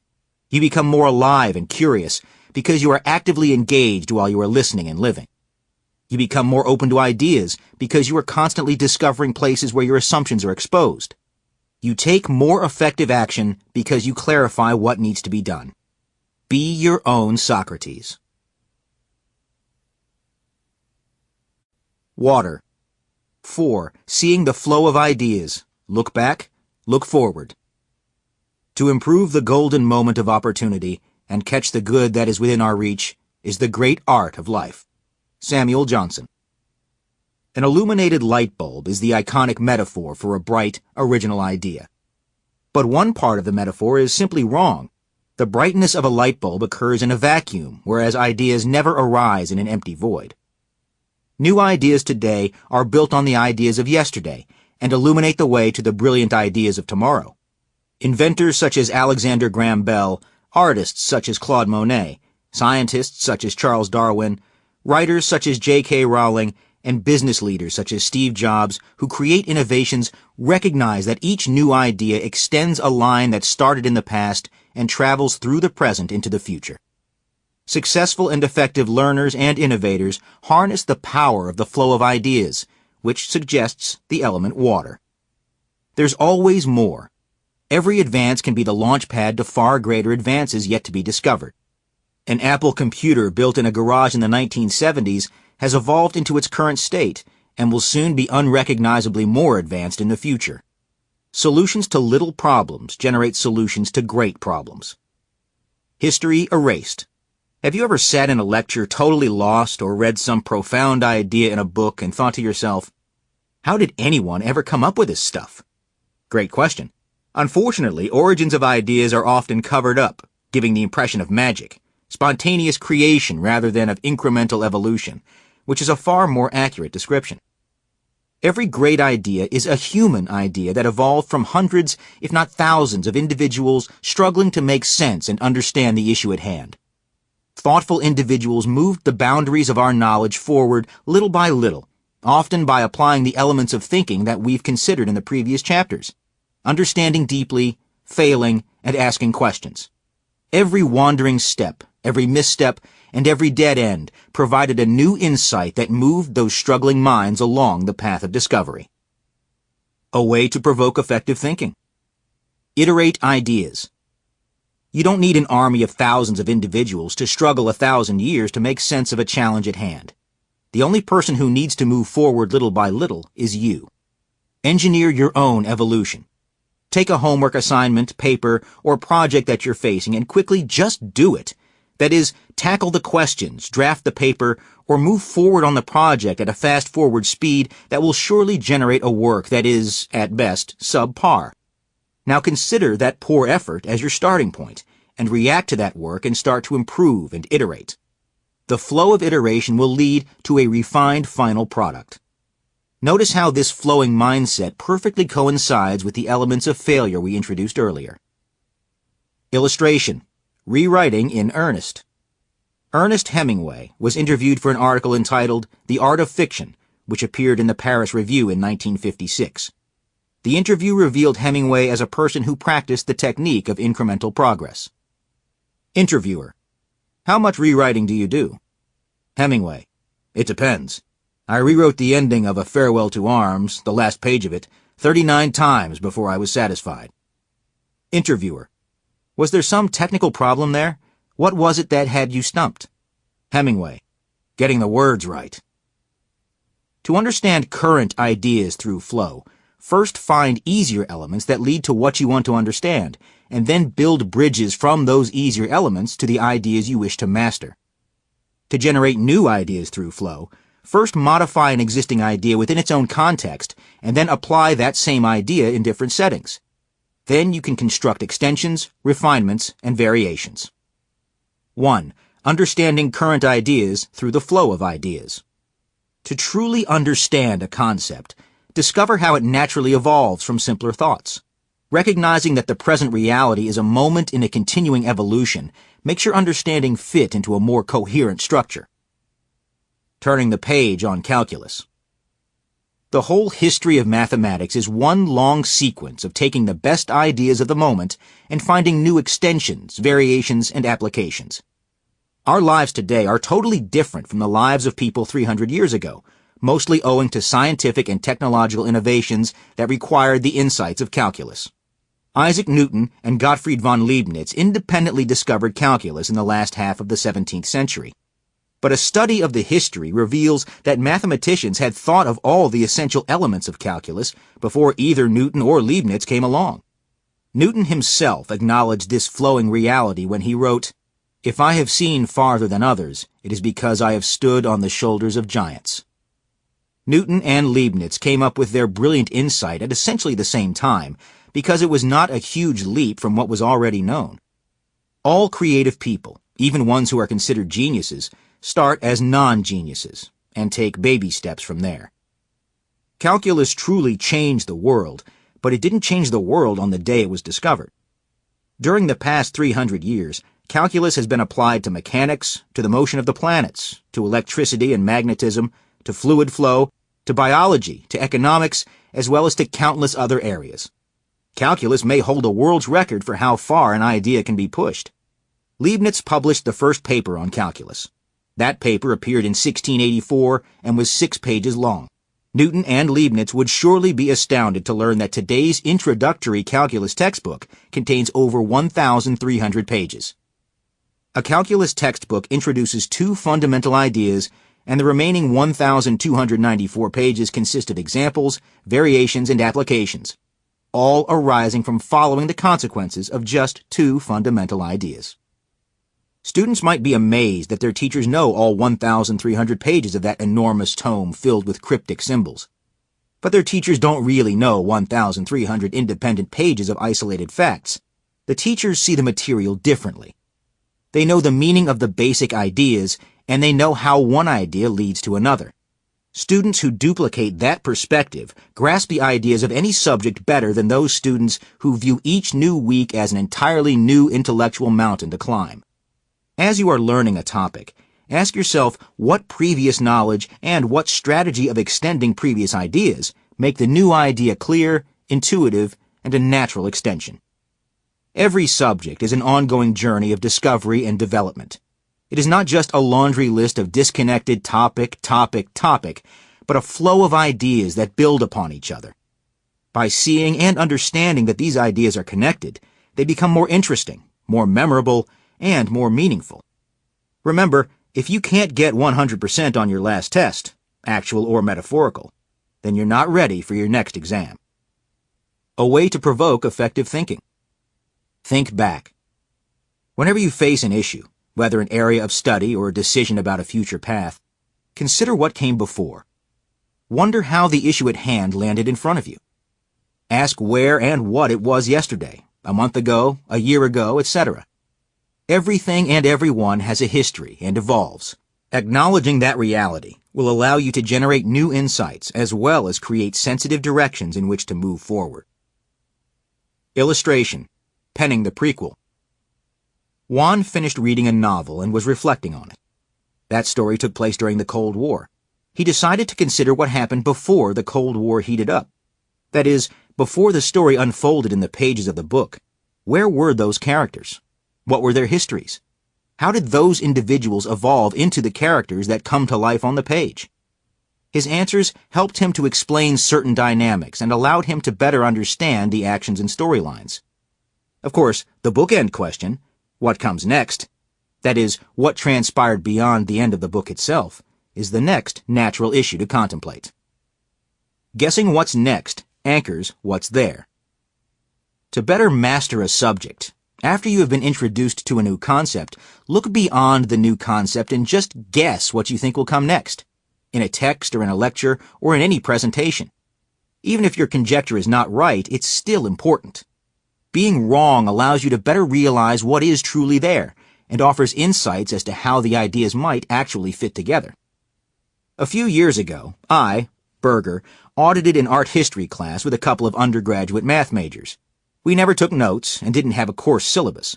You become more alive and curious because you are actively engaged while you are listening and living. You become more open to ideas because you are constantly discovering places where your assumptions are exposed. You take more effective action because you clarify what needs to be done. Be your own Socrates. Water. 4. Seeing the flow of ideas. Look back, look forward. To improve the golden moment of opportunity and catch the good that is within our reach is the great art of life. Samuel Johnson. An illuminated light bulb is the iconic metaphor for a bright, original idea. But one part of the metaphor is simply wrong. The brightness of a light bulb occurs in a vacuum, whereas ideas never arise in an empty void. New ideas today are built on the ideas of yesterday and illuminate the way to the brilliant ideas of tomorrow. Inventors such as Alexander Graham Bell, artists such as Claude Monet, scientists such as Charles Darwin, writers such as J.K. Rowling, and business leaders such as Steve Jobs who create innovations recognize that each new idea extends a line that started in the past and travels through the present into the future. Successful and effective learners and innovators harness the power of the flow of ideas, which suggests the element water. There's always more. Every advance can be the launch pad to far greater advances yet to be discovered. An Apple computer built in a garage in the 1970s has evolved into its current state and will soon be unrecognizably more advanced in the future. Solutions to little problems generate solutions to great problems. History erased. Have you ever sat in a lecture totally lost or read some profound idea in a book and thought to yourself, how did anyone ever come up with this stuff? Great question. Unfortunately, origins of ideas are often covered up, giving the impression of magic, spontaneous creation rather than of incremental evolution, which is a far more accurate description. Every great idea is a human idea that evolved from hundreds, if not thousands, of individuals struggling to make sense and understand the issue at hand. Thoughtful individuals moved the boundaries of our knowledge forward little by little, often by applying the elements of thinking that we've considered in the previous chapters, understanding deeply, failing, and asking questions. Every wandering step, every misstep, and every dead end provided a new insight that moved those struggling minds along the path of discovery. A way to provoke effective thinking. Iterate ideas. You don't need an army of thousands of individuals to struggle 1,000 years to make sense of a challenge at hand. The only person who needs to move forward little by little is you. Engineer your own evolution. Take a homework assignment, paper, or project that you're facing and quickly just do it. That is, tackle the questions, draft the paper, or move forward on the project at a fast-forward speed that will surely generate a work that is, at best, subpar. Now consider that poor effort as your starting point, and react to that work and start to improve and iterate. The flow of iteration will lead to a refined final product. Notice how this flowing mindset perfectly coincides with the elements of failure we introduced earlier. Illustration. Rewriting in Earnest. Ernest Hemingway was interviewed for an article entitled The Art of Fiction, which appeared in the Paris Review in 1956. The interview revealed Hemingway as a person who practiced the technique of incremental progress. Interviewer: How much rewriting do you do? Hemingway: It depends. I rewrote the ending of A Farewell to Arms, the last page of it, 39 times before I was satisfied. Interviewer: Was there some technical problem there? What was it that had you stumped? Hemingway: Getting the words right. To understand current ideas through flow, first find easier elements that lead to what you want to understand, and then build bridges from those easier elements to the ideas you wish to master. To generate new ideas through flow, first modify an existing idea within its own context, and then apply that same idea in different settings. Then you can construct extensions, refinements, and variations. 1. Understanding current ideas through the flow of ideas. To truly understand a concept, discover how it naturally evolves from simpler thoughts. Recognizing that the present reality is a moment in a continuing evolution makes your understanding fit into a more coherent structure. Turning the page on calculus. The whole history of mathematics is one long sequence of taking the best ideas of the moment and finding new extensions, variations, and applications. Our lives today are totally different from the lives of people 300 years ago, mostly owing to scientific and technological innovations that required the insights of calculus. Isaac Newton and Gottfried von Leibniz independently discovered calculus in the last half of the 17th century. But a study of the history reveals that mathematicians had thought of all the essential elements of calculus before either Newton or Leibniz came along. Newton himself acknowledged this flowing reality when he wrote, "If I have seen farther than others, it is because I have stood on the shoulders of giants." Newton and Leibniz came up with their brilliant insight at essentially the same time, because it was not a huge leap from what was already known. All creative people, even ones who are considered geniuses, start as non-geniuses, and take baby steps from there. Calculus truly changed the world, but it didn't change the world on the day it was discovered. During the past 300 years, calculus has been applied to mechanics, to the motion of the planets, to electricity and magnetism, to fluid flow, to biology, to economics, as well as to countless other areas. Calculus may hold a world's record for how far an idea can be pushed. Leibniz published the first paper on calculus. That paper appeared in 1684 and was 6 pages long. Newton and Leibniz would surely be astounded to learn that today's introductory calculus textbook contains over 1,300 pages. A calculus textbook introduces 2 fundamental ideas, and the remaining 1,294 pages consist of examples, variations, and applications, all arising from following the consequences of just 2 fundamental ideas. Students might be amazed that their teachers know all 1,300 pages of that enormous tome filled with cryptic symbols. But their teachers don't really know 1,300 independent pages of isolated facts. The teachers see the material differently. They know the meaning of the basic ideas, and they know how one idea leads to another. Students who duplicate that perspective grasp the ideas of any subject better than those students who view each new week as an entirely new intellectual mountain to climb. As you are learning a topic, ask yourself what previous knowledge and what strategy of extending previous ideas make the new idea clear, intuitive, and a natural extension. Every subject is an ongoing journey of discovery and development. It is not just a laundry list of disconnected topic, but a flow of ideas that build upon each other. By seeing and understanding that these ideas are connected, they become more interesting, more memorable, and more meaningful. Remember, if you can't get 100% on your last test, actual or metaphorical, then you're not ready for your next exam. A way to provoke effective thinking. Think back. Whenever you face an issue, whether an area of study or a decision about a future path, consider what came before. Wonder how the issue at hand landed in front of you. Ask where and what it was yesterday, a month ago, a year ago, etc. Everything and everyone has a history and evolves. Acknowledging that reality will allow you to generate new insights as well as create sensitive directions in which to move forward. Illustration: penning the prequel. Juan finished reading a novel and was reflecting on it. That story took place during the Cold War. He decided to consider what happened before the Cold War heated up. That is, before the story unfolded in the pages of the book. Where were those characters? What were their histories? How did those individuals evolve into the characters that come to life on the page? His answers helped him to explain certain dynamics and allowed him to better understand the actions and storylines. Of course, the bookend question, what comes next, that is, what transpired beyond the end of the book itself, is the next natural issue to contemplate. Guessing what's next anchors what's there. To better master a subject, after you have been introduced to a new concept, look beyond the new concept and just guess what you think will come next, in a text or in a lecture or in any presentation. Even if your conjecture is not right, it's still important. Being wrong allows you to better realize what is truly there, and offers insights as to how the ideas might actually fit together. A few years ago, I, Berger, audited an art history class with a couple of undergraduate math majors. We never took notes and didn't have a course syllabus.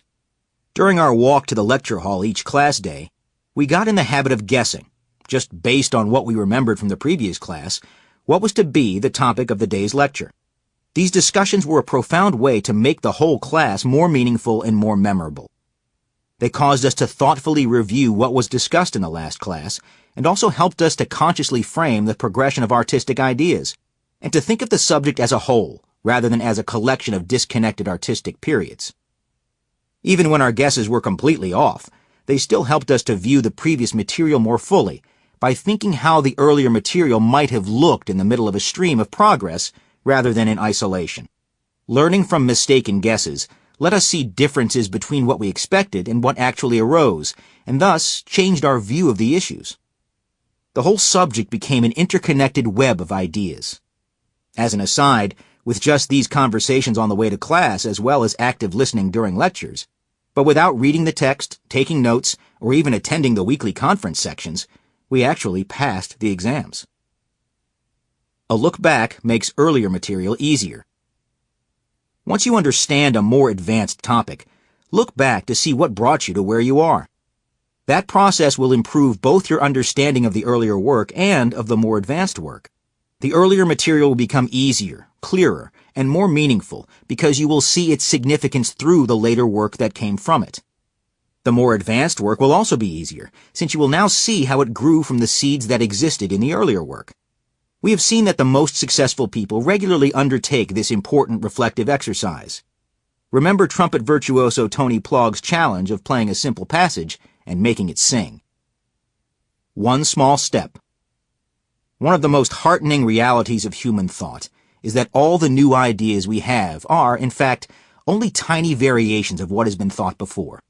During our walk to the lecture hall each class day, we got in the habit of guessing, just based on what we remembered from the previous class, what was to be the topic of the day's lecture. These discussions were a profound way to make the whole class more meaningful and more memorable. They caused us to thoughtfully review what was discussed in the last class, and also helped us to consciously frame the progression of artistic ideas, and to think of the subject as a whole, rather than as a collection of disconnected artistic periods. Even when our guesses were completely off, they still helped us to view the previous material more fully, by thinking how the earlier material might have looked in the middle of a stream of progress, rather than in isolation. Learning from mistaken guesses let us see differences between what we expected and what actually arose, and thus changed our view of the issues. The whole subject became an interconnected web of ideas. As an aside, with just these conversations on the way to class as well as active listening during lectures, but without reading the text, taking notes, or even attending the weekly conference sections, we actually passed the exams. A look back makes earlier material easier. Once you understand a more advanced topic, look back to see what brought you to where you are. That process will improve both your understanding of the earlier work and of the more advanced work. The earlier material will become easier, clearer, and more meaningful because you will see its significance through the later work that came from it. The more advanced work will also be easier, since you will now see how it grew from the seeds that existed in the earlier work. We have seen that the most successful people regularly undertake this important reflective exercise. Remember trumpet virtuoso Tony Plogg's challenge of playing a simple passage and making it sing. One small step. One of the most heartening realities of human thought is that all the new ideas we have are, in fact, only tiny variations of what has been thought before.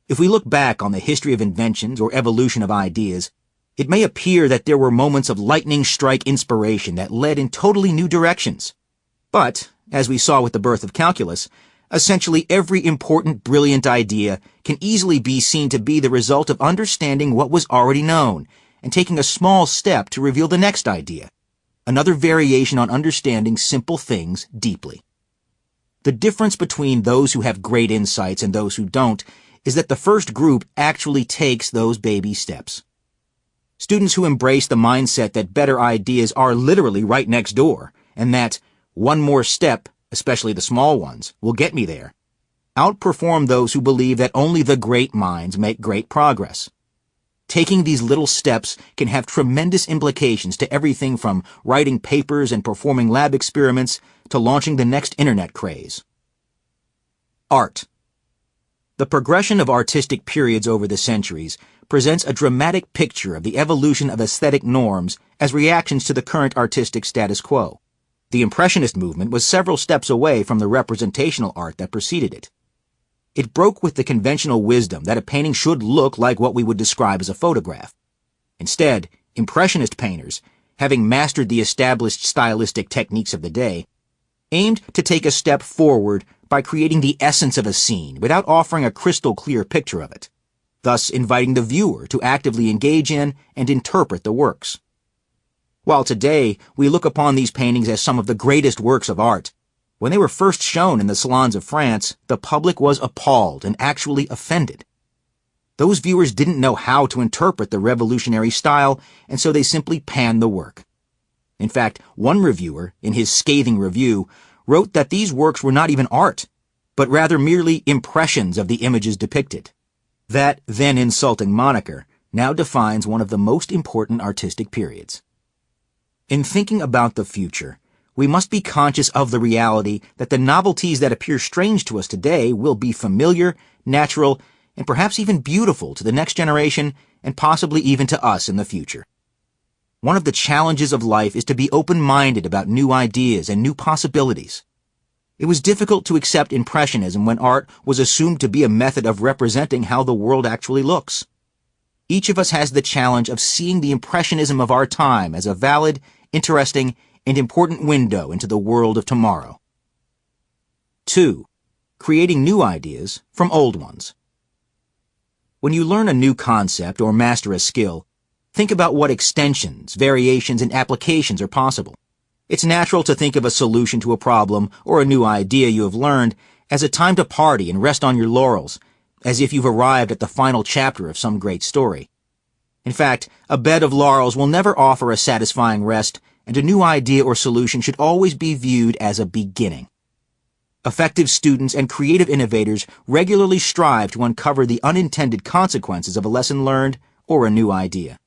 If we look back on the history of inventions or evolution of ideas, it may appear that there were moments of lightning strike inspiration that led in totally new directions. But, as we saw with the birth of calculus, essentially every important, brilliant idea can easily be seen to be the result of understanding what was already known and taking a small step to reveal the next idea, another variation on understanding simple things deeply. The difference between those who have great insights and those who don't is that the first group actually takes those baby steps. Students who embrace the mindset that better ideas are literally right next door, and that one more step, especially the small ones, will get me there, outperform those who believe that only the great minds make great progress. Taking these little steps can have tremendous implications to everything from writing papers and performing lab experiments to launching the next internet craze. Art. The progression of artistic periods over the centuries presents a dramatic picture of the evolution of aesthetic norms as reactions to the current artistic status quo. The Impressionist movement was several steps away from the representational art that preceded it. It broke with the conventional wisdom that a painting should look like what we would describe as a photograph. Instead, Impressionist painters, having mastered the established stylistic techniques of the day, aimed to take a step forward by creating the essence of a scene without offering a crystal-clear picture of it, thus inviting the viewer to actively engage in and interpret the works. While today we look upon these paintings as some of the greatest works of art, When they were first shown in the salons of France, the public was appalled and actually offended. Those viewers didn't know how to interpret the revolutionary style, and so they simply panned the work. In fact, one reviewer, in his scathing review, wrote that these works were not even art, but rather merely impressions of the images depicted. That then insulting moniker now defines one of the most important artistic periods. In thinking about the future, we must be conscious of the reality that the novelties that appear strange to us today will be familiar, natural, and perhaps even beautiful to the next generation and possibly even to us in the future. One of the challenges of life is to be open-minded about new ideas and new possibilities. It was difficult to accept Impressionism when art was assumed to be a method of representing how the world actually looks. Each of us has the challenge of seeing the Impressionism of our time as a valid, interesting, and important window into the world of tomorrow. 2. Creating new ideas from old ones. When you learn a new concept or master a skill, think about what extensions, variations, and applications are possible. It's natural to think of a solution to a problem or a new idea you have learned as a time to party and rest on your laurels, as if you've arrived at the final chapter of some great story. In fact, a bed of laurels will never offer a satisfying rest, and a new idea or solution should always be viewed as a beginning. Effective students and creative innovators regularly strive to uncover the unintended consequences of a lesson learned or a new idea.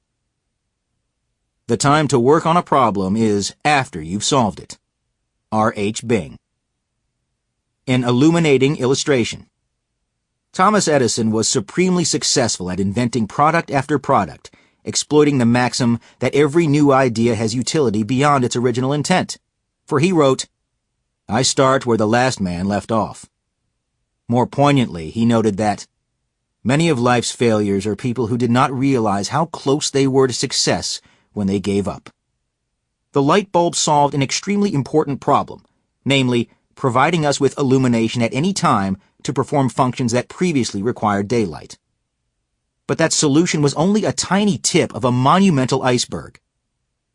The time to work on a problem is after you've solved it. R. H. Bing. An illuminating illustration. Thomas Edison was supremely successful at inventing product after product, exploiting the maxim that every new idea has utility beyond its original intent. For he wrote, "I start where the last man left off." More poignantly, he noted that many of life's failures are people who did not realize how close they were to success when they gave up. The light bulb solved an extremely important problem, namely, providing us with illumination at any time to perform functions that previously required daylight. But that solution was only a tiny tip of a monumental iceberg.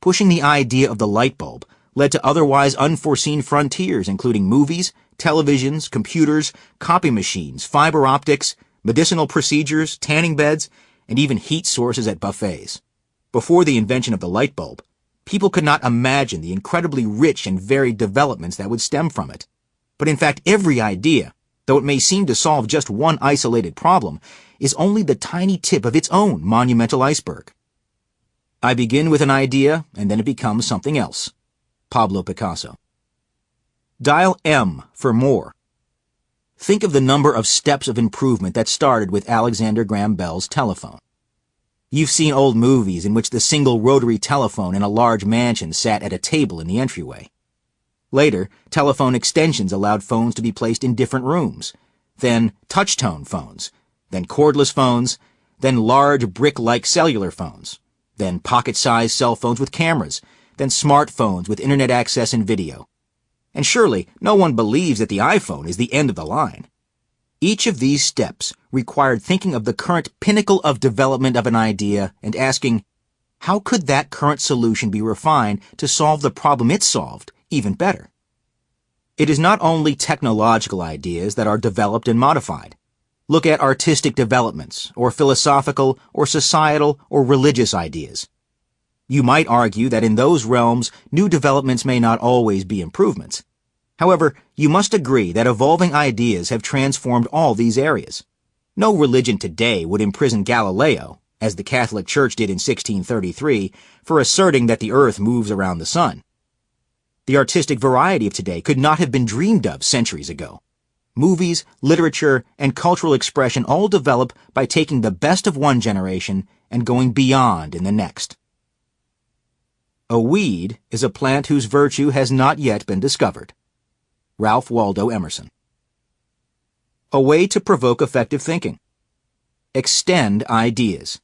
Pushing the idea of the light bulb led to otherwise unforeseen frontiers, including movies, televisions, computers, copy machines, fiber optics, medicinal procedures, tanning beds, and even heat sources at buffets. Before the invention of the light bulb, people could not imagine the incredibly rich and varied developments that would stem from it. But in fact, every idea, though it may seem to solve just one isolated problem, is only the tiny tip of its own monumental iceberg. I begin with an idea, and then it becomes something else. Pablo Picasso. Dial M for more. Think of the number of steps of improvement that started with Alexander Graham Bell's telephone. You've seen old movies in which the single rotary telephone in a large mansion sat at a table in the entryway. Later, telephone extensions allowed phones to be placed in different rooms. Then touch-tone phones. Then cordless phones. Then large brick-like cellular phones. Then pocket-sized cell phones with cameras. Then smartphones with internet access and video. And surely, no one believes that the iPhone is the end of the line. Each of these steps required thinking of the current pinnacle of development of an idea and asking, how could that current solution be refined to solve the problem it solved even better? It is not only technological ideas that are developed and modified. Look at artistic developments, or philosophical, or societal, or religious ideas. You might argue that in those realms, new developments may not always be improvements. However, you must agree that evolving ideas have transformed all these areas. No religion today would imprison Galileo, as the Catholic Church did in 1633, for asserting that the earth moves around the sun. The artistic variety of today could not have been dreamed of centuries ago. Movies, literature, and cultural expression all develop by taking the best of one generation and going beyond in the next. A weed is a plant whose virtue has not yet been discovered. Ralph Waldo Emerson. A way to provoke effective thinking. Extend ideas.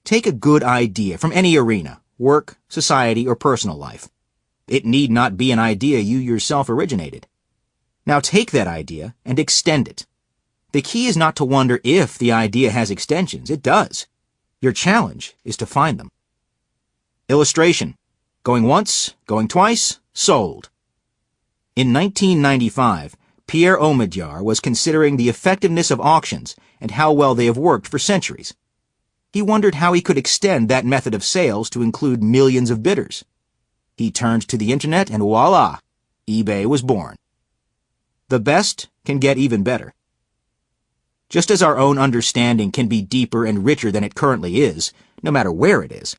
Take a good idea from any arena, work, society, or personal life. It need not be an idea you yourself originated. Now take that idea and extend it. The key is not to wonder if the idea has extensions. It does. Your challenge is to find them. Illustration. Going once, going twice, sold. In 1995, Pierre Omidyar was considering the effectiveness of auctions and how well they have worked for centuries. He wondered how he could extend that method of sales to include millions of bidders. He turned to the internet and voila, eBay was born. The best can get even better. Just as our own understanding can be deeper and richer than it currently is, no matter where it is,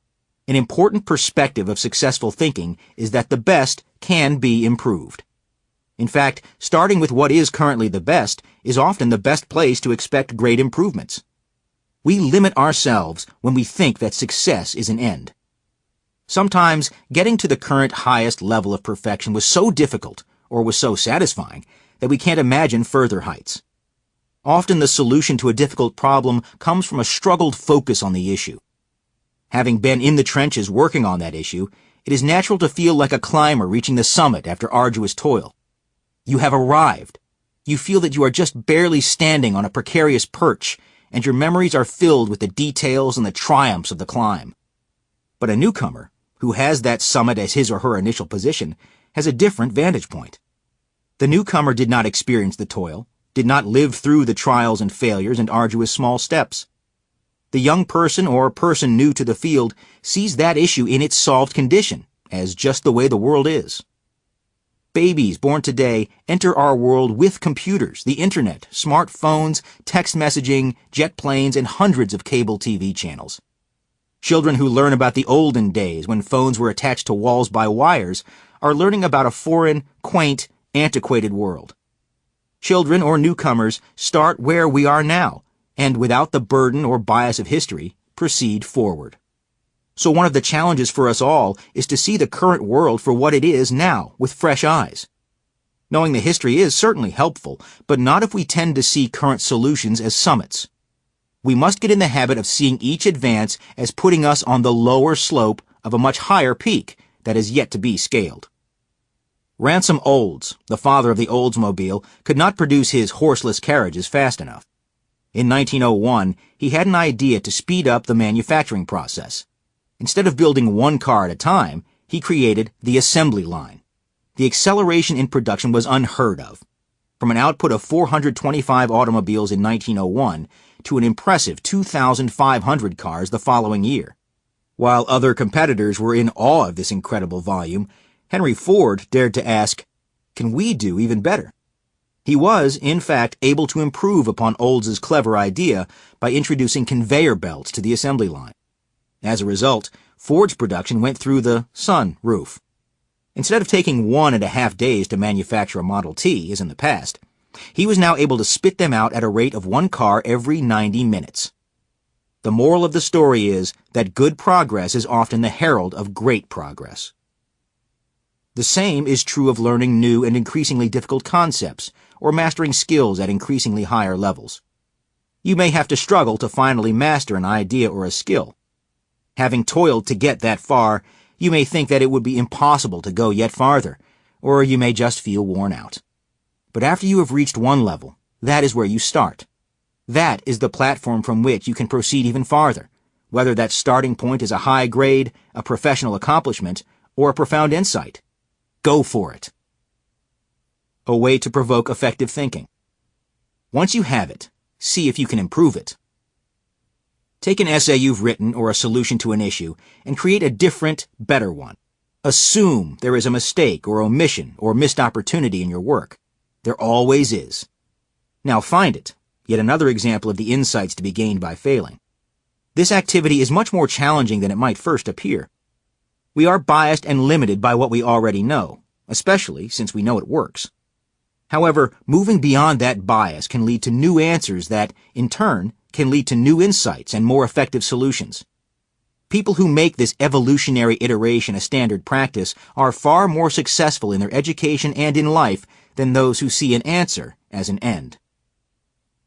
an important perspective of successful thinking is that the best can be improved. In fact, starting with what is currently the best is often the best place to expect great improvements. We limit ourselves when we think that success is an end. Sometimes, getting to the current highest level of perfection was so difficult, or was so satisfying, that we can't imagine further heights. Often the solution to a difficult problem comes from a struggled focus on the issue. Having been in the trenches working on that issue, it is natural to feel like a climber reaching the summit after arduous toil. You have arrived. You feel that you are just barely standing on a precarious perch, and your memories are filled with the details and the triumphs of the climb. But a newcomer, who has that summit as his or her initial position, has a different vantage point. The newcomer did not experience the toil, did not live through the trials and failures and arduous small steps. The young person or person new to the field sees that issue in its solved condition, as just the way the world is. Babies born today enter our world with computers, the internet, smartphones, text messaging, jet planes, and hundreds of cable TV channels. Children who learn about the olden days when phones were attached to walls by wires are learning about a foreign, quaint, antiquated world. Children or newcomers start where we are now, and without the burden or bias of history, proceed forward. So one of the challenges for us all is to see the current world for what it is now, with fresh eyes. Knowing the history is certainly helpful, but not if we tend to see current solutions as summits. We must get in the habit of seeing each advance as putting us on the lower slope of a much higher peak that is yet to be scaled. Ransom Olds, the father of the Oldsmobile, could not produce his horseless carriages fast enough. In 1901, he had an idea to speed up the manufacturing process. Instead of building one car at a time, he created the assembly line. The acceleration in production was unheard of. From an output of 425 automobiles in 1901 to an impressive 2,500 cars the following year. While other competitors were in awe of this incredible volume, Henry Ford dared to ask, "Can we do even better?" He was, in fact, able to improve upon Olds's clever idea by introducing conveyor belts to the assembly line. As a result, Ford's production went through the sun roof. Instead of taking 1.5 days to manufacture a Model T, as in the past, he was now able to spit them out at a rate of one car every 90 minutes. The moral of the story is that good progress is often the herald of great progress. The same is true of learning new and increasingly difficult concepts, or mastering skills at increasingly higher levels. You may have to struggle to finally master an idea or a skill. Having toiled to get that far, you may think that it would be impossible to go yet farther, or you may just feel worn out. But after you have reached one level, that is where you start. That is the platform from which you can proceed even farther, whether that starting point is a high grade, a professional accomplishment, or a profound insight. Go for it. A way to provoke effective thinking. Once you have it, see if you can improve it. Take an essay you've written or a solution to an issue and create a different, better one. Assume there is a mistake or omission or missed opportunity in your work. There always is. Now find it, yet another example of the insights to be gained by failing. This activity is much more challenging than it might first appear. We are biased and limited by what we already know, especially since we know it works. However, moving beyond that bias can lead to new answers that, in turn, can lead to new insights and more effective solutions. People who make this evolutionary iteration a standard practice are far more successful in their education and in life than those who see an answer as an end.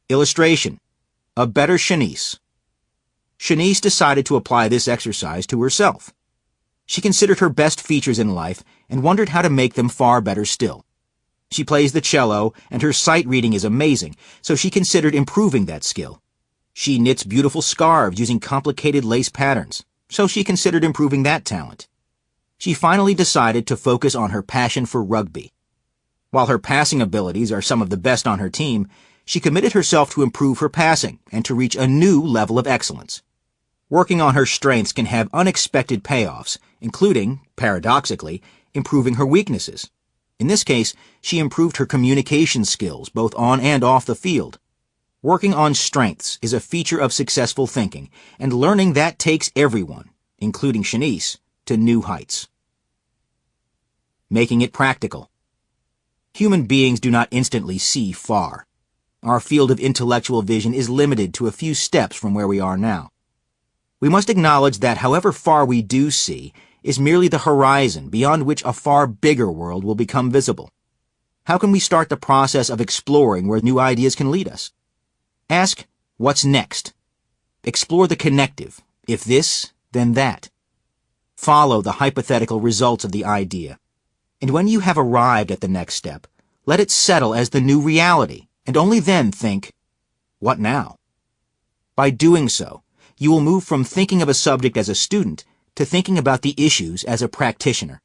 Illustration: a better Shanice. Shanice decided to apply this exercise to herself. She considered her best features in life and wondered how to make them far better still. She plays the cello, and her sight reading is amazing, so she considered improving that skill. She knits beautiful scarves using complicated lace patterns, so she considered improving that talent. She finally decided to focus on her passion for rugby. While her passing abilities are some of the best on her team, she committed herself to improve her passing and to reach a new level of excellence. Working on her strengths can have unexpected payoffs, including, paradoxically, improving her weaknesses. In this case, she improved her communication skills both on and off the field. Working on strengths is a feature of successful thinking, and learning that takes everyone, including Shanice, to new heights. Making it practical. Human beings do not instantly see far. Our field of intellectual vision is limited to a few steps from where we are now. We must acknowledge that however far we do see is merely the horizon beyond which a far bigger world will become visible. How can we start the process of exploring where new ideas can lead us? Ask, what's next? Explore the connective. If this, then that. Follow the hypothetical results of the idea. And when you have arrived at the next step, let it settle as the new reality, and only then think, what now? By doing so, you will move from thinking of a subject as a student to thinking about the issues as a practitioner.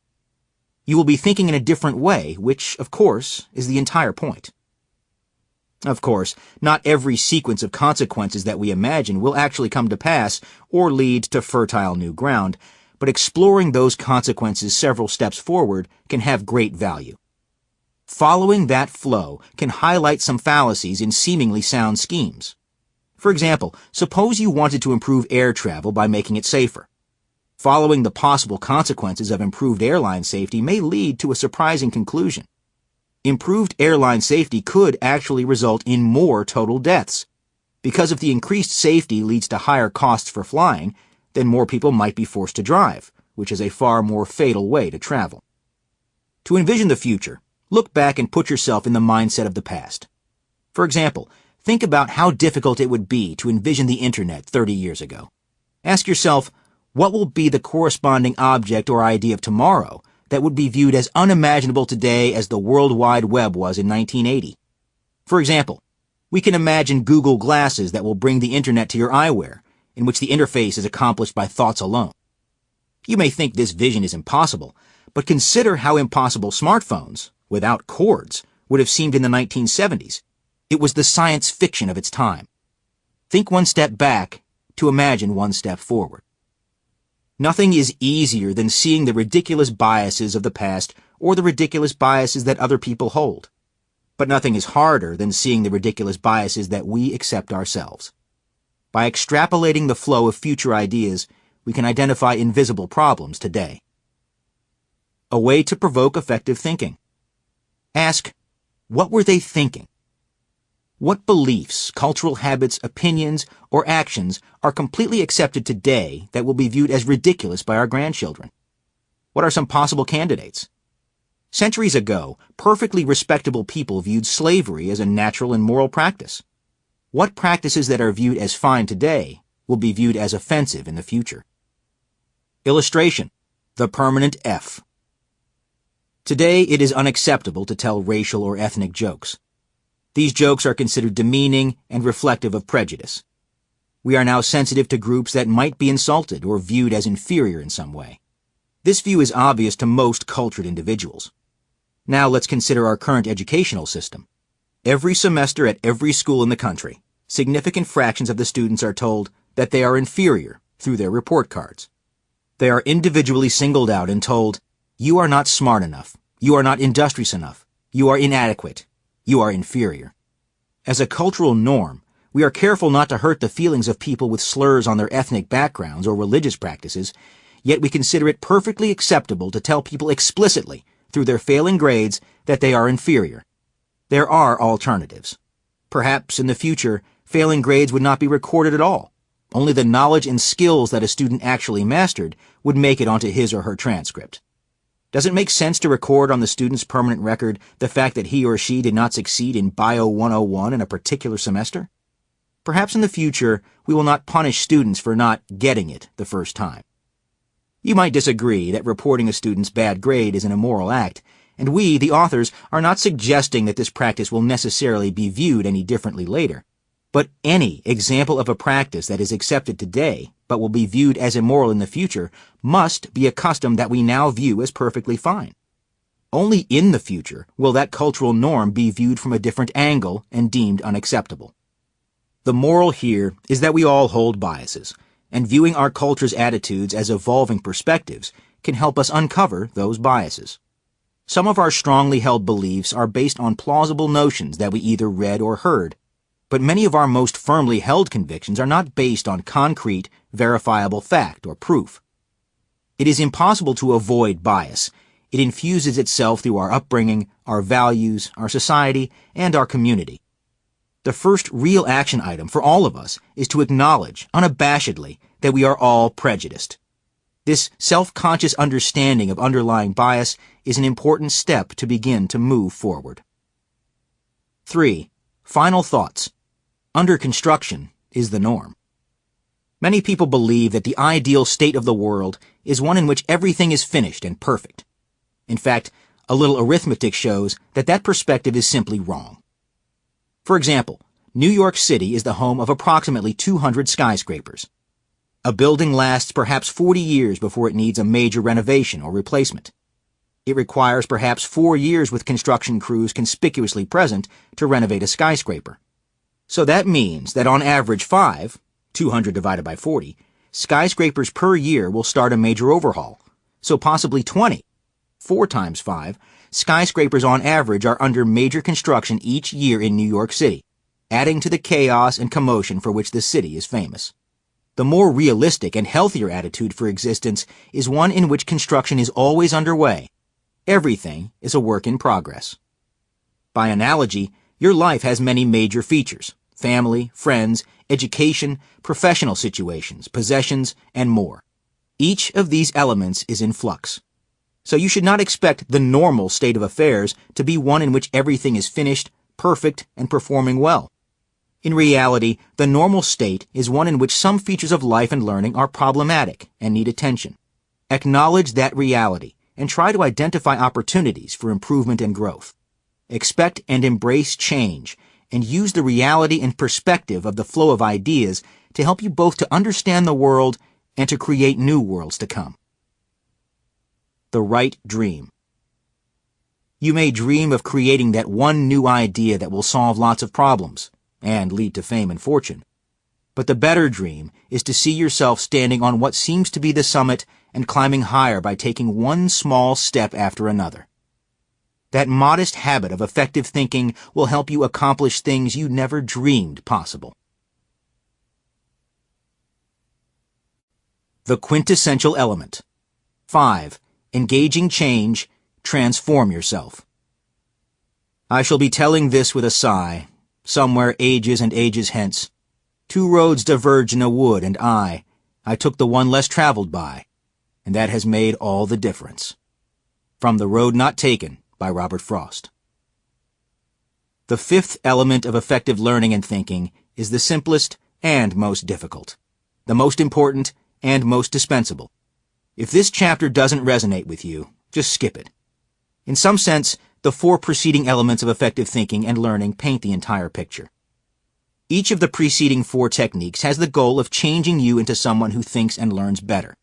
You will be thinking in a different way, which, of course, is the entire point. Of course, not every sequence of consequences that we imagine will actually come to pass or lead to fertile new ground, but exploring those consequences several steps forward can have great value. Following that flow can highlight some fallacies in seemingly sound schemes. For example, suppose you wanted to improve air travel by making it safer. Following the possible consequences of improved airline safety may lead to a surprising conclusion. Improved airline safety could actually result in more total deaths. Because if the increased safety leads to higher costs for flying, then more people might be forced to drive, which is a far more fatal way to travel. To envision the future, look back and put yourself in the mindset of the past. For example, think about how difficult it would be to envision the Internet 30 years ago. Ask yourself, what will be the corresponding object or idea of tomorrow that would be viewed as unimaginable today as the World Wide Web was in 1980? For example, we can imagine Google Glasses that will bring the Internet to your eyewear, in which the interface is accomplished by thoughts alone. You may think this vision is impossible, but consider how impossible smartphones, without cords, would have seemed in the 1970s. It was the science fiction of its time. Think one step back to imagine one step forward. Nothing is easier than seeing the ridiculous biases of the past or the ridiculous biases that other people hold. But nothing is harder than seeing the ridiculous biases that we accept ourselves. By extrapolating the flow of future ideas, we can identify invisible problems today. A way to provoke effective thinking. Ask, what were they thinking? What beliefs, cultural habits, opinions, or actions are completely accepted today that will be viewed as ridiculous by our grandchildren? What are some possible candidates? Centuries ago, perfectly respectable people viewed slavery as a natural and moral practice. What practices that are viewed as fine today will be viewed as offensive in the future? Illustration: the permanent F. Today, it is unacceptable to tell racial or ethnic jokes. These jokes are considered demeaning and reflective of prejudice. We are now sensitive to groups that might be insulted or viewed as inferior in some way. This view is obvious to most cultured individuals. Now let's consider our current educational system. Every semester at every school in the country, significant fractions of the students are told that they are inferior through their report cards. They are individually singled out and told, "You are not smart enough. You are not industrious enough. You are inadequate. You are inferior." As a cultural norm, we are careful not to hurt the feelings of people with slurs on their ethnic backgrounds or religious practices, yet we consider it perfectly acceptable to tell people explicitly, through their failing grades, that they are inferior. There are alternatives. Perhaps in the future, failing grades would not be recorded at all. Only the knowledge and skills that a student actually mastered would make it onto his or her transcript. Does it make sense to record on the student's permanent record the fact that he or she did not succeed in Bio 101 in a particular semester? Perhaps in the future, we will not punish students for not getting it the first time. You might disagree that reporting a student's bad grade is an immoral act, and we, the authors, are not suggesting that this practice will necessarily be viewed any differently later. But any example of a practice that is accepted today but will be viewed as immoral in the future must be a custom that we now view as perfectly fine. Only in the future will that cultural norm be viewed from a different angle and deemed unacceptable. The moral here is that we all hold biases, and viewing our culture's attitudes as evolving perspectives can help us uncover those biases. Some of our strongly held beliefs are based on plausible notions that we either read or heard, but many of our most firmly held convictions are not based on concrete, verifiable fact or proof. It is impossible to avoid bias. It infuses itself through our upbringing, our values, our society, and our community. The first real action item for all of us is to acknowledge, unabashedly, that we are all prejudiced. This self-conscious understanding of underlying bias is an important step to begin to move forward. 3. Final thoughts. Under construction is the norm. Many people believe that the ideal state of the world is one in which everything is finished and perfect. In fact, a little arithmetic shows that that perspective is simply wrong. For example, New York City is the home of approximately 200 skyscrapers. A building lasts perhaps 40 years before it needs a major renovation or replacement. It requires perhaps 4 years with construction crews conspicuously present to renovate a skyscraper. So that means that on average 200 divided by 40, skyscrapers per year will start a major overhaul. So possibly 20, 4 times 5, skyscrapers on average are under major construction each year in New York City, adding to the chaos and commotion for which the city is famous. The more realistic and healthier attitude for existence is one in which construction is always underway. Everything is a work in progress. By analogy, your life has many major features: family, friends, education, professional situations, possessions, and more. Each of these elements is in flux. So you should not expect the normal state of affairs to be one in which everything is finished, perfect, and performing well. In reality, the normal state is one in which some features of life and learning are problematic and need attention. Acknowledge that reality and try to identify opportunities for improvement and growth. Expect and embrace change, and use the reality and perspective of the flow of ideas to help you both to understand the world and to create new worlds to come. The right dream. You may dream of creating that one new idea that will solve lots of problems and lead to fame and fortune. But the better dream is to see yourself standing on what seems to be the summit and climbing higher by taking one small step after another. That modest habit of effective thinking will help you accomplish things you never dreamed possible. The Quintessential Element. 5. Engaging change, transform yourself. I shall be telling this with a sigh, somewhere ages and ages hence. 2 roads diverge in a wood, and I took the one less traveled by, and that has made all the difference. From The Road Not Taken, by Robert Frost. The 5th element of effective learning and thinking is the simplest and most difficult, the most important and most dispensable. If this chapter doesn't resonate with you, just skip it. In some sense, the 4 preceding elements of effective thinking and learning paint the entire picture. Each of the preceding 4 techniques has the goal of changing you into someone who thinks and learns better.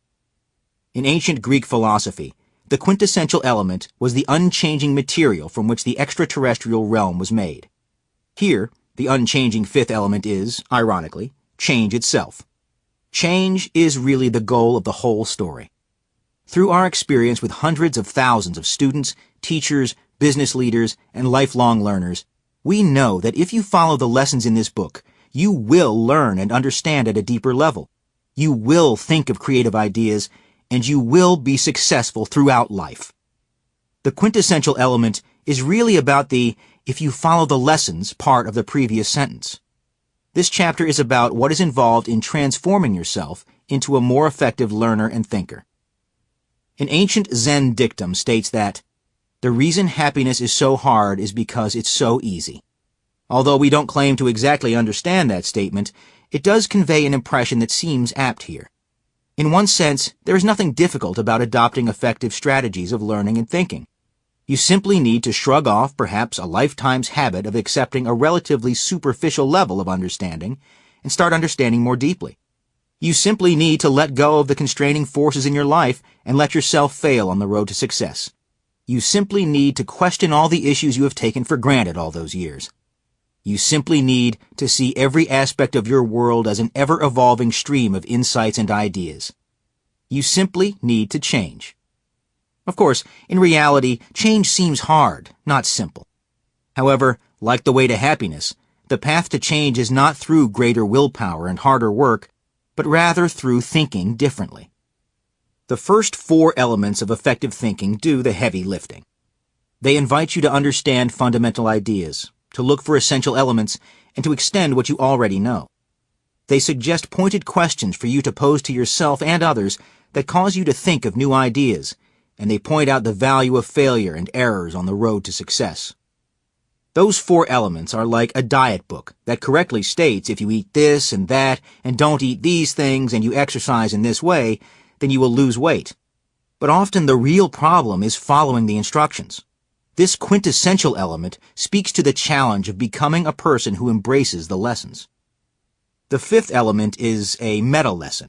In ancient Greek philosophy, the quintessential element was the unchanging material from which the extraterrestrial realm was made. Here, the unchanging 5th element is, ironically, change itself. Change is really the goal of the whole story. Through our experience with hundreds of thousands of students, teachers, business leaders, and lifelong learners, we know that if you follow the lessons in this book, you will learn and understand at a deeper level. You will think of creative ideas, and you will be successful throughout life. The quintessential element is really about the "if you follow the lessons" part of the previous sentence. This chapter is about what is involved in transforming yourself into a more effective learner and thinker. An ancient Zen dictum states that the reason happiness is so hard is because it's so easy. Although we don't claim to exactly understand that statement, it does convey an impression that seems apt here. In one sense, there is nothing difficult about adopting effective strategies of learning and thinking. You simply need to shrug off perhaps a lifetime's habit of accepting a relatively superficial level of understanding and start understanding more deeply. You simply need to let go of the constraining forces in your life and let yourself fail on the road to success. You simply need to question all the issues you have taken for granted all those years. You simply need to see every aspect of your world as an ever-evolving stream of insights and ideas. You simply need to change. Of course, in reality, change seems hard, not simple. However, like the way to happiness, the path to change is not through greater willpower and harder work, but rather through thinking differently. The first 4 elements of effective thinking do the heavy lifting. They invite you to understand fundamental ideas, to look for essential elements, and to extend what you already know. They suggest pointed questions for you to pose to yourself and others that cause you to think of new ideas, and they point out the value of failure and errors on the road to success. Those 4 elements are like a diet book that correctly states if you eat this and that and don't eat these things and you exercise in this way, then you will lose weight. But often the real problem is following the instructions. This quintessential element speaks to the challenge of becoming a person who embraces the lessons. The 5th element is a meta lesson.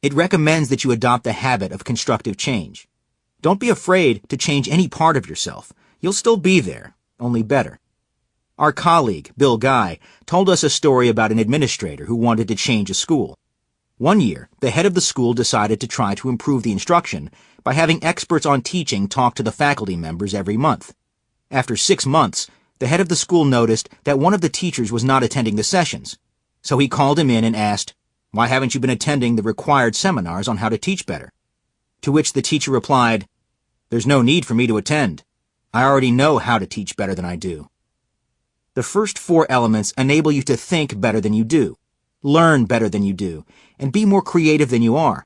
It recommends that you adopt the habit of constructive change. Don't be afraid to change any part of yourself. You'll still be there, only better. Our colleague, Bill Guy, told us a story about an administrator who wanted to change a school. One year, the head of the school decided to try to improve the instruction by having experts on teaching talk to the faculty members every month. After 6 months, the head of the school noticed that one of the teachers was not attending the sessions. So he called him in and asked, "Why haven't you been attending the required seminars on how to teach better?" To which the teacher replied, "There's no need for me to attend. I already know how to teach better than I do." The first 4 elements enable you to think better than you do, learn better than you do, and be more creative than you are.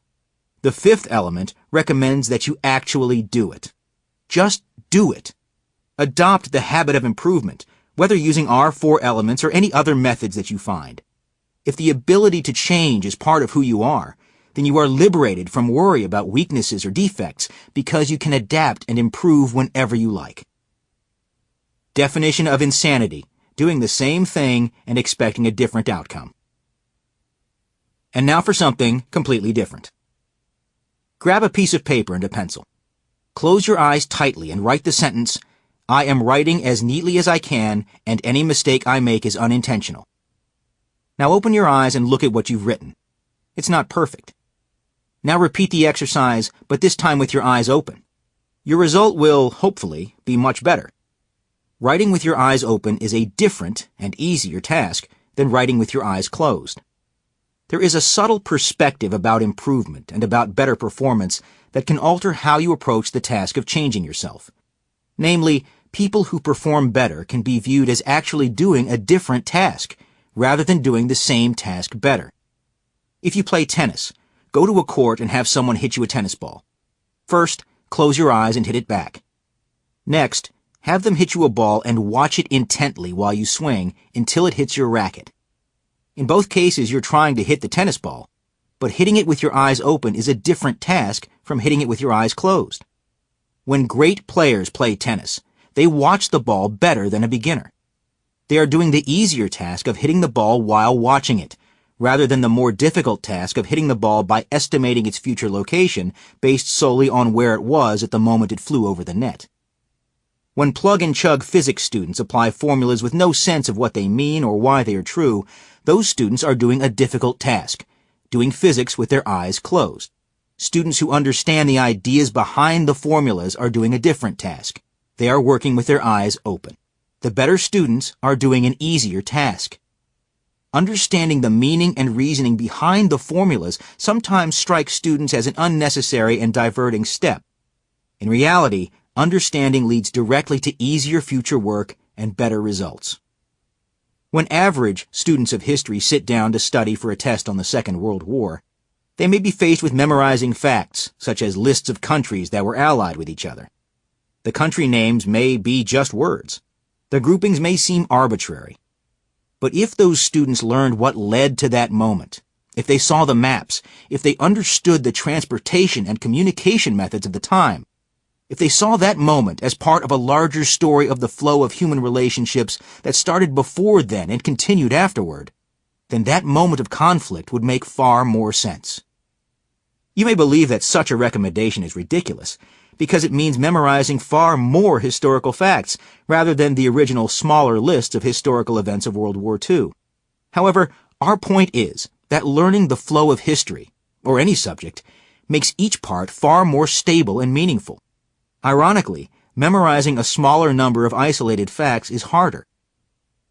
The 5th element recommends that you actually do it. Just do it. Adopt the habit of improvement, whether using our 4 elements or any other methods that you find. If the ability to change is part of who you are, then you are liberated from worry about weaknesses or defects because you can adapt and improve whenever you like. Definition of insanity: doing the same thing and expecting a different outcome. And now for something completely different. Grab a piece of paper and a pencil. Close your eyes tightly and write the sentence, "I am writing as neatly as I can, and any mistake I make is unintentional." Now open your eyes and look at what you've written. It's not perfect. Now repeat the exercise, but this time with your eyes open. Your result will, hopefully, be much better. Writing with your eyes open is a different and easier task than writing with your eyes closed. There is a subtle perspective about improvement and about better performance that can alter how you approach the task of changing yourself. Namely, people who perform better can be viewed as actually doing a different task, rather than doing the same task better. If you play tennis, go to a court and have someone hit you a tennis ball. First, close your eyes and hit it back. Next, have them hit you a ball and watch it intently while you swing until it hits your racket. In both cases, you're trying to hit the tennis ball, but hitting it with your eyes open is a different task from hitting it with your eyes closed. When great players play tennis, they watch the ball better than a beginner. They are doing the easier task of hitting the ball while watching it, rather than the more difficult task of hitting the ball by estimating its future location based solely on where it was at the moment it flew over the net. When plug-and-chug physics students apply formulas with no sense of what they mean or why they are true, those students are doing a difficult task, doing physics with their eyes closed. Students who understand the ideas behind the formulas are doing a different task. They are working with their eyes open. The better students are doing an easier task. Understanding the meaning and reasoning behind the formulas sometimes strikes students as an unnecessary and diverting step. In reality, understanding leads directly to easier future work and better results. When average students of history sit down to study for a test on the Second World War, they may be faced with memorizing facts, such as lists of countries that were allied with each other. The country names may be just words. The groupings may seem arbitrary. But if those students learned what led to that moment, if they saw the maps, if they understood the transportation and communication methods of the time, if they saw that moment as part of a larger story of the flow of human relationships that started before then and continued afterward, then that moment of conflict would make far more sense. You may believe that such a recommendation is ridiculous, because it means memorizing far more historical facts rather than the original smaller lists of historical events of World War II. However, our point is that learning the flow of history, or any subject, makes each part far more stable and meaningful. Ironically, memorizing a smaller number of isolated facts is harder.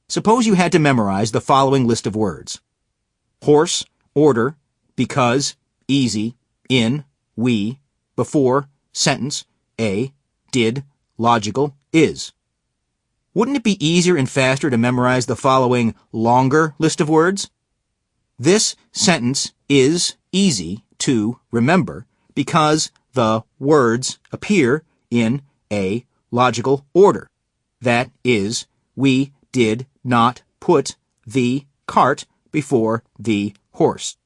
Suppose you had to memorize the following list of words: horse, order, because, easy, in, we, before, sentence, a, did, logical, is. Wouldn't it be easier and faster to memorize the following longer list of words? This sentence is easy to remember because the words appear in a logical order. That is, we did not put the cart before the horse.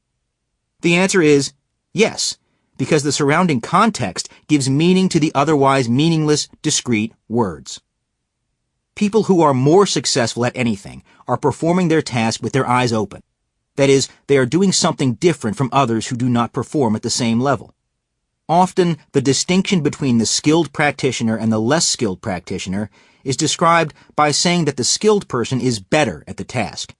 The answer is yes, because the surrounding context gives meaning to the otherwise meaningless, discrete words. People who are more successful at anything are performing their task with their eyes open. That is, they are doing something different from others who do not perform at the same level. Often, the distinction between the skilled practitioner and the less skilled practitioner is described by saying that the skilled person is better at the task.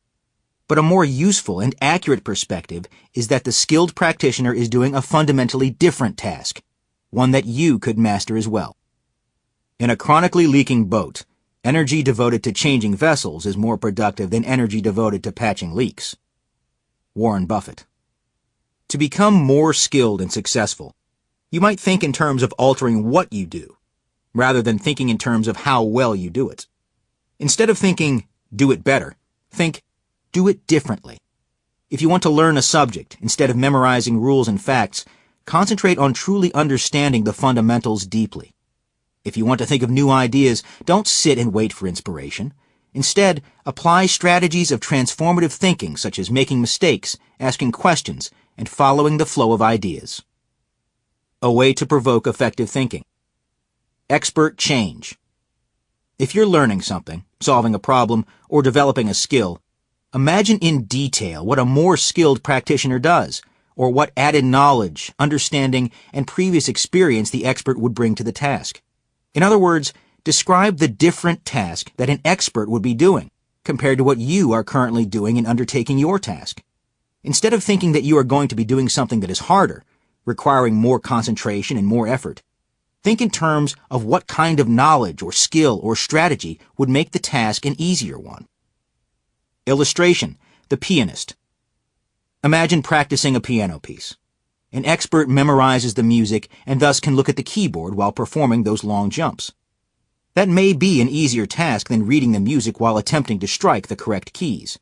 But a more useful and accurate perspective is that the skilled practitioner is doing a fundamentally different task, one that you could master as well. In a chronically leaking boat, energy devoted to changing vessels is more productive than energy devoted to patching leaks. Warren Buffett. To become more skilled and successful, you might think in terms of altering what you do, rather than thinking in terms of how well you do it. Instead of thinking, do it better, think, do it differently. If you want to learn a subject, instead of memorizing rules and facts, concentrate on truly understanding the fundamentals deeply. If you want to think of new ideas, don't sit and wait for inspiration. Instead, apply strategies of transformative thinking such as making mistakes, asking questions, and following the flow of ideas. A way to provoke effective thinking. Expert change. If you're learning something, solving a problem, or developing a skill, imagine in detail what a more skilled practitioner does, or what added knowledge, understanding, and previous experience the expert would bring to the task. In other words, describe the different task that an expert would be doing, compared to what you are currently doing in undertaking your task. Instead of thinking that you are going to be doing something that is harder, requiring more concentration and more effort, think in terms of what kind of knowledge or skill or strategy would make the task an easier one. Illustration: the pianist. Imagine practicing a piano piece. An expert memorizes the music and thus can look at the keyboard while performing those long jumps. That may be an easier task than reading the music while attempting to strike the correct keys.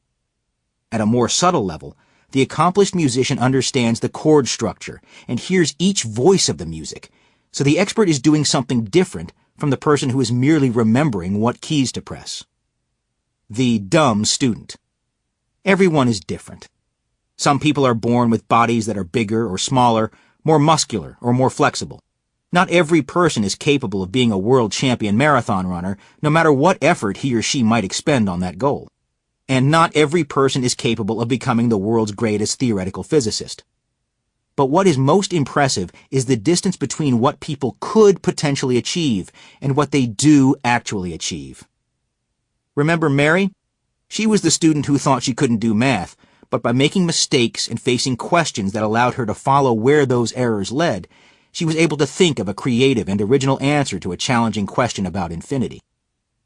At a more subtle level, the accomplished musician understands the chord structure and hears each voice of the music, so the expert is doing something different from the person who is merely remembering what keys to press. The dumb student. Everyone is different. Some people are born with bodies that are bigger or smaller, more muscular or more flexible. Not every person is capable of being a world champion marathon runner, no matter what effort he or she might expend on that goal. And not every person is capable of becoming the world's greatest theoretical physicist. But what is most impressive is the distance between what people could potentially achieve and what they do actually achieve. Remember Mary? She was the student who thought she couldn't do math, but by making mistakes and facing questions that allowed her to follow where those errors led, she was able to think of a creative and original answer to a challenging question about infinity.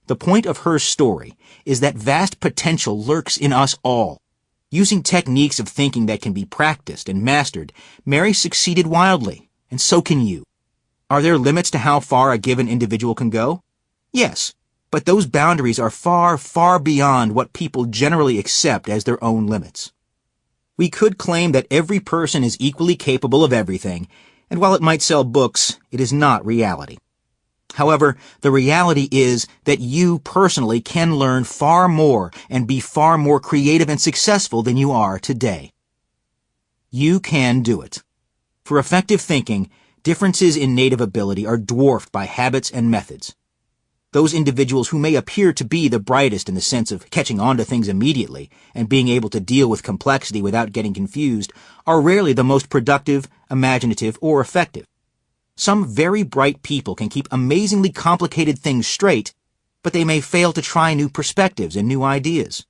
The point of her story is that vast potential lurks in us all. Using techniques of thinking that can be practiced and mastered, Mary succeeded wildly, and so can you. Are there limits to how far a given individual can go? Yes, but those boundaries are far, far beyond what people generally accept as their own limits. We could claim that every person is equally capable of everything, and while it might sell books, it is not reality. However, the reality is that you personally can learn far more and be far more creative and successful than you are today. You can do it. For effective thinking, differences in native ability are dwarfed by habits and methods. Those individuals who may appear to be the brightest in the sense of catching on to things immediately and being able to deal with complexity without getting confused are rarely the most productive, imaginative, or effective. Some very bright people can keep amazingly complicated things straight, but they may fail to try new perspectives and new ideas.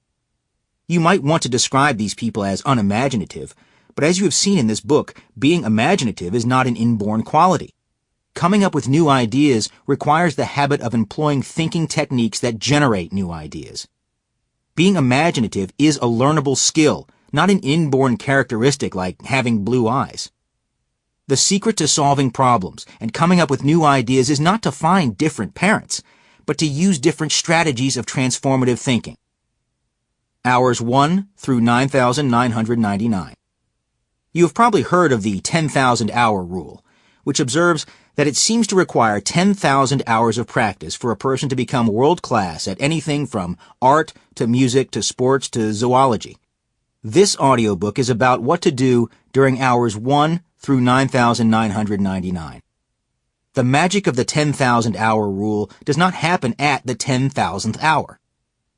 You might want to describe these people as unimaginative, but as you have seen in this book, being imaginative is not an inborn quality. Coming up with new ideas requires the habit of employing thinking techniques that generate new ideas. Being imaginative is a learnable skill, not an inborn characteristic like having blue eyes. The secret to solving problems and coming up with new ideas is not to find different parents, but to use different strategies of transformative thinking. Hours 1 through 9,999. You have probably heard of the 10,000 hour rule, which observes that it seems to require 10,000 hours of practice for a person to become world-class at anything from art to music to sports to zoology. This audiobook is about what to do during hours 1 through 9,999. The magic of the 10,000 hour rule does not happen at the 10,000th hour.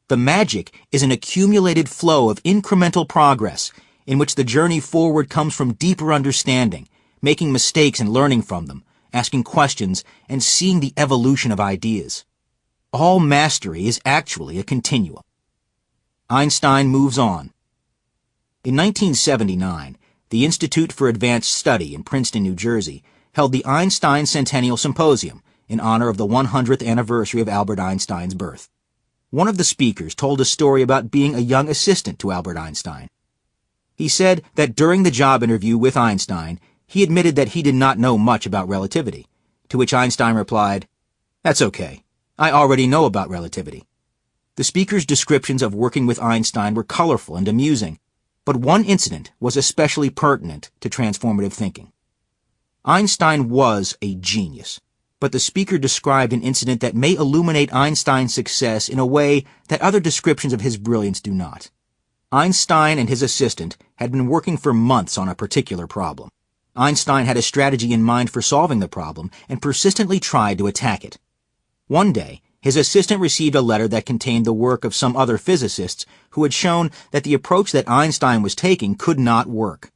The magic is an accumulated flow of incremental progress in which the journey forward comes from deeper understanding, making mistakes and learning from them, asking questions, and seeing the evolution of ideas. All mastery is actually a continuum. Einstein moves on. In 1979, the Institute for Advanced Study in Princeton, New Jersey, held the Einstein Centennial Symposium in honor of the 100th anniversary of Albert Einstein's birth. One of the speakers told a story about being a young assistant to Albert Einstein. He said that during the job interview with Einstein, he admitted that he did not know much about relativity, to which Einstein replied, "That's okay. I already know about relativity." The speaker's descriptions of working with Einstein were colorful and amusing, but one incident was especially pertinent to transformative thinking. Einstein was a genius, but the speaker described an incident that may illuminate Einstein's success in a way that other descriptions of his brilliance do not. Einstein and his assistant had been working for months on a particular problem. Einstein had a strategy in mind for solving the problem and persistently tried to attack it. One day, his assistant received a letter that contained the work of some other physicists who had shown that the approach that Einstein was taking could not work.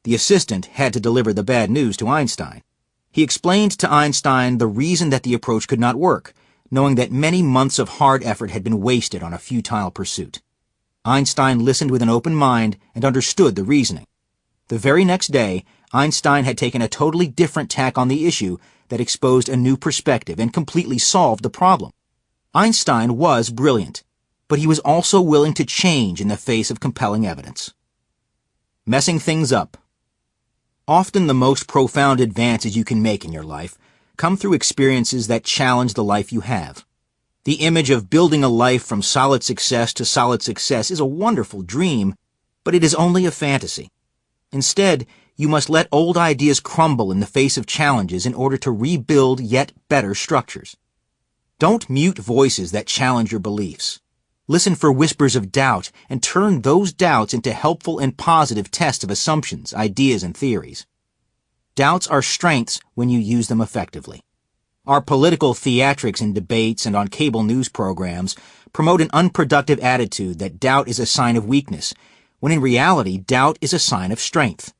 The assistant had to deliver the bad news to Einstein. He explained to Einstein the reason that the approach could not work, knowing that many months of hard effort had been wasted on a futile pursuit. Einstein listened with an open mind and understood the reasoning. The very next day, Einstein had taken a totally different tack on the issue that exposed a new perspective and completely solved the problem. Einstein was brilliant, but he was also willing to change in the face of compelling evidence. Messing things up. Often the most profound advances you can make in your life come through experiences that challenge the life you have. The image of building a life from solid success to solid success is a wonderful dream, but it is only a fantasy. Instead, you must let old ideas crumble in the face of challenges in order to rebuild yet better structures. Don't mute voices that challenge your beliefs. Listen for whispers of doubt and turn those doubts into helpful and positive tests of assumptions, ideas, and theories. Doubts are strengths when you use them effectively. Our political theatrics in debates and on cable news programs promote an unproductive attitude that doubt is a sign of weakness, when in reality doubt is a sign of strength.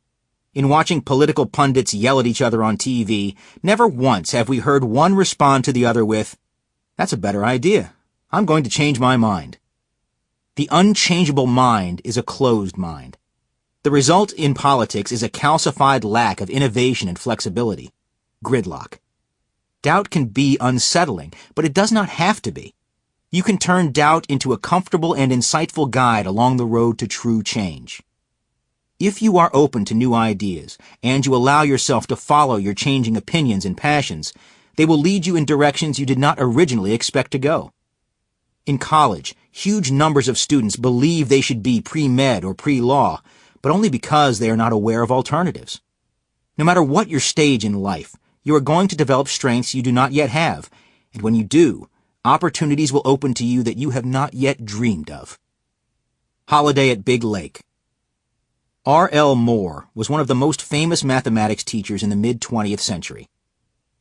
In watching political pundits yell at each other on TV, never once have we heard one respond to the other with, "That's a better idea. I'm going to change my mind." The unchangeable mind is a closed mind. The result in politics is a calcified lack of innovation and flexibility. Gridlock. Doubt can be unsettling, but it does not have to be. You can turn doubt into a comfortable and insightful guide along the road to true change. If you are open to new ideas, and you allow yourself to follow your changing opinions and passions, they will lead you in directions you did not originally expect to go. In college, huge numbers of students believe they should be pre-med or pre-law, but only because they are not aware of alternatives. No matter what your stage in life, you are going to develop strengths you do not yet have, and when you do, opportunities will open to you that you have not yet dreamed of. Holiday at Big Lake. R.L. Moore was one of the most famous mathematics teachers in the mid-20th century.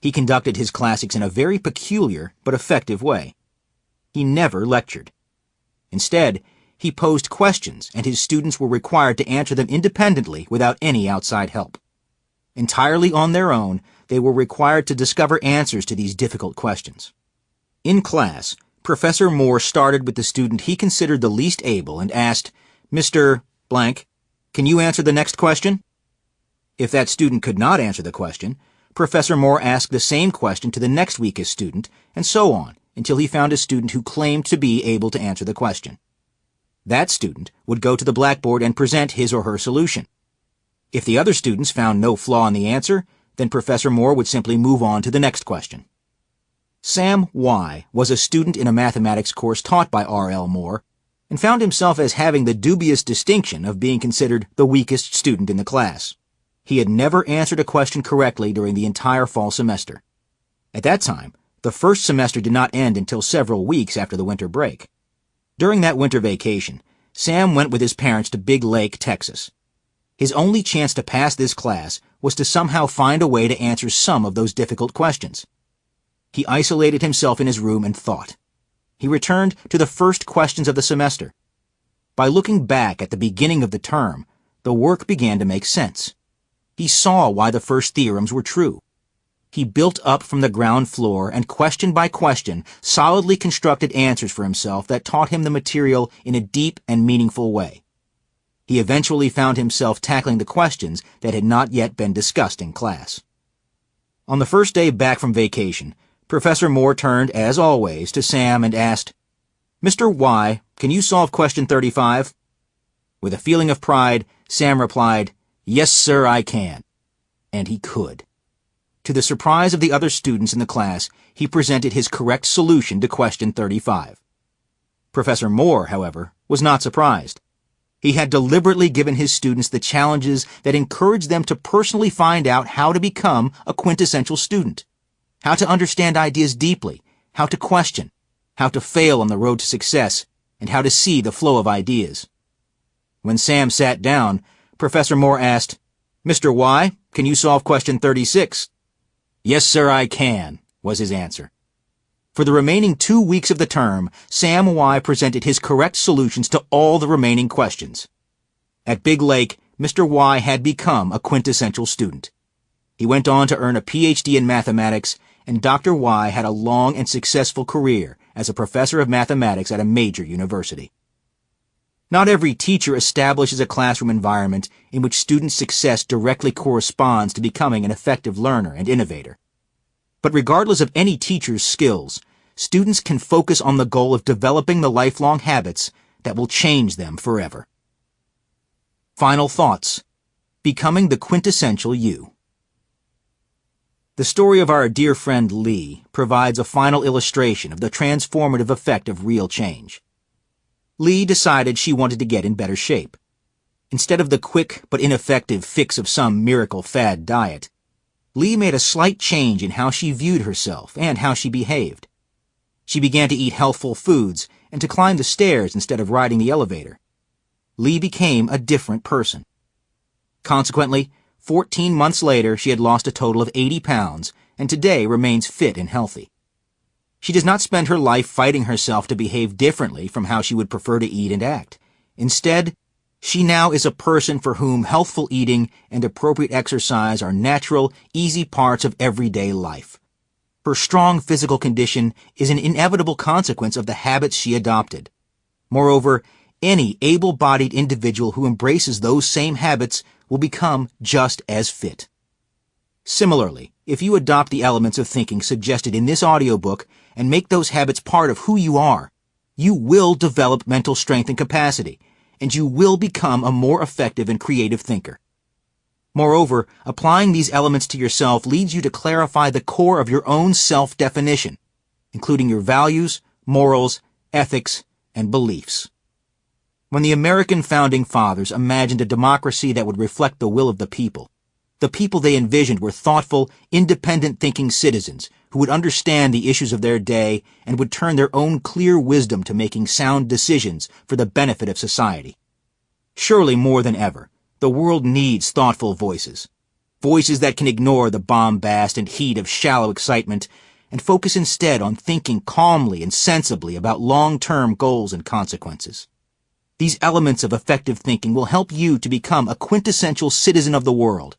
He conducted his classics in a very peculiar but effective way. He never lectured. Instead, he posed questions, and his students were required to answer them independently without any outside help. Entirely on their own, they were required to discover answers to these difficult questions. In class, Professor Moore started with the student he considered the least able and asked, "Mr. Blank, can you answer the next question?" If that student could not answer the question, Professor Moore asked the same question to the next weakest student, and so on, until he found a student who claimed to be able to answer the question. That student would go to the blackboard and present his or her solution. If the other students found no flaw in the answer, then Professor Moore would simply move on to the next question. Sam Y. was a student in a mathematics course taught by R.L. Moore, and found himself as having the dubious distinction of being considered the weakest student in the class. He had never answered a question correctly during the entire fall semester. At that time, the first semester did not end until several weeks after the winter break. During that winter vacation, Sam went with his parents to Big Lake, Texas. His only chance to pass this class was to somehow find a way to answer some of those difficult questions. He isolated himself in his room and thought. He returned to the first questions of the semester. By looking back at the beginning of the term, the work began to make sense. He saw why the first theorems were true. He built up from the ground floor and question by question solidly constructed answers for himself that taught him the material in a deep and meaningful way. He eventually found himself tackling the questions that had not yet been discussed in class. On the first day back from vacation, Professor Moore turned, as always, to Sam and asked, "Mr. Y, can you solve question 35? With a feeling of pride, Sam replied, "Yes, sir, I can." And he could. To the surprise of the other students in the class, he presented his correct solution to question 35. Professor Moore, however, was not surprised. He had deliberately given his students the challenges that encouraged them to personally find out how to become a quintessential student, how to understand ideas deeply, how to question, how to fail on the road to success, and how to see the flow of ideas. When Sam sat down, Professor Moore asked, "Mr. Y, can you solve question 36? "Yes, sir, I can," was his answer. For the remaining 2 weeks of the term, Sam Y presented his correct solutions to all the remaining questions. At Big Lake, Mr. Y had become a quintessential student. He went on to earn a Ph.D. in mathematics, and Dr. Y had a long and successful career as a professor of mathematics at a major university. Not every teacher establishes a classroom environment in which student success directly corresponds to becoming an effective learner and innovator. But regardless of any teacher's skills, students can focus on the goal of developing the lifelong habits that will change them forever. Final thoughts. Becoming the quintessential you. The story of our dear friend Lee provides a final illustration of the transformative effect of real change. Lee decided she wanted to get in better shape. Instead of the quick but ineffective fix of some miracle fad diet, Lee made a slight change in how she viewed herself and how she behaved. She began to eat healthful foods and to climb the stairs instead of riding the elevator. Lee became a different person. Consequently, 14 months later, she had lost a total of 80 pounds and today remains fit and healthy. She does not spend her life fighting herself to behave differently from how she would prefer to eat and act. Instead, she now is a person for whom healthful eating and appropriate exercise are natural, easy parts of everyday life. Her strong physical condition is an inevitable consequence of the habits she adopted. Moreover, any able-bodied individual who embraces those same habits will become just as fit. Similarly, if you adopt the elements of thinking suggested in this audiobook and make those habits part of who you are, you will develop mental strength and capacity, and you will become a more effective and creative thinker. Moreover, applying these elements to yourself leads you to clarify the core of your own self-definition, including your values, morals, ethics, and beliefs. When the American founding fathers imagined a democracy that would reflect the will of the people they envisioned were thoughtful, independent-thinking citizens who would understand the issues of their day and would turn their own clear wisdom to making sound decisions for the benefit of society. Surely more than ever, the world needs thoughtful voices. Voices that can ignore the bombast and heat of shallow excitement and focus instead on thinking calmly and sensibly about long-term goals and consequences. These elements of effective thinking will help you to become a quintessential citizen of the world,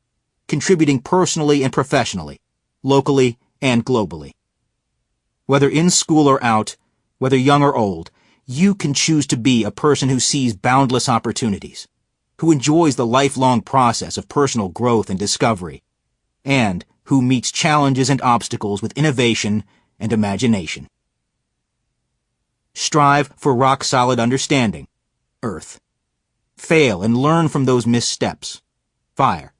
contributing personally and professionally, locally and globally. Whether in school or out, whether young or old, you can choose to be a person who sees boundless opportunities, who enjoys the lifelong process of personal growth and discovery, and who meets challenges and obstacles with innovation and imagination. Strive for rock-solid understanding, earth. Fail and learn from those missteps, fire.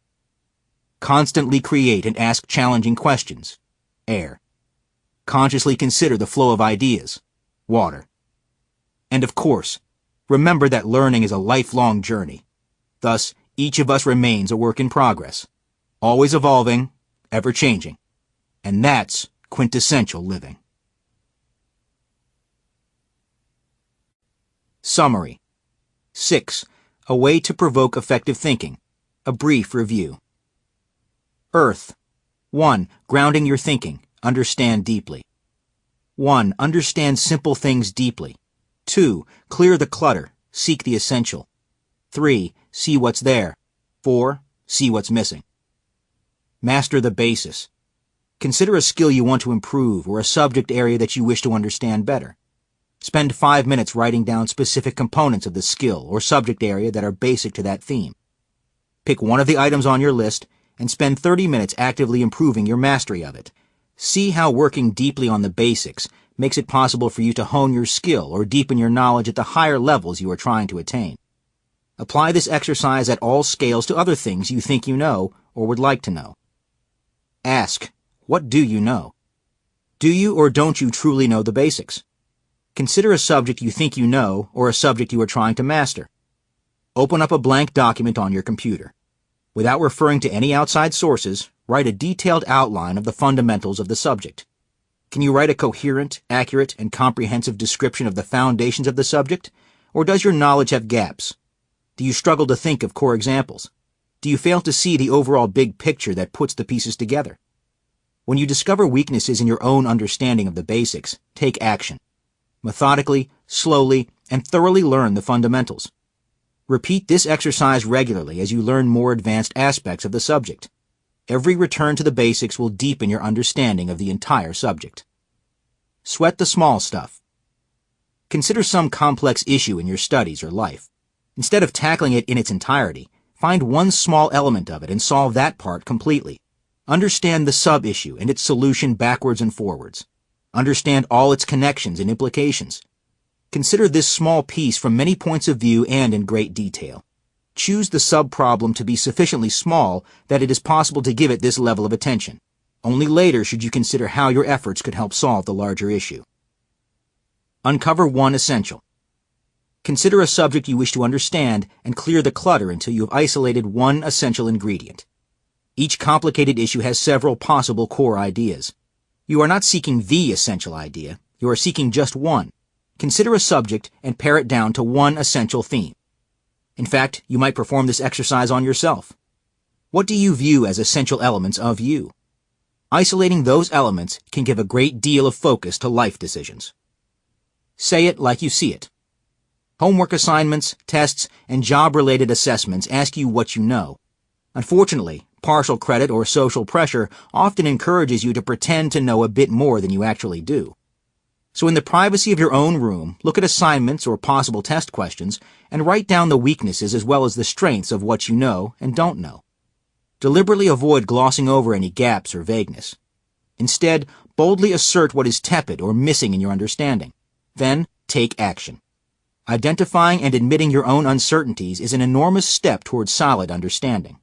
Constantly create and ask challenging questions, air. Consciously consider the flow of ideas, water. And of course, remember that learning is a lifelong journey. Thus, each of us remains a work in progress, always evolving, ever changing. And that's quintessential living. Summary. 6. A way to provoke effective thinking. A brief review. Earth. 1. Grounding your thinking. Understand deeply. 1. Understand simple things deeply. 2. Clear the clutter. Seek the essential. 3. See what's there. 4. See what's missing. Master the basis. Consider a skill you want to improve or a subject area that you wish to understand better. Spend 5 minutes writing down specific components of the skill or subject area that are basic to that theme. Pick one of the items on your list and spend 30 minutes actively improving your mastery of it. See how working deeply on the basics makes it possible for you to hone your skill or deepen your knowledge at the higher levels you are trying to attain. Apply this exercise at all scales to other things you think you know or would like to know. Ask, what do you know? Do you or don't you truly know the basics? Consider a subject you think you know or a subject you are trying to master. Open up a blank document on your computer. Without referring to any outside sources, write a detailed outline of the fundamentals of the subject. Can you write a coherent, accurate, and comprehensive description of the foundations of the subject? Or does your knowledge have gaps? Do you struggle to think of core examples? Do you fail to see the overall big picture that puts the pieces together? When you discover weaknesses in your own understanding of the basics, take action. Methodically, slowly, and thoroughly learn the fundamentals. Repeat this exercise regularly as you learn more advanced aspects of the subject. Every return to the basics will deepen your understanding of the entire subject. Sweat the small stuff. Consider some complex issue in your studies or life. Instead of tackling it in its entirety, find one small element of it and solve that part completely. Understand the sub-issue and its solution backwards and forwards. Understand all its connections and implications. Consider this small piece from many points of view and in great detail. Choose the sub-problem to be sufficiently small that it is possible to give it this level of attention. Only later should you consider how your efforts could help solve the larger issue. Uncover one essential. Consider a subject you wish to understand and clear the clutter until you have isolated one essential ingredient. Each complicated issue has several possible core ideas. You are not seeking the essential idea, you are seeking just one. Consider a subject and pare it down to one essential theme. In fact, you might perform this exercise on yourself. What do you view as essential elements of you? Isolating those elements can give a great deal of focus to life decisions. Say it like you see it. Homework assignments, tests, and job-related assessments ask you what you know. Unfortunately, partial credit or social pressure often encourages you to pretend to know a bit more than you actually do. So in the privacy of your own room, look at assignments or possible test questions and write down the weaknesses as well as the strengths of what you know and don't know. Deliberately avoid glossing over any gaps or vagueness. Instead, boldly assert what is tepid or missing in your understanding. Then, take action. Identifying and admitting your own uncertainties is an enormous step towards solid understanding.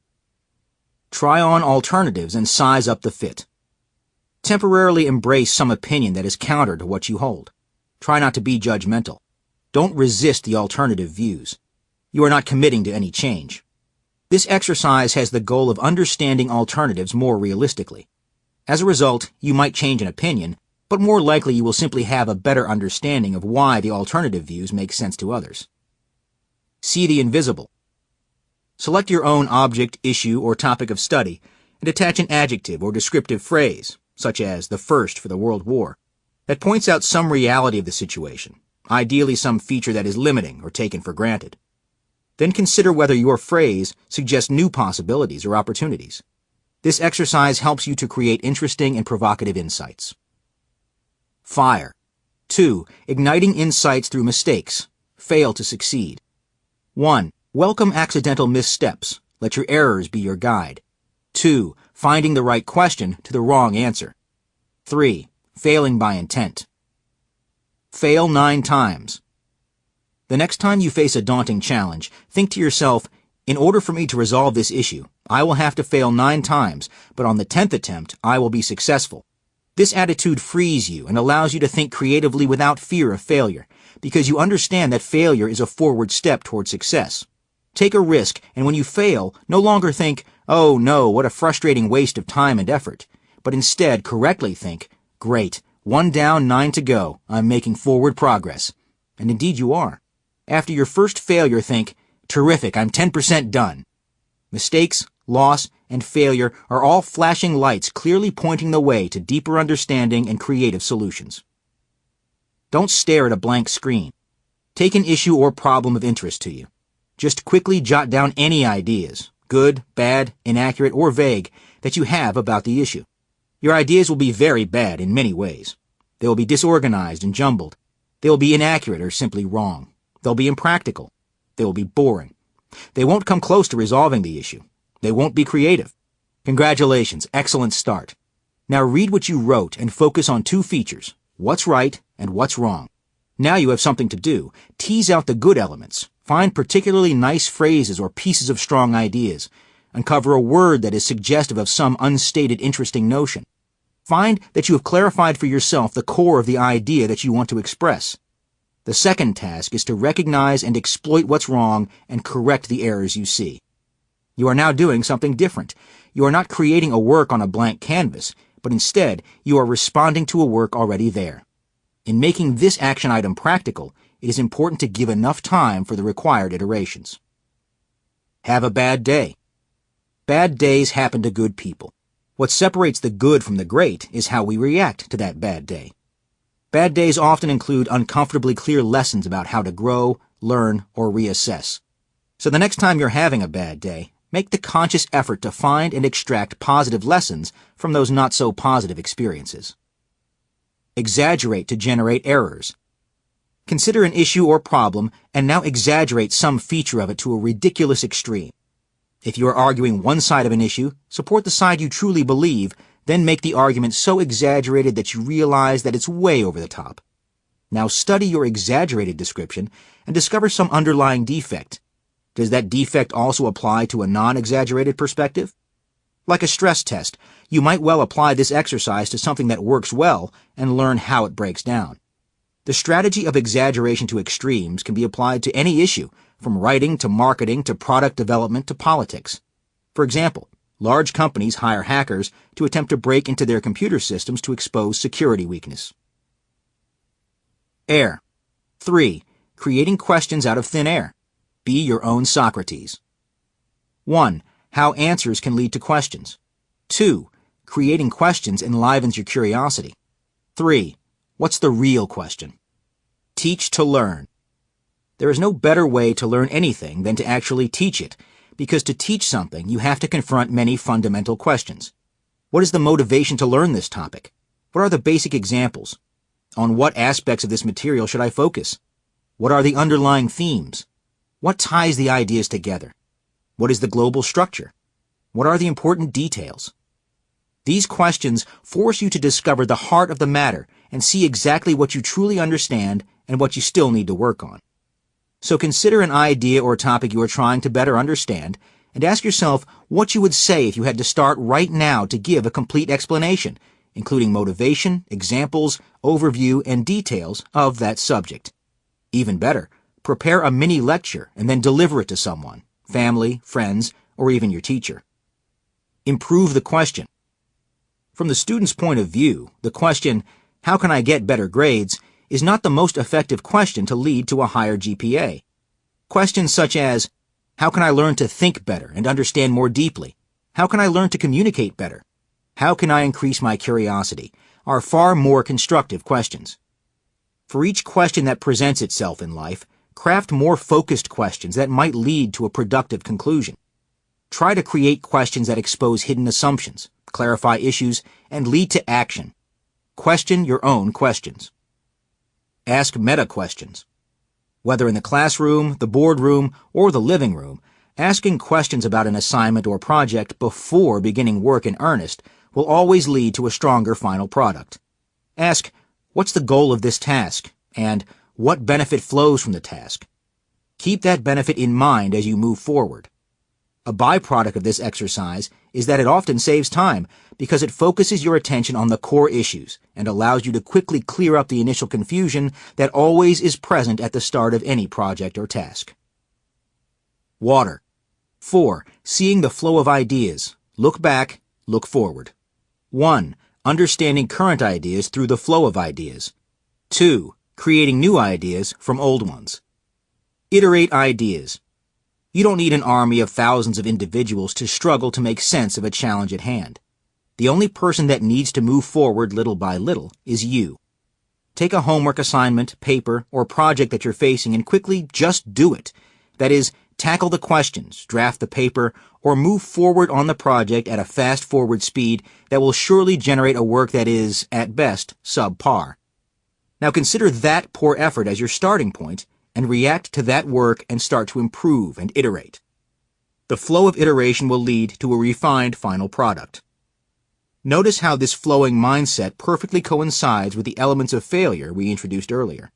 Try on alternatives and size up the fit. Temporarily embrace some opinion that is counter to what you hold. Try not to be judgmental. Don't resist the alternative views. You are not committing to any change. This exercise has the goal of understanding alternatives more realistically. As a result, you might change an opinion, but more likely you will simply have a better understanding of why the alternative views make sense to others. See the invisible. Select your own object, issue, or topic of study, and attach an adjective or descriptive phrase, such as the first for the World War, that points out some reality of the situation, ideally some feature that is limiting or taken for granted. Then consider whether your phrase suggests new possibilities or opportunities. This exercise helps you to create interesting and provocative insights. Fire. 2. Igniting insights through mistakes. Fail to succeed. 1. Welcome accidental missteps. Let your errors be your guide. 2. Finding the right question to the wrong answer. 3. Failing by intent. Fail 9 times. The next time you face a daunting challenge, think to yourself, in order for me to resolve this issue, I will have to fail 9 times, but on the 10th attempt, I will be successful. This attitude frees you and allows you to think creatively without fear of failure, because you understand that failure is a forward step toward success. Take a risk, and when you fail, no longer think, oh no, what a frustrating waste of time and effort, but instead correctly think, great, 1 down, 9 to go, I'm making forward progress. And indeed you are. After your first failure, think, terrific, I'm 10% done. Mistakes, loss, and failure are all flashing lights clearly pointing the way to deeper understanding and creative solutions. Don't stare at a blank screen. Take an issue or problem of interest to you. Just quickly jot down any ideas, good, bad, inaccurate, or vague, that you have about the issue. Your ideas will be very bad in many ways. They will be disorganized and jumbled. They will be inaccurate or simply wrong. They'll be impractical. They will be boring. They won't come close to resolving the issue. They won't be creative. Congratulations, excellent start. Now read what you wrote and focus on 2 features, what's right and what's wrong. Now you have something to do. Tease out the good elements. Find particularly nice phrases or pieces of strong ideas. Uncover a word that is suggestive of some unstated interesting notion. Find that you have clarified for yourself the core of the idea that you want to express. The second task is to recognize and exploit what's wrong and correct the errors you see. You are now doing something different. You are not creating a work on a blank canvas, but instead you are responding to a work already there. In making this action item practical, it is important to give enough time for the required iterations. Have a bad day. Bad days happen to good people. What separates the good from the great is how we react to that bad day. Bad days often include uncomfortably clear lessons about how to grow, learn, or reassess. So the next time you're having a bad day, make the conscious effort to find and extract positive lessons from those not-so-positive experiences. Exaggerate to generate errors. Consider an issue or problem and now exaggerate some feature of it to a ridiculous extreme. If you are arguing one side of an issue, support the side you truly believe, then make the argument so exaggerated that you realize that it's way over the top. Now study your exaggerated description and discover some underlying defect. Does that defect also apply to a non-exaggerated perspective? Like a stress test, you might well apply this exercise to something that works well and learn how it breaks down. The strategy of exaggeration to extremes can be applied to any issue, from writing to marketing to product development to politics. For example, large companies hire hackers to attempt to break into their computer systems to expose security weakness. Air. 3. Creating questions out of thin air. Be your own Socrates. 1. How answers can lead to questions. 2. Creating questions enlivens your curiosity. 3. What's the real question? Teach to learn. There is no better way to learn anything than to actually teach it, because to teach something, you have to confront many fundamental questions. What is the motivation to learn this topic? What are the basic examples? On what aspects of this material should I focus? What are the underlying themes? What ties the ideas together? What is the global structure? What are the important details? These questions force you to discover the heart of the matter and see exactly what you truly understand and what you still need to work on. So consider an idea or topic you are trying to better understand and ask yourself what you would say if you had to start right now to give a complete explanation, including motivation, examples, overview, and details of that subject. Even better, prepare a mini lecture and then deliver it to someone, family, friends, or even your teacher. Improve the question. From the student's point of view, the question, how can I get better grades, is not the most effective question to lead to a higher GPA. Questions such as, how can I learn to think better and understand more deeply? How can I learn to communicate better? How can I increase my curiosity? Are far more constructive questions. For each question that presents itself in life, craft more focused questions that might lead to a productive conclusion. Try to create questions that expose hidden assumptions, clarify issues, and lead to action. Question your own questions. Ask meta-questions. Whether in the classroom, the boardroom, or the living room, asking questions about an assignment or project before beginning work in earnest will always lead to a stronger final product. Ask, what's the goal of this task? And what benefit flows from the task? Keep that benefit in mind as you move forward. A byproduct of this exercise is that it often saves time because it focuses your attention on the core issues and allows you to quickly clear up the initial confusion that always is present at the start of any project or task. Water. 4. Seeing the flow of ideas. Look back, look forward. 1. Understanding current ideas through the flow of ideas. 2. Creating new ideas from old ones. Iterate ideas. You don't need an army of thousands of individuals to struggle to make sense of a challenge at hand. The only person that needs to move forward little by little is you. Take a homework assignment, paper, or project that you're facing and quickly just do it. That is, tackle the questions, draft the paper, or move forward on the project at a fast-forward speed that will surely generate a work that is, at best, subpar. Now consider that poor effort as your starting point and react to that work and start to improve and iterate. The flow of iteration will lead to a refined final product. Notice how this flowing mindset perfectly coincides with the elements of failure we introduced earlier.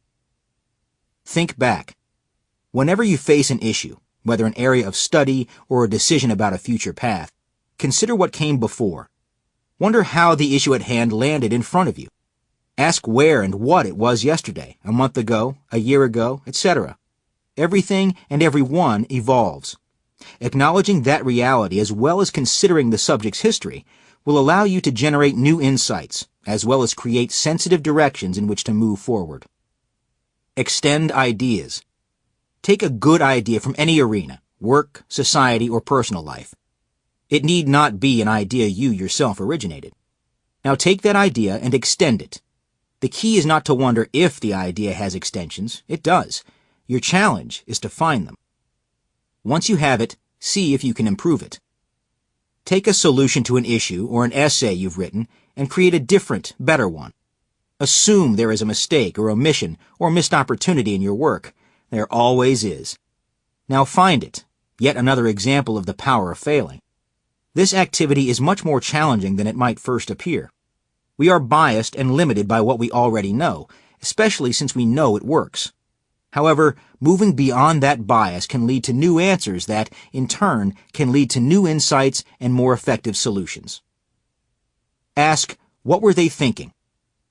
Think back. Whenever you face an issue, whether an area of study or a decision about a future path, consider what came before. Wonder how the issue at hand landed in front of you. Ask where and what it was yesterday, a month ago, a year ago, etc. Everything and everyone evolves. Acknowledging that reality as well as considering the subject's history will allow you to generate new insights, as well as create sensitive directions in which to move forward. Extend ideas. Take a good idea from any arena, work, society, or personal life. It need not be an idea you yourself originated. Now take that idea and extend it. The key is not to wonder if the idea has extensions. It does. Your challenge is to find them. Once you have it, see if you can improve it. Take a solution to an issue or an essay you've written and create a different, better one. Assume there is a mistake or omission or missed opportunity in your work. There always is. Now find it. Yet another example of the power of failing. This activity is much more challenging than it might first appear. We are biased and limited by what we already know, especially since we know it works. However, moving beyond that bias can lead to new answers that, in turn, can lead to new insights and more effective solutions. Ask, what were they thinking?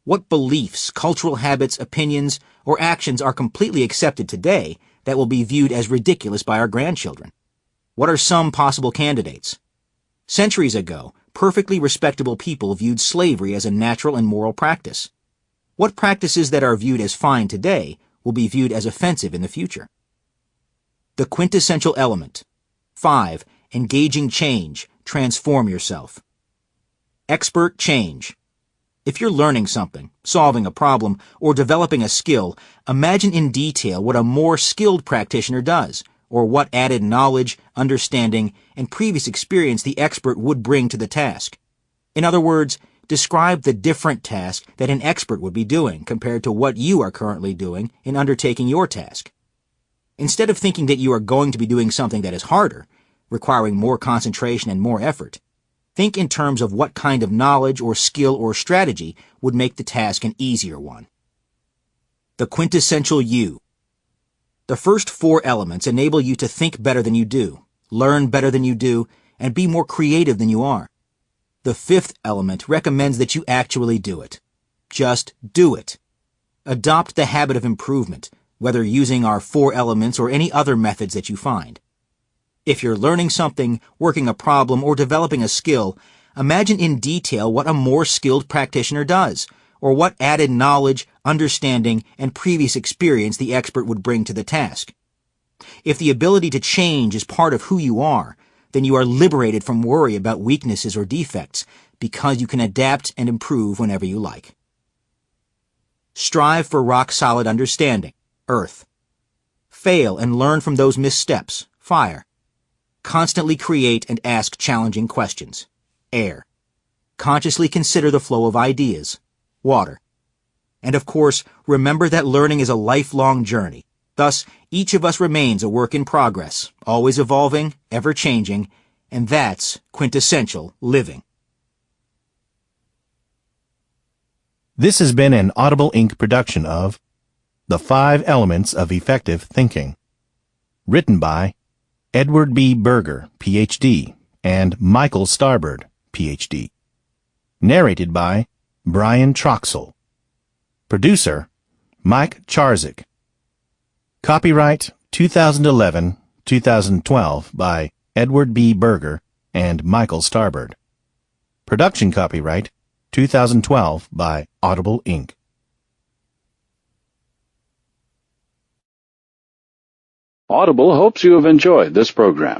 What beliefs, cultural habits, opinions, or actions are completely accepted today that will be viewed as ridiculous by our grandchildren? What are some possible candidates? Centuries ago, perfectly respectable people viewed slavery as a natural and moral practice. What practices that are viewed as fine today will be viewed as offensive in the future? The quintessential element. 5. Engaging change. Transform yourself. Expert change. If you're learning something, solving a problem, or developing a skill, imagine in detail what a more skilled practitioner does, or what added knowledge, understanding, and previous experience the expert would bring to the task. In other words, describe the different task that an expert would be doing compared to what you are currently doing in undertaking your task. Instead of thinking that you are going to be doing something that is harder, requiring more concentration and more effort, think in terms of what kind of knowledge or skill or strategy would make the task an easier one. The quintessential you. The first 4 elements enable you to think better than you do, learn better than you do, and be more creative than you are. The 5th element recommends that you actually do it. Just do it. Adopt the habit of improvement, whether using our 4 elements or any other methods that you find. If you're learning something, working a problem, or developing a skill, imagine in detail what a more skilled practitioner does, or what added knowledge, understanding, and previous experience the expert would bring to the task. If the ability to change is part of who you are, then you are liberated from worry about weaknesses or defects because you can adapt and improve whenever you like. Strive for rock-solid understanding. Earth. Fail and learn from those missteps. Fire. Constantly create and ask challenging questions. Air. Consciously consider the flow of ideas. Water. And of course, remember that learning is a lifelong journey. Thus, each of us remains a work in progress, always evolving, ever changing, and that's quintessential living. This has been an Audible Inc. production of The 5 Elements of Effective Thinking. Written by Edward B. Berger, Ph.D., and Michael Starbird, Ph.D. Narrated by Brian Troxell. Producer, Mike Charzik. Copyright 2011-2012 by Edward B. Berger and Michael Starbird. Production copyright 2012 by Audible Inc. Audible hopes you have enjoyed this program.